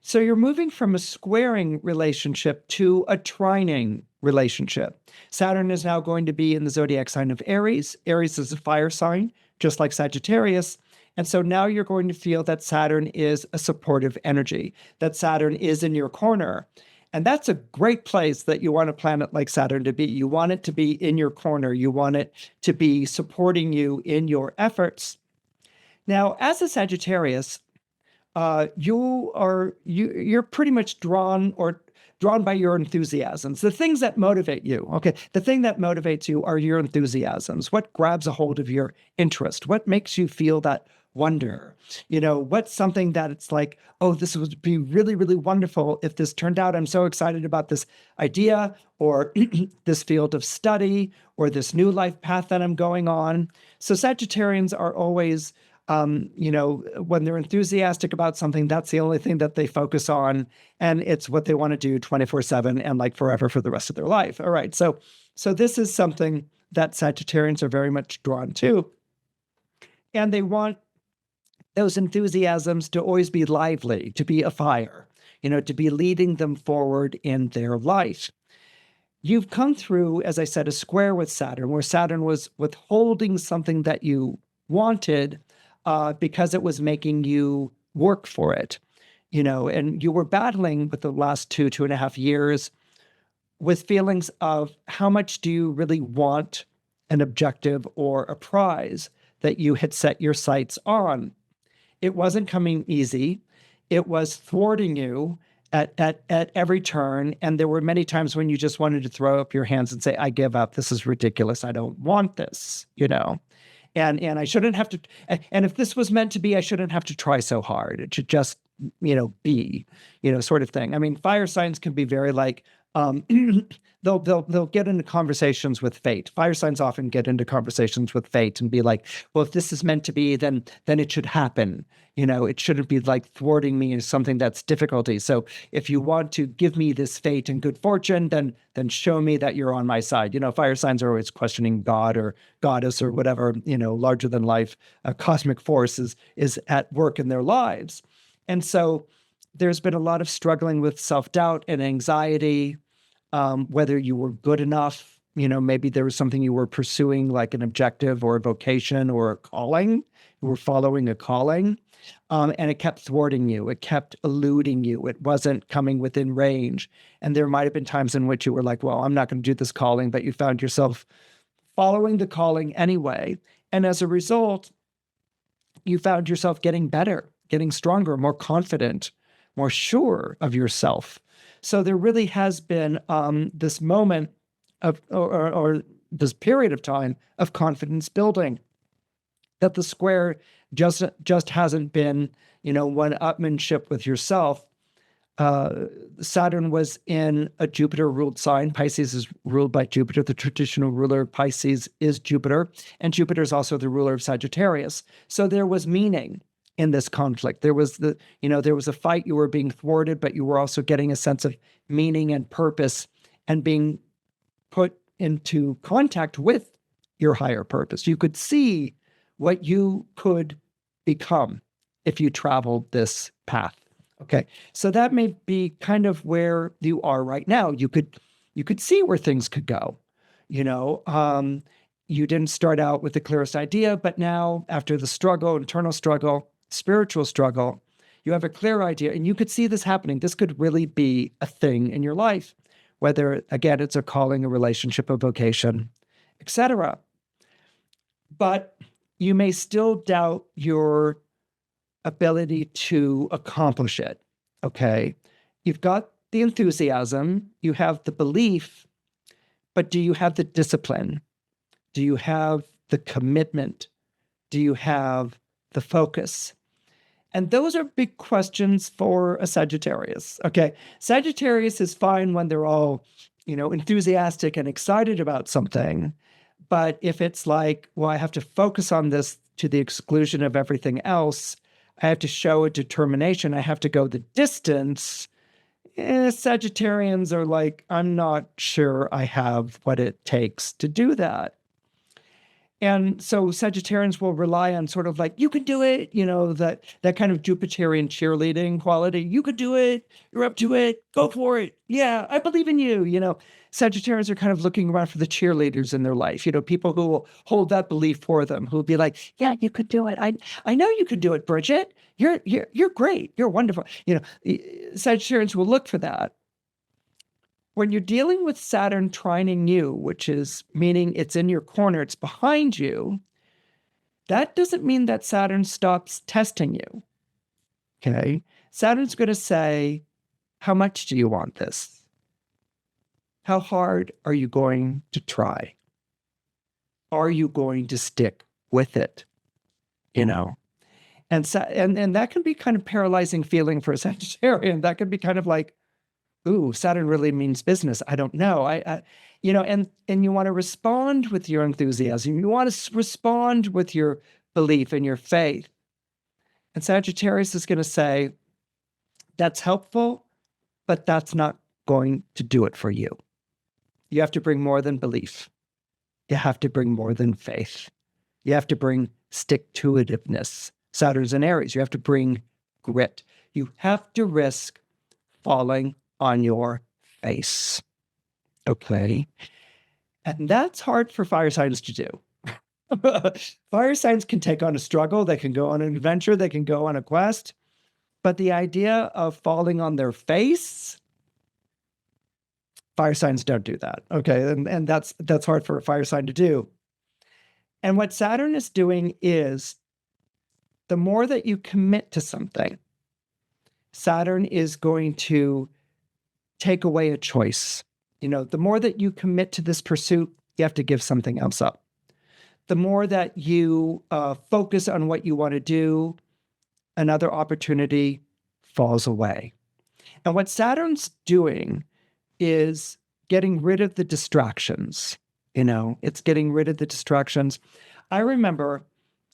So you're moving from a squaring relationship to a trining relationship. Saturn is now going to be in the zodiac sign of Aries. Aries is a fire sign, just like Sagittarius. And so now you're going to feel that Saturn is a supportive energy, that Saturn is in your corner. And that's a great place that you want a planet like Saturn to be. You want it to be in your corner. You want it to be supporting you in your efforts. Now, as a Sagittarius, you're pretty much drawn by your enthusiasms, the things that motivate you. Okay, the thing that motivates you are your enthusiasms. What grabs a hold of your interest? What makes you feel that wonder? What's something that it's like, oh, this would be really, really wonderful if this turned out. I'm so excited about this idea, or this field of study, or this new life path that I'm going on. So Sagittarians are always, when they're enthusiastic about something, that's the only thing that they focus on. And it's what they want to do 24/7 and like forever for the rest of their life. All right. So this is something that Sagittarians are very much drawn to. And they want those enthusiasms to always be lively, to be afire, to be leading them forward in their life. You've come through, as I said, a square with Saturn, where Saturn was withholding something that you wanted, because it was making you work for it, and you were battling with the last 2.5 years with feelings of how much do you really want an objective or a prize that you had set your sights on. It wasn't coming easy. It was thwarting you at every turn. And there were many times when you just wanted to throw up your hands and say, I give up. This is ridiculous. I don't want this, And I shouldn't have to, and if this was meant to be, I shouldn't have to try so hard. It should just, be, sort of thing. I mean, fire signs can be very like, they'll get into conversations with fate. Fire signs often get into conversations with fate and be like, well, if this is meant to be, then it should happen. It shouldn't be like thwarting me as something that's difficulty. So if you want to give me this fate and good fortune, then show me that you're on my side. Fire signs are always questioning God or goddess or whatever, larger than life, a cosmic force is at work in their lives. And so there's been a lot of struggling with self-doubt and anxiety, whether you were good enough, maybe there was something you were pursuing, like an objective or a vocation or a calling. You were following a calling, and it kept thwarting you. It kept eluding you. It wasn't coming within range. And there might have been times in which you were like, well, I'm not going to do this calling, but you found yourself following the calling anyway. And as a result, you found yourself getting better, getting stronger, more confident, more sure of yourself. So there really has been this moment of, or this period of time of confidence building, that the square just hasn't been, one-upmanship with yourself. Saturn was in a Jupiter-ruled sign. Pisces is ruled by Jupiter. The traditional ruler of Pisces is Jupiter, and Jupiter is also the ruler of Sagittarius. So there was meaning in this conflict. There was there was a fight. You were being thwarted, but you were also getting a sense of meaning and purpose and being put into contact with your higher purpose. You could see what you could become if you traveled this path. Okay. So that may be kind of where you are right now. You could see where things could go. You didn't start out with the clearest idea, but now after the struggle, internal struggle, spiritual struggle, you have a clear idea, and you could see this happening. This could really be a thing in your life, whether, again, it's a calling, a relationship, a vocation, etc. But you may still doubt your ability to accomplish it, okay? You've got the enthusiasm, you have the belief, but do you have the discipline? Do you have the commitment? Do you have the focus? And those are big questions for a Sagittarius. Okay. Sagittarius is fine when they're all, enthusiastic and excited about something. But if it's like, well, I have to focus on this to the exclusion of everything else, I have to show a determination, I have to go the distance. Sagittarians are like, I'm not sure I have what it takes to do that. And so Sagittarians will rely on sort of like, you can do it, that kind of Jupiterian cheerleading quality. You could do it. You're up to it. Go for it. Yeah, I believe in you. Sagittarians are kind of looking around for the cheerleaders in their life, people who will hold that belief for them, who will be like, yeah, you could do it. I know you could do it, Bridget. You're great. You're wonderful. Sagittarians will look for that. When you're dealing with Saturn trining you, which is meaning it's in your corner, it's behind you, that doesn't mean that Saturn stops testing you. Okay? Saturn's going to say, how much do you want this? How hard are you going to try? Are you going to stick with it? And that can be kind of paralyzing feeling for a Sagittarian. That could be kind of like, ooh, Saturn really means business. I don't know. And you want to respond with your enthusiasm. You want to respond with your belief and your faith. And Sagittarius is going to say, that's helpful, but that's not going to do it for you. You have to bring more than belief. You have to bring more than faith. You have to bring stick-to-itiveness. Saturn's in Aries. You have to bring grit. You have to risk falling on your face. Okay. And that's hard for fire signs to do. Fire signs can take on a struggle. They can go on an adventure. They can go on a quest. But the idea of falling on their face, fire signs don't do that. Okay. And that's hard for a fire sign to do. And what Saturn is doing is the more that you commit to something, Saturn is going to take away a choice. The more that you commit to this pursuit, you have to give something else up. The more that you focus on what you want to do, another opportunity falls away. And what Saturn's doing is getting rid of the distractions. It's getting rid of the distractions. I remember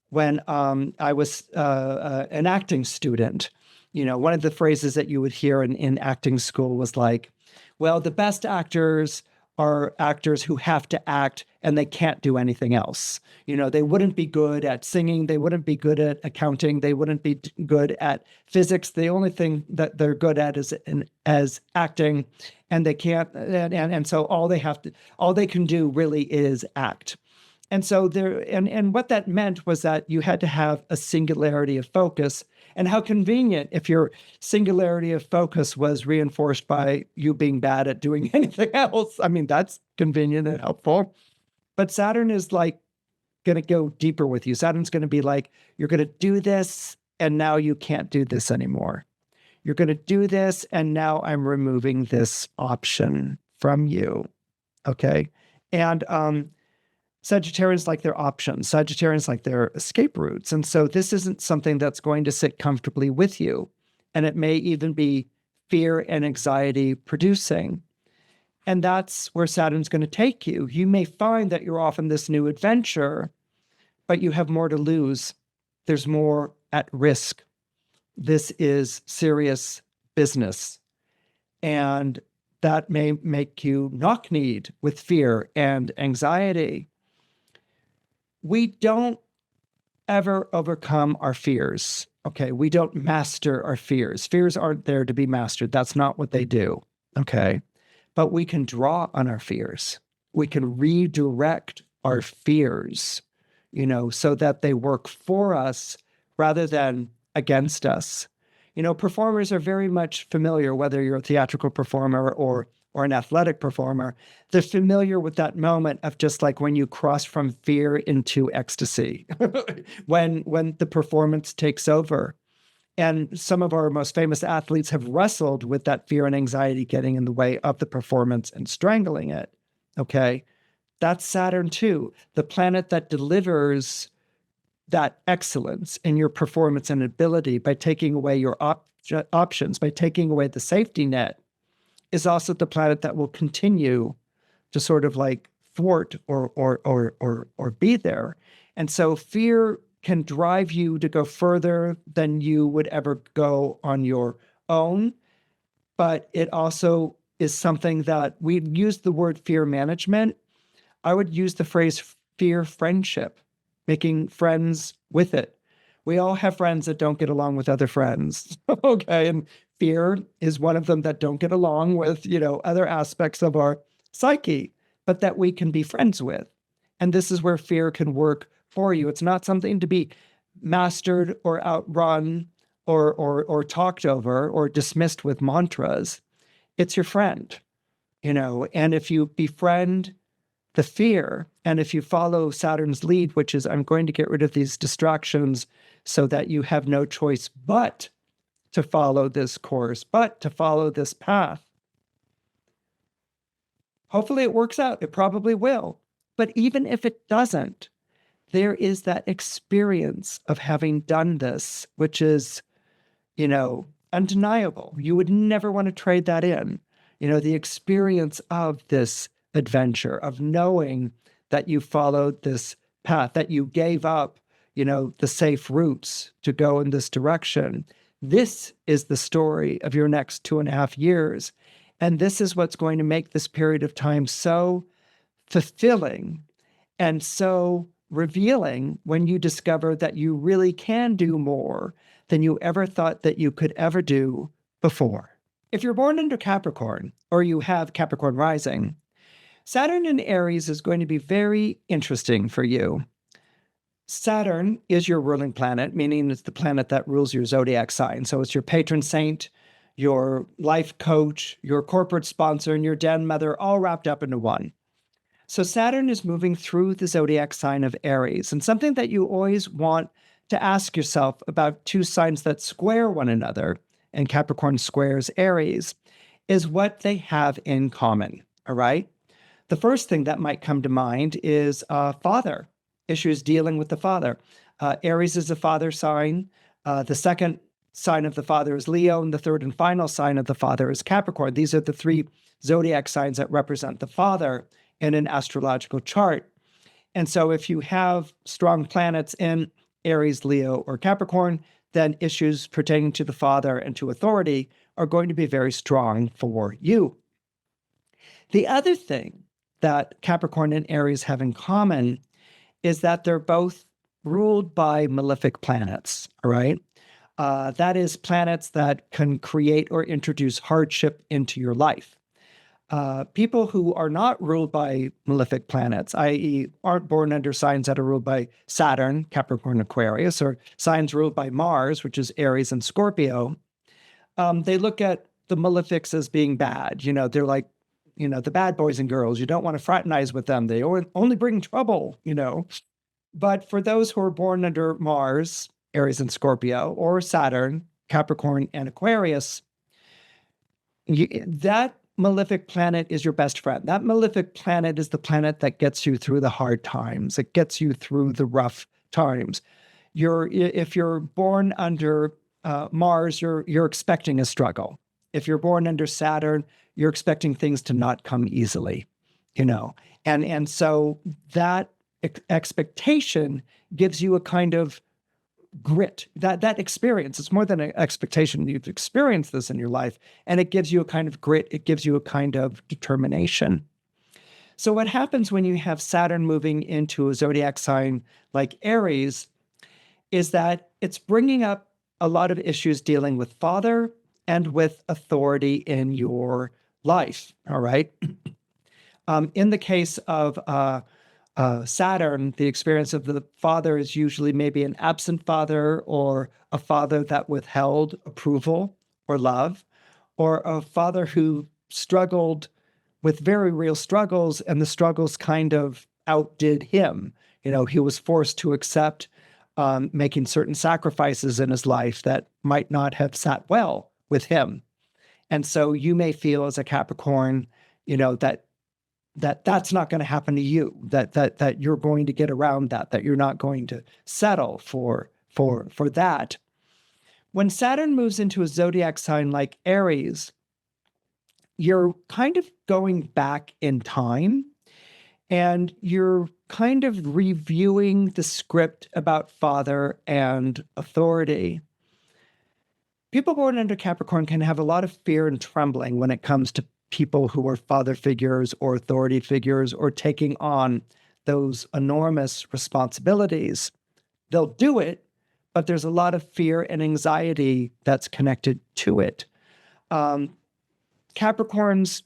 when I was an acting student, one of the phrases that you would hear in acting school was like, well, the best actors are actors who have to act and they can't do anything else. They wouldn't be good at singing. They wouldn't be good at accounting. They wouldn't be good at physics. The only thing that they're good at is acting, and they can't. And so all they can do really is act. And so and what that meant was that you had to have a singularity of focus. And how convenient if your singularity of focus was reinforced by you being bad at doing anything else. I mean, that's convenient and helpful. But Saturn is like going to go deeper with you. Saturn's going to be like, you're going to do this, and now you can't do this anymore. You're going to do this, and now I'm removing this option from you. Okay? And Sagittarians like their options. Sagittarians like their escape routes. And so this isn't something that's going to sit comfortably with you. And it may even be fear and anxiety producing. And that's where Saturn's going to take you. You may find that you're off on this new adventure, but you have more to lose. There's more at risk. This is serious business. And that may make you knock-kneed with fear and anxiety. We don't ever overcome our fears. Okay. We don't master our fears. Fears aren't there to be mastered. That's not what they do. Okay. But we can draw on our fears. We can redirect our fears, so that they work for us rather than against us. Performers are very much familiar, whether you're a theatrical performer or an athletic performer, they're familiar with that moment of just like when you cross from fear into ecstasy, when the performance takes over. And some of our most famous athletes have wrestled with that fear and anxiety getting in the way of the performance and strangling it. okay? That's Saturn too, the planet that delivers that excellence in your performance and ability by taking away your options, by taking away the safety net, is also the planet that will continue to sort of like thwart or be there. And so fear can drive you to go further than you would ever go on your own. But it also is something that we use the word fear management. I would use the phrase fear friendship, making friends with it. We all have friends that don't get along with other friends. Okay. And fear is one of them that don't get along with, other aspects of our psyche, but that we can be friends with. And this is where fear can work for you. It's not something to be mastered or outrun or talked over or dismissed with mantras. It's your friend, and if you befriend the fear, and if you follow Saturn's lead, which is, I'm going to get rid of these distractions so that you have no choice but to follow this course, but to follow this path. Hopefully it works out. It probably will. But even if it doesn't, there is that experience of having done this, which is, undeniable. You would never want to trade that in. The experience of this adventure, of knowing that you followed this path, that you gave up, the safe routes to go in this direction. This is the story of your next 2.5 years. And this is what's going to make this period of time so fulfilling and so revealing when you discover that you really can do more than you ever thought that you could ever do before. If you're born under Capricorn, or you have Capricorn rising, Saturn in Aries is going to be very interesting for you. Saturn is your ruling planet, meaning it's the planet that rules your zodiac sign. So it's your patron saint, your life coach, your corporate sponsor, and your den mother, all wrapped up into one. So Saturn is moving through the zodiac sign of Aries. And something that you always want to ask yourself about two signs that square one another, and Capricorn squares Aries, is what they have in common, all right? The first thing that might come to mind is father, issues dealing with the father. Aries is a father sign. The second sign of the father is Leo, and the third and final sign of the father is Capricorn. These are the three zodiac signs that represent the father in an astrological chart. And so if you have strong planets in Aries, Leo, or Capricorn, then issues pertaining to the father and to authority are going to be very strong for you. The other thing that Capricorn and Aries have in common is that they're both ruled by malefic planets, all right? That is planets that can create or introduce hardship into your life. People who are not ruled by malefic planets, i.e. aren't born under signs that are ruled by Saturn, Capricorn, Aquarius, or signs ruled by Mars, which is Aries and Scorpio, they look at the malefics as being bad. They're like, the bad boys and girls. You don't want to fraternize with them. They only bring trouble, But for those who are born under Mars, Aries and Scorpio, or Saturn, Capricorn and Aquarius, that malefic planet is your best friend. That malefic planet is the planet that gets you through the hard times. It gets you through the rough times. If you're born under Mars, you're expecting a struggle. If you're born under Saturn, you're expecting things to not come easily, And so that expectation gives you a kind of grit, that experience. It's more than an expectation. You've experienced this in your life, and it gives you a kind of grit. It gives you a kind of determination. So what happens when you have Saturn moving into a zodiac sign like Aries is that it's bringing up a lot of issues dealing with father and with authority in your life, all right? In the case of Saturn, the experience of the father is usually maybe an absent father, or a father that withheld approval or love, or a father who struggled with very real struggles, and the struggles kind of outdid him. He was forced to accept making certain sacrifices in his life that might not have sat well with him. And so you may feel as a Capricorn, that that's not going to happen to you, that you're going to get around that you're not going to settle for that. When Saturn moves into a zodiac sign like Aries, you're kind of going back in time, and you're kind of reviewing the script about father and authority. People born under Capricorn can have a lot of fear and trembling when it comes to people who are father figures or authority figures or taking on those enormous responsibilities. They'll do it, but there's a lot of fear and anxiety that's connected to it. Capricorns,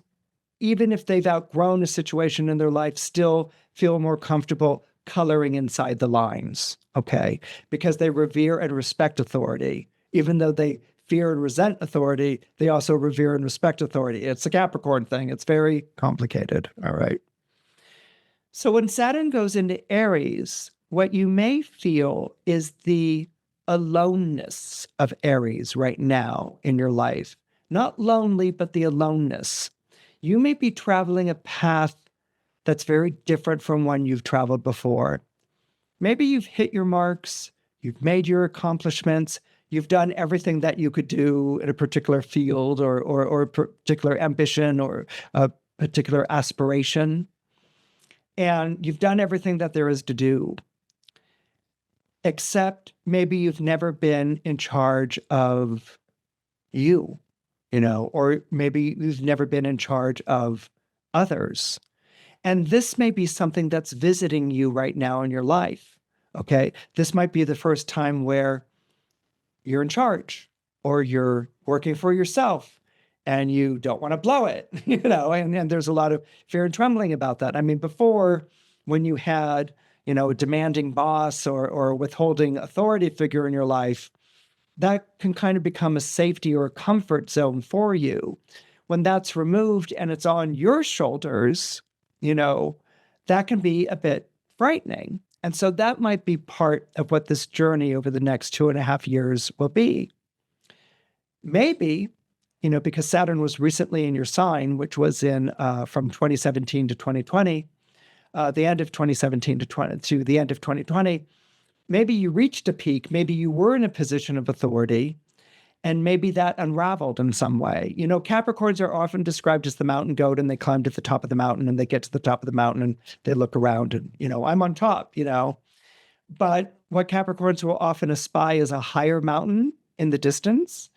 even if they've outgrown a situation in their life, still feel more comfortable coloring inside the lines, okay? Because they revere and respect authority. Even though they fear and resent authority, they also revere and respect authority. It's a Capricorn thing. It's very complicated, all right? So when Saturn goes into Aries, what you may feel is the aloneness of Aries right now in your life. Not lonely, but the aloneness. You may be traveling a path that's very different from one you've traveled before. Maybe you've hit your marks, you've made your accomplishments, you've done everything that you could do in a particular field or a particular ambition or a particular aspiration. And you've done everything that there is to do, except maybe you've never been in charge of you, or maybe you've never been in charge of others. And this may be something that's visiting you right now in your life, okay? This might be the first time where you're in charge or you're working for yourself and you don't want to blow it, and there's a lot of fear and trembling about that. I mean, before, when you had, a demanding boss or a withholding authority figure in your life, that can kind of become a safety or a comfort zone for you. When that's removed and it's on your shoulders, that can be a bit frightening. And so that might be part of what this journey over the next 2.5 years will be. Maybe, because Saturn was recently in your sign, which was in from 2017 to 2020, the end of 2017 to the end of 2020, maybe you reached a peak, maybe you were in a position of authority, and maybe that unraveled in some way. Capricorns are often described as the mountain goat, and they climb to the top of the mountain, and they get to the top of the mountain, and they look around, and, I'm on top, But what Capricorns will often espy is a higher mountain in the distance.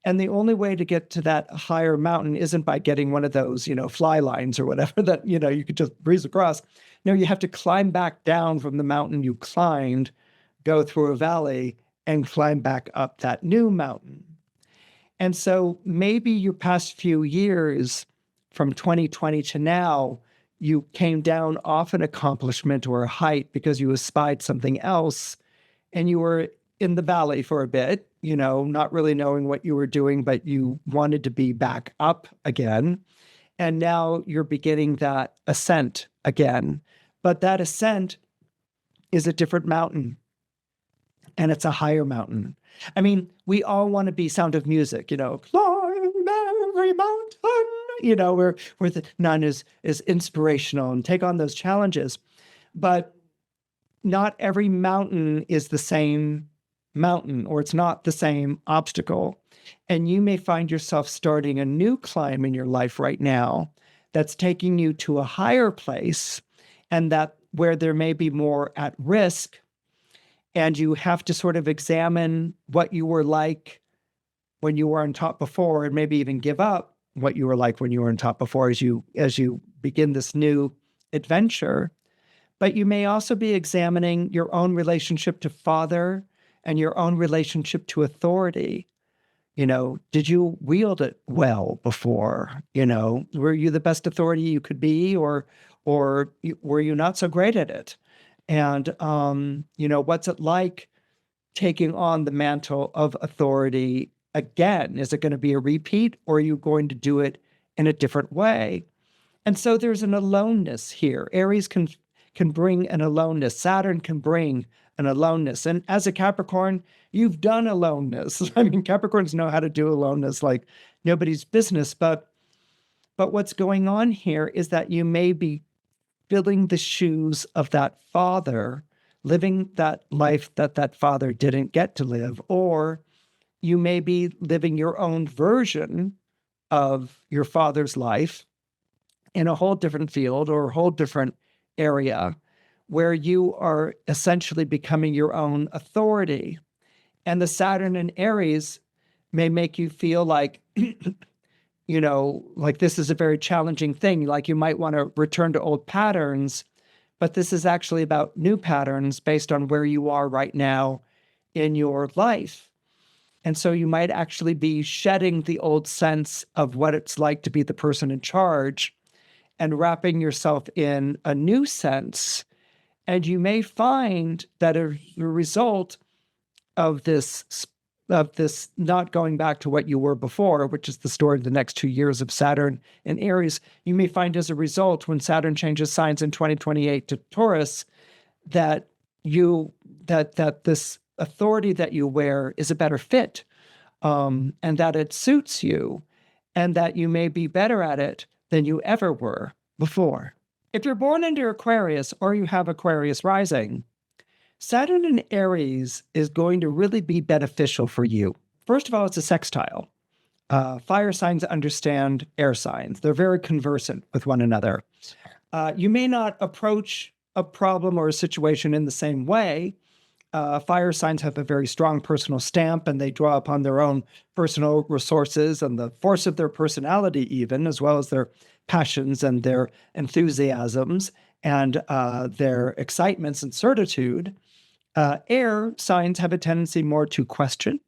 And the only way to get to that higher mountain isn't by getting one of those, fly lines or whatever that, you could just breeze across. No, you have to climb back down from the mountain you climbed, go through a valley, and climb back up that new mountain. And so maybe your past few years from 2020 to now, you came down off an accomplishment or a height because you espied something else, and you were in the valley for a bit, not really knowing what you were doing, but you wanted to be back up again. And now you're beginning that ascent again. But that ascent is a different mountain, and it's a higher mountain. I mean, we all want to be Sound of Music, climb every mountain, where the nun is inspirational and take on those challenges. But not every mountain is the same mountain, or it's not the same obstacle. And you may find yourself starting a new climb in your life right now that's taking you to a higher place, and that where there may be more at risk. And you have to sort of examine what you were like when you were on top before, and maybe even give up what you were like when you were on top before as you begin this new adventure. But you may also be examining your own relationship to father and your own relationship to authority. Did you wield it well before? Were you the best authority you could be, or were you not so great at it? And, what's it like taking on the mantle of authority again? Is it going to be a repeat, or are you going to do it in a different way? And so there's an aloneness here. Aries can bring an aloneness. Saturn can bring an aloneness. And as a Capricorn, you've done aloneness. I mean, Capricorns know how to do aloneness like nobody's business, but But what's going on here is that you may be filling the shoes of that father, living that life that that father didn't get to live, or you may be living your own version of your father's life in a whole different field or a whole different area where you are essentially becoming your own authority. And the Saturn in Aries may make you feel like, like this is a very challenging thing. Like you might want to return to old patterns, but this is actually about new patterns based on where you are right now in your life. And so you might actually be shedding the old sense of what it's like to be the person in charge and wrapping yourself in a new sense. And you may find that as a result of this not going back to what you were before, which is the story of the next 2 years of Saturn in Aries, you may find as a result, when Saturn changes signs in 2028 to Taurus, that this authority that you wear is a better fit, and that it suits you, and that you may be better at it than you ever were before. If you're born into Aquarius or you have Aquarius rising, Saturn in Aries is going to really be beneficial for you. First of all, it's a sextile. Fire signs understand air signs. They're very conversant with one another. You may not approach a problem or a situation in the same way. Fire signs have a very strong personal stamp, and they draw upon their own personal resources and the force of their personality even, as well as their passions and their enthusiasms and their excitements and certitude. Air signs have a tendency more to question,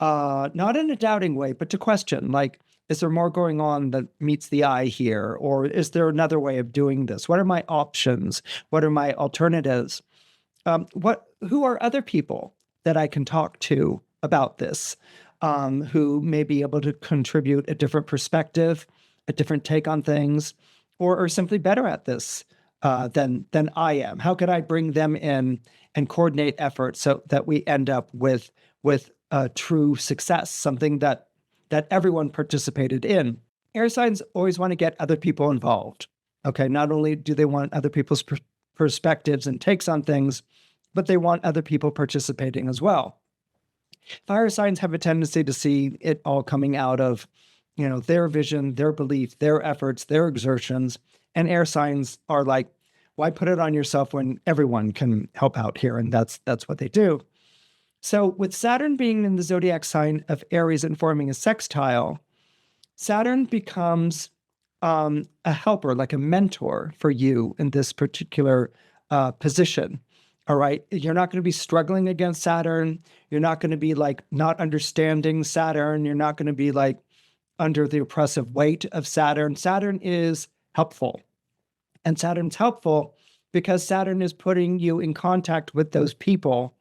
not in a doubting way, but to question, like, is there more going on that meets the eye here? Or is there another way of doing this? What are my options? What are my alternatives? Who are other people that I can talk to about this, who may be able to contribute a different perspective, a different take on things, or are simply better at this than I am? How can I bring them in and coordinate efforts so that we end up with true success, something that everyone participated in? Air signs always want to get other people involved. Okay, not only do they want other people's perspectives and takes on things, but they want other people participating as well. Fire signs have a tendency to see it all coming out of, their vision, their belief, their efforts, their exertions. And air signs are like, why put it on yourself when everyone can help out here? And that's what they do. So with Saturn being in the zodiac sign of Aries and forming a sextile, Saturn becomes a helper, like a mentor for you in this particular position. All right. You're not going to be struggling against Saturn. You're not going to be like not understanding Saturn. You're not going to be like under the oppressive weight of Saturn. Saturn is helpful. And Saturn's helpful because Saturn is putting you in contact with those people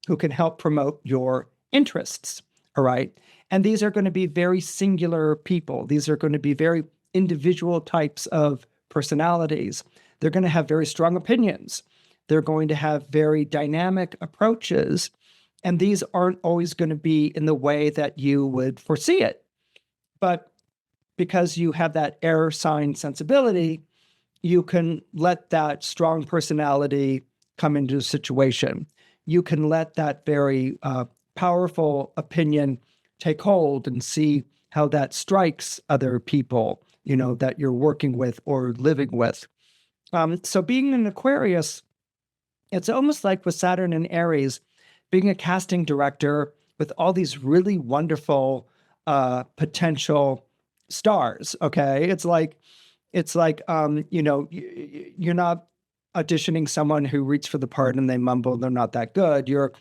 who can help promote your interests. All right. And these are going to be very singular people. These are going to be very individual types of personalities. They're going to have very strong opinions. They're going to have very dynamic approaches. And these aren't always going to be in the way that you would foresee it. But because you have that air sign sensibility, you can let that strong personality come into the situation. You can let that very powerful opinion take hold and see how that strikes other people, that you're working with or living with. So being an Aquarius, it's almost like with Saturn and Aries, being a casting director with all these really wonderful potential stars. Okay, it's like you're not auditioning someone who reads for the part and they mumble, they're not that good. You're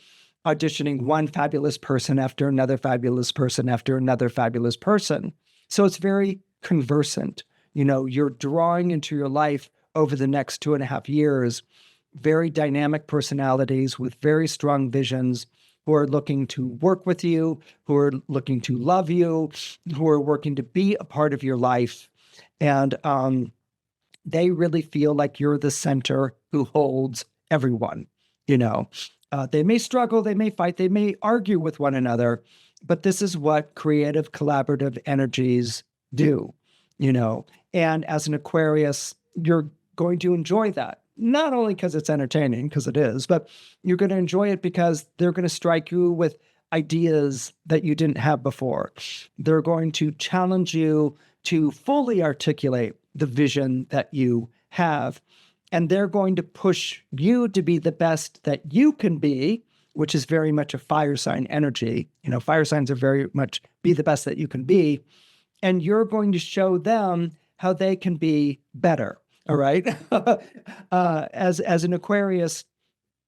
auditioning one fabulous person after another fabulous person after another fabulous person. So it's very conversant. You're drawing into your life over the next 2.5 years very dynamic personalities with very strong visions who are looking to work with you, who are looking to love you, who are working to be a part of your life. And they really feel like you're the center who holds everyone. They may struggle, they may fight, they may argue with one another, but this is what creative, collaborative energies do. And as an Aquarius, you're going to enjoy that. Not only because it's entertaining, because it is, but you're going to enjoy it because they're going to strike you with ideas that you didn't have before. They're going to challenge you to fully articulate the vision that you have. And they're going to push you to be the best that you can be, which is very much a fire sign energy. Fire signs are very much be the best that you can be. And you're going to show them how they can be better. All right. As an Aquarius,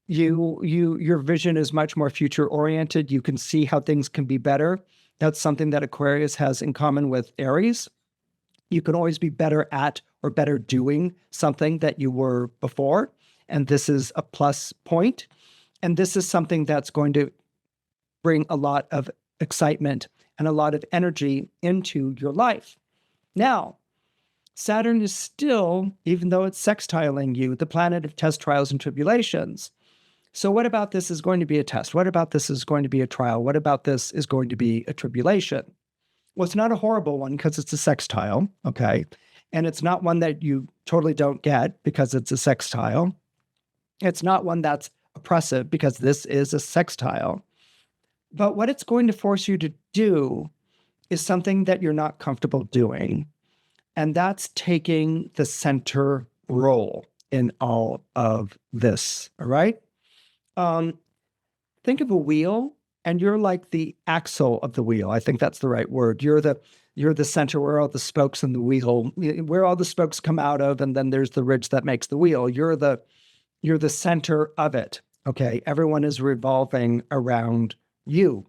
your vision is much more future oriented. You can see how things can be better. That's something that Aquarius has in common with Aries. You can always be better at or better doing something that you were before. And this is a plus point. And this is something that's going to bring a lot of excitement and a lot of energy into your life. Now, Saturn is still, even though it's sextiling you, the planet of test, trials, and tribulations. So what about this is going to be a test? What about this is going to be a trial? What about this is going to be a tribulation? Well, it's not a horrible one because it's a sextile, okay? And it's not one that you totally don't get because it's a sextile. It's not one that's oppressive because this is a sextile. But what it's going to force you to do is something that you're not comfortable doing. And that's taking the center role in all of this, all right? Think of a wheel, and you're like the axle of the wheel. I think that's the right word. You're the center where all the spokes in the wheel, where all the spokes come out of, and then there's the ridge that makes the wheel. You're the center of it, okay? Everyone is revolving around you,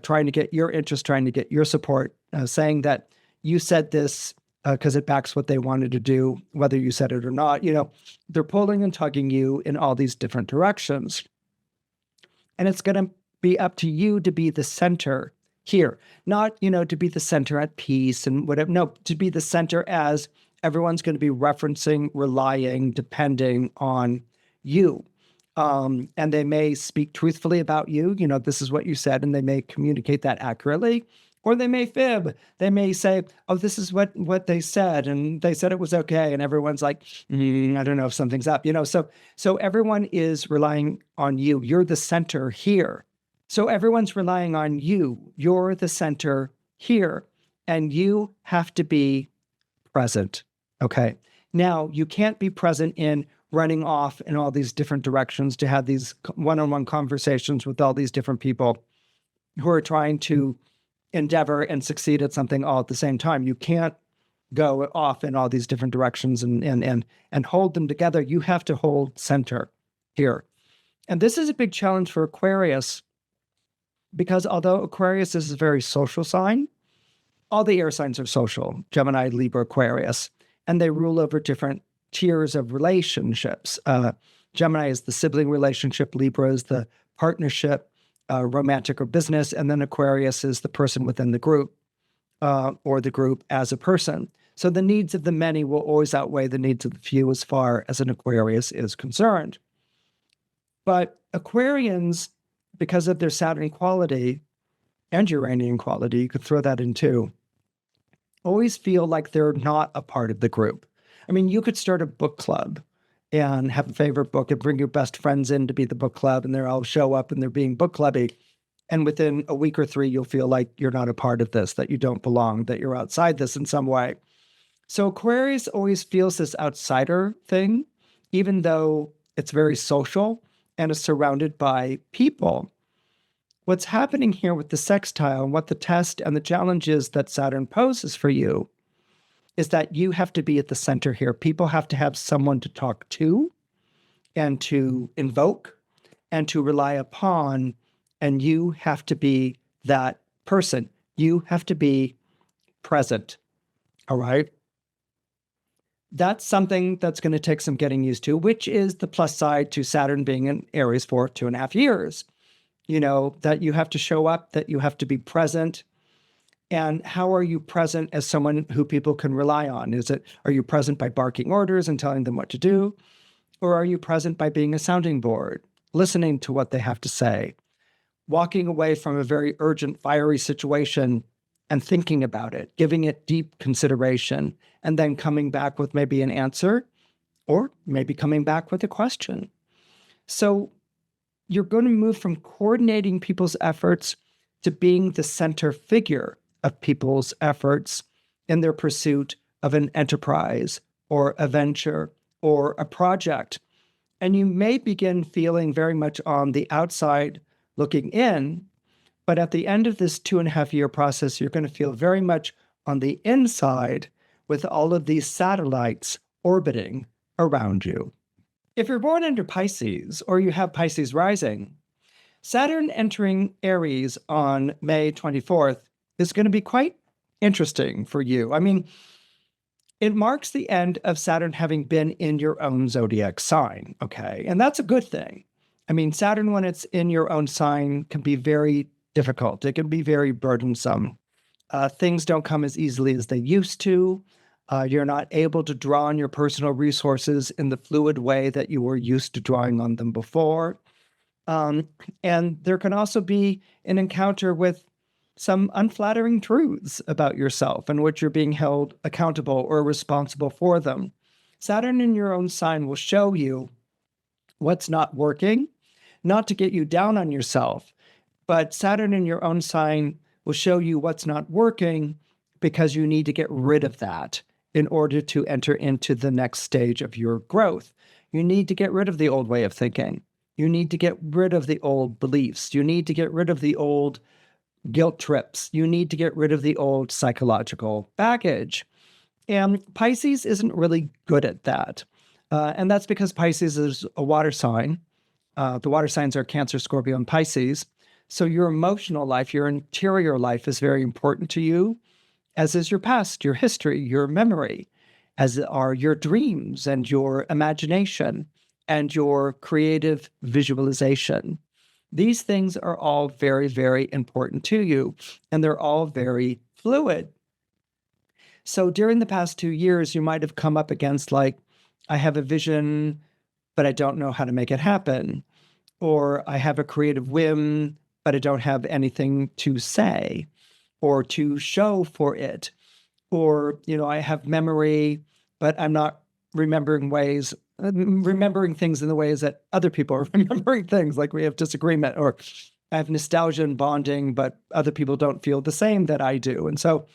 trying to get your interest, trying to get your support, saying that you said this because it backs what they wanted to do, whether you said it or not. They're pulling and tugging you in all these different directions. And it's going to be up to you to be the center here, not, to be the center at peace and whatever. No, to be the center as everyone's going to be referencing, relying, depending on you. And they may speak truthfully about you. This is what you said, and they may communicate that accurately. Or they may fib. They may say, oh, this is what they said, and they said it was okay. And everyone's like, I don't know if something's up, So everyone is relying on you. You're the center here. So everyone's relying on you. You're the center here. And you have to be present, okay? Now, you can't be present in running off in all these different directions to have these one-on-one conversations with all these different people who are trying to endeavor and succeed at something all at the same time. You can't go off in all these different directions and hold them together. You have to hold center here. And this is a big challenge for Aquarius because although Aquarius is a very social sign, all the air signs are social, Gemini, Libra, Aquarius, and they rule over different tiers of relationships. Gemini is the sibling relationship, Libra is the partnership, romantic or business, and then Aquarius is the person within the group or the group as a person. So the needs of the many will always outweigh the needs of the few as far as an Aquarius is concerned. But Aquarians, because of their Saturn quality and Uranian quality, you could throw that in too, always feel like they're not a part of the group. I mean, you could start a book club and have a favorite book and bring your best friends in to be the book club, and they'll all show up and they're being book clubby. And within a week or three, you'll feel like you're not a part of this, that you don't belong, that you're outside this in some way. So Aquarius always feels this outsider thing, even though it's very social and is surrounded by people. What's happening here with the sextile and what the test and the challenge is that Saturn poses for you is that you have to be at the center here. People have to have someone to talk to and to invoke and to rely upon, and you have to be that person. You have to be present, all right? That's something that's going to take some getting used to, which is the plus side to Saturn being in Aries for 2.5 years. That you have to show up, that you have to be present. And how are you present as someone who people can rely on? Are you present by barking orders and telling them what to do? Or are you present by being a sounding board, listening to what they have to say, walking away from a very urgent, fiery situation and thinking about it, giving it deep consideration, and then coming back with maybe an answer or maybe coming back with a question. So you're going to move from coordinating people's efforts to being the center figure of people's efforts in their pursuit of an enterprise or a venture or a project. And you may begin feeling very much on the outside looking in, but at the end of this 2.5-year process, you're going to feel very much on the inside with all of these satellites orbiting around you. If you're born under Pisces or you have Pisces rising, Saturn entering Aries on May 24th is going to be quite interesting for you. I mean, it marks the end of Saturn having been in your own zodiac sign, okay? And that's a good thing. I mean, Saturn, when it's in your own sign, can be very difficult. It can be very burdensome. Things don't come as easily as they used to. You're not able to draw on your personal resources in the fluid way that you were used to drawing on them before. And there can also be an encounter with some unflattering truths about yourself in which you're being held accountable or responsible for them. Saturn in your own sign will show you what's not working, not to get you down on yourself, but Saturn in your own sign will show you what's not working because you need to get rid of that in order to enter into the next stage of your growth. You need to get rid of the old way of thinking. You need to get rid of the old beliefs. You need to get rid of the old guilt trips. You need to get rid of the old psychological baggage. And Pisces isn't really good at that. And that's because Pisces is a water sign. The water signs are Cancer, Scorpio, and Pisces. So your emotional life, your interior life is very important to you, as is your past, your history, your memory, as are your dreams and your imagination and your creative visualization. These things are all very, very important to you, and they're all very fluid. So during the past 2 years, you might have come up against like, I have a vision, but I don't know how to make it happen. Or I have a creative whim, but I don't have anything to say or to show for it. Or, I have memory, but I'm not remembering things in the ways that other people are remembering things, like we have disagreement, or I have nostalgia and bonding, but other people don't feel the same that I do. And so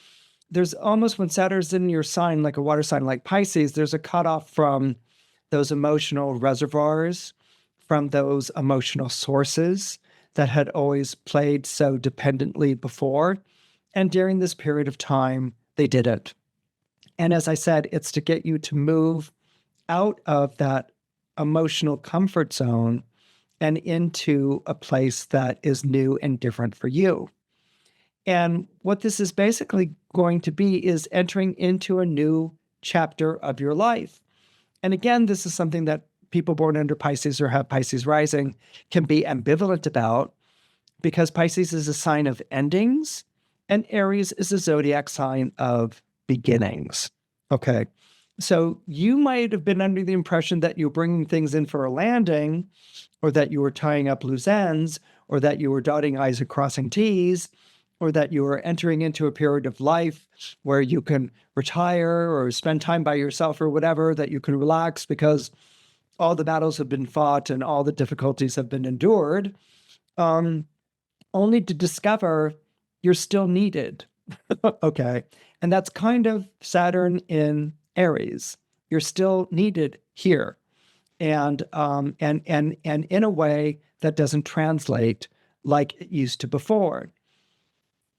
there's almost, when Saturn's in your sign, like a water sign like Pisces, there's a cutoff from those emotional reservoirs, from those emotional sources that had always played so dependently before. And during this period of time, they didn't. And as I said, it's to get you to move out of that emotional comfort zone and into a place that is new and different for you. And what this is basically going to be is entering into a new chapter of your life. And again, this is something that people born under Pisces or have Pisces rising can be ambivalent about, because Pisces is a sign of endings and Aries is a zodiac sign of beginnings. Okay. So you might have been under the impression that you're bringing things in for a landing, or that you were tying up loose ends, or that you were dotting I's and crossing T's, or that you were entering into a period of life where you can retire or spend time by yourself or whatever, that you can relax because all the battles have been fought and all the difficulties have been endured, only to discover you're still needed. Okay. And that's kind of Saturn in Aries. You're still needed here. And in a way that doesn't translate like it used to before.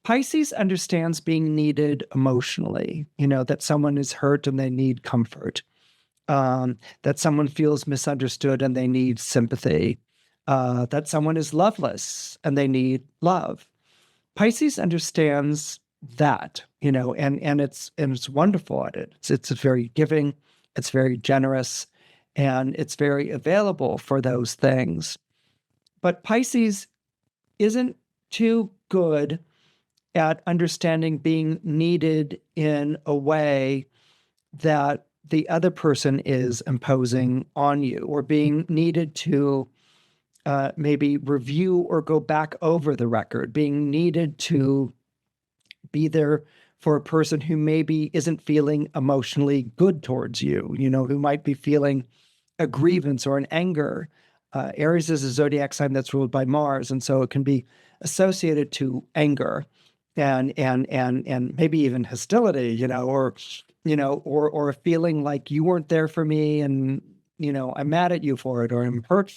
Pisces understands being needed emotionally, that someone is hurt and they need comfort, that someone feels misunderstood and they need sympathy, that someone is loveless and they need love. Pisces understands that, and it's wonderful at it. It's very giving, it's very generous, and it's very available for those things. But Pisces isn't too good at understanding being needed in a way that the other person is imposing on you, or being needed to maybe review or go back over the record, being needed to be there for a person who maybe isn't feeling emotionally good towards you, who might be feeling a grievance or an anger. Aries is a zodiac sign that's ruled by Mars, and so it can be associated to anger and maybe even hostility, or a feeling like you weren't there for me, and I'm mad at you for it, or I'm hurt,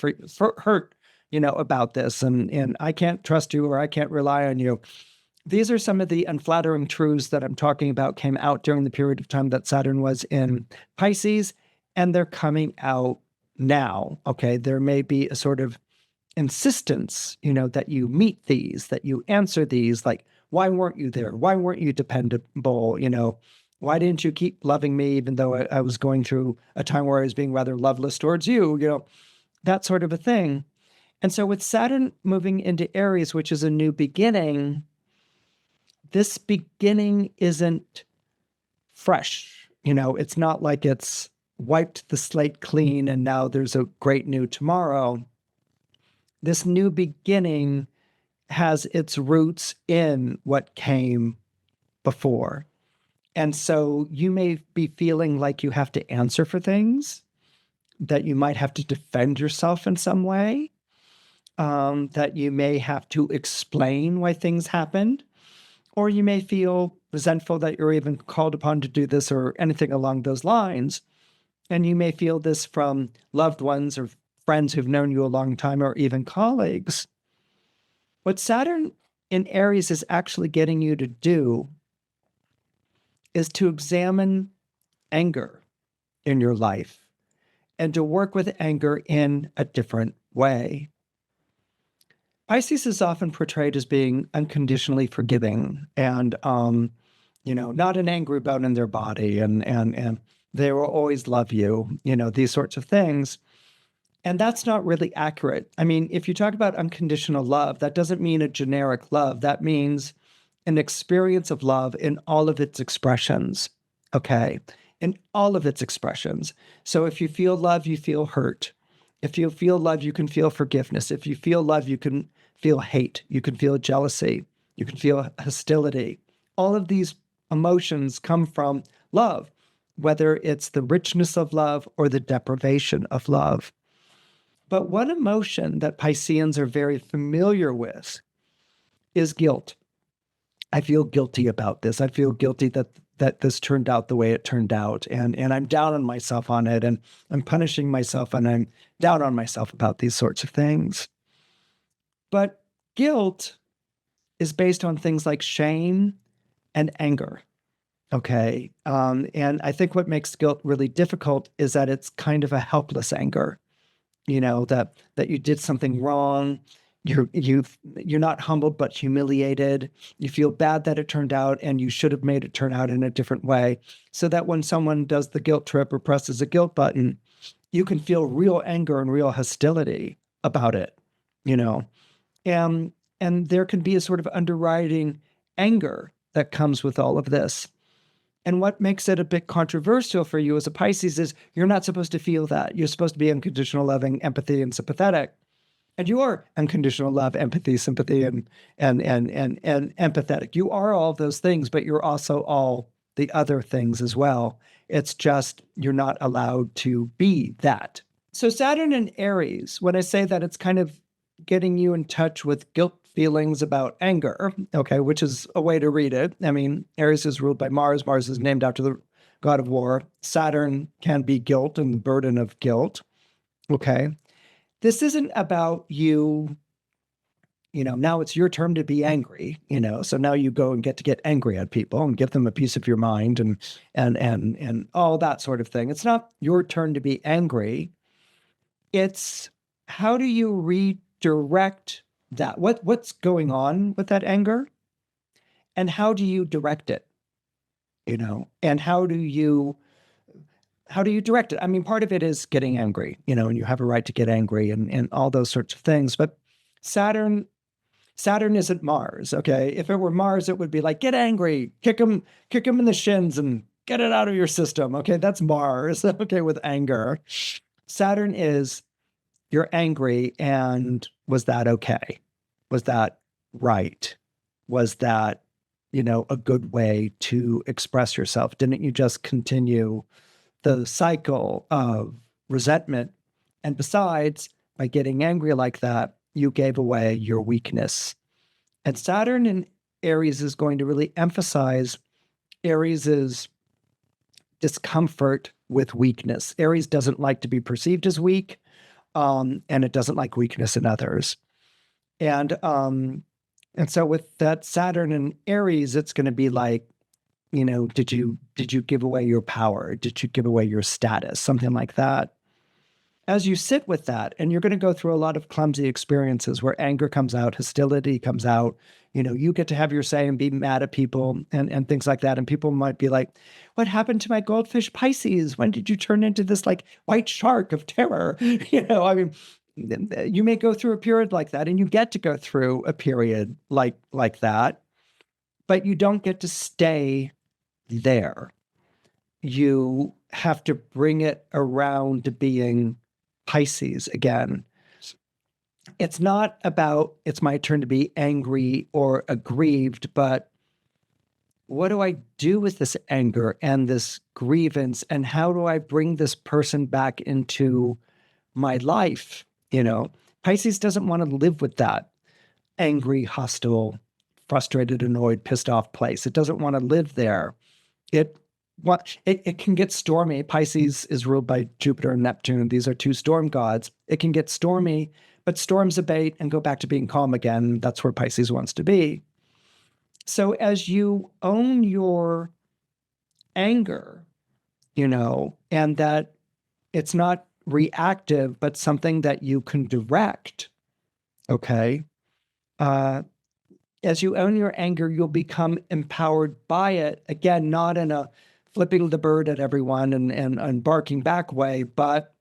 about this, and I can't trust you, or I can't rely on you. These are some of the unflattering truths that I'm talking about came out during the period of time that Saturn was in Pisces, and they're coming out now. Okay, there may be a sort of insistence, that you meet these, that you answer these, like, why weren't you there? Why weren't you dependable? Why didn't you keep loving me, even though I was going through a time where I was being rather loveless towards you, that sort of a thing. And so with Saturn moving into Aries, which is a new beginning, this beginning isn't fresh. It's not like it's wiped the slate clean and now there's a great new tomorrow. This new beginning has its roots in what came before. And so you may be feeling like you have to answer for things, that you might have to defend yourself in some way, that you may have to explain why things happened, or you may feel resentful that you're even called upon to do this or anything along those lines. And you may feel this from loved ones or friends who've known you a long time, or even colleagues. What Saturn in Aries is actually getting you to do is to examine anger in your life and to work with anger in a different way. Pisces is often portrayed as being unconditionally forgiving and, not an angry bone in their body, and they will always love you, these sorts of things. And that's not really accurate. I mean, if you talk about unconditional love, that doesn't mean a generic love. That means an experience of love in all of its expressions, okay? In all of its expressions. So if you feel love, you feel hurt. If you feel love, you can feel forgiveness. If you feel love, you can feel hate. You can feel jealousy. You can feel hostility. All of these emotions come from love, whether it's the richness of love or the deprivation of love. But one emotion that Pisceans are very familiar with is guilt. I feel guilty about this. I feel guilty that this turned out the way it turned out. And I'm down on myself on it. And I'm punishing myself, and I'm down on myself about these sorts of things. But guilt is based on things like shame and anger. Okay. And I think what makes guilt really difficult is that it's kind of a helpless anger. That you did something wrong. You're not humbled, but humiliated. You feel bad that it turned out, and you should have made it turn out in a different way. So that when someone does the guilt trip or presses a guilt button, you can feel real anger and real hostility about it, and there can be a sort of underwriting anger that comes with all of this. And what makes it a bit controversial for you as a Pisces is you're not supposed to feel that. You're supposed to be unconditional loving, empathy, and sympathetic. And you are unconditional love, empathy, sympathy, and empathetic. You are all those things, but you're also all the other things as well. It's just you're not allowed to be that. So Saturn in Aries, when I say that, it's kind of getting you in touch with guilt feelings about anger, okay, which is a way to read it. I mean, Aries is ruled by Mars. Mars is named after the god of war. Saturn can be guilt and the burden of guilt, okay? This isn't about you, now it's your turn to be angry, so now you go and get to get angry at people and give them a piece of your mind and all that sort of thing. It's not your turn to be angry. It's how do you redirect that? What's going on with that anger? And how do you direct it? And how do you direct it? I mean, part of it is getting angry, and you have a right to get angry and all those sorts of things. But Saturn isn't Mars, okay? If it were Mars, it would be like, get angry, kick him in the shins and get it out of your system, okay? That's Mars, okay, with anger. Saturn is, you're angry, and was that okay? Was that right? Was that a good way to express yourself? Didn't you just continue the cycle of resentment? And besides, by getting angry like that, you gave away your weakness. And Saturn in Aries is going to really emphasize Aries's discomfort with weakness. Aries doesn't like to be perceived as weak, and it doesn't like weakness in others. And so with that Saturn in Aries, it's going to be like, did you give away your power? Did you give away your status? Something like that. As you sit with that, and you're going to go through a lot of clumsy experiences where anger comes out, hostility comes out, you get to have your say and be mad at people and things like that. And people might be like, what happened to my goldfish Pisces? When did you turn into this like white shark of terror? I mean, you may go through a period like that, and you get to go through a period like that, but you don't get to stay there. You have to bring it around to being Pisces again. It's not about, it's my turn to be angry or aggrieved, but what do I do with this anger and this grievance? And how do I bring this person back into my life? Pisces doesn't want to live with that angry, hostile, frustrated, annoyed, pissed off place. It doesn't want to live there. It can get stormy. Pisces is ruled by Jupiter and Neptune. These are two storm gods. It can get stormy, but storms abate and go back to being calm again. That's where Pisces wants to be. So as you own your anger, and that it's not reactive, but something that you can direct, okay? As you own your anger, you'll become empowered by it. Again, not in a flipping the bird at everyone and barking back way, but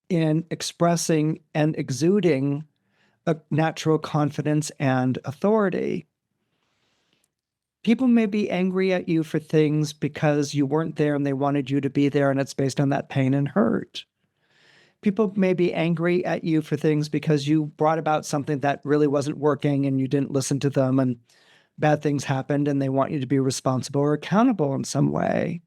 in expressing and exuding a natural confidence and authority. People may be angry at you for things because you weren't there and they wanted you to be there, and it's based on that pain and hurt. People may be angry at you for things because you brought about something that really wasn't working and you didn't listen to them, and bad things happened, and they want you to be responsible or accountable in some way.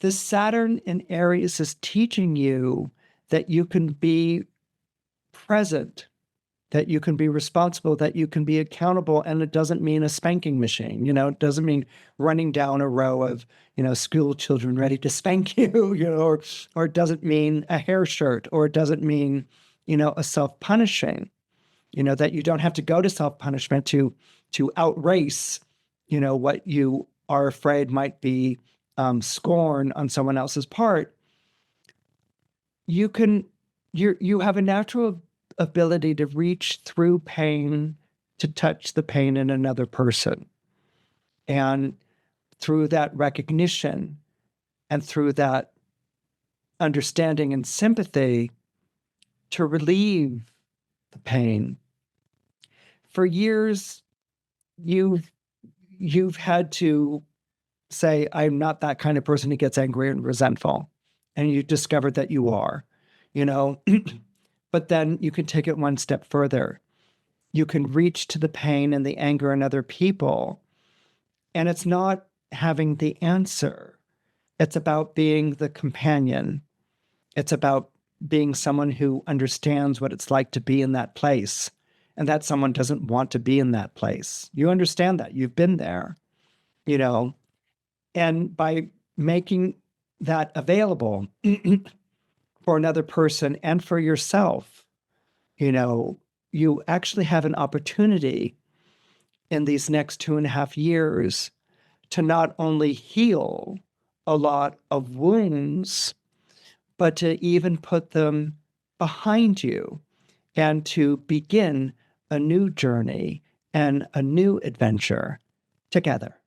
This Saturn in Aries is teaching you that you can be present, that you can be responsible, that you can be accountable. And it doesn't mean a spanking machine. It doesn't mean running down a row of, school children ready to spank you, or it doesn't mean a hair shirt, or it doesn't mean, a self-punishing, that you don't have to go to self-punishment to outrace, what you are afraid might be scorn on someone else's part. You have a natural ability to reach through pain to touch the pain in another person. And through that recognition and through that understanding and sympathy, to relieve the pain. For years, you've had to say, I'm not that kind of person who gets angry and resentful. And you discovered that you are, but then you can take it one step further. You can reach to the pain and the anger in other people. And it's not having the answer. It's about being the companion. It's about being someone who understands what it's like to be in that place, and that someone doesn't want to be in that place. You understand that. You've been there, and by making that available for another person and for yourself, you actually have an opportunity in these next 2.5 years to not only heal a lot of wounds, but to even put them behind you and to begin a new journey and a new adventure together.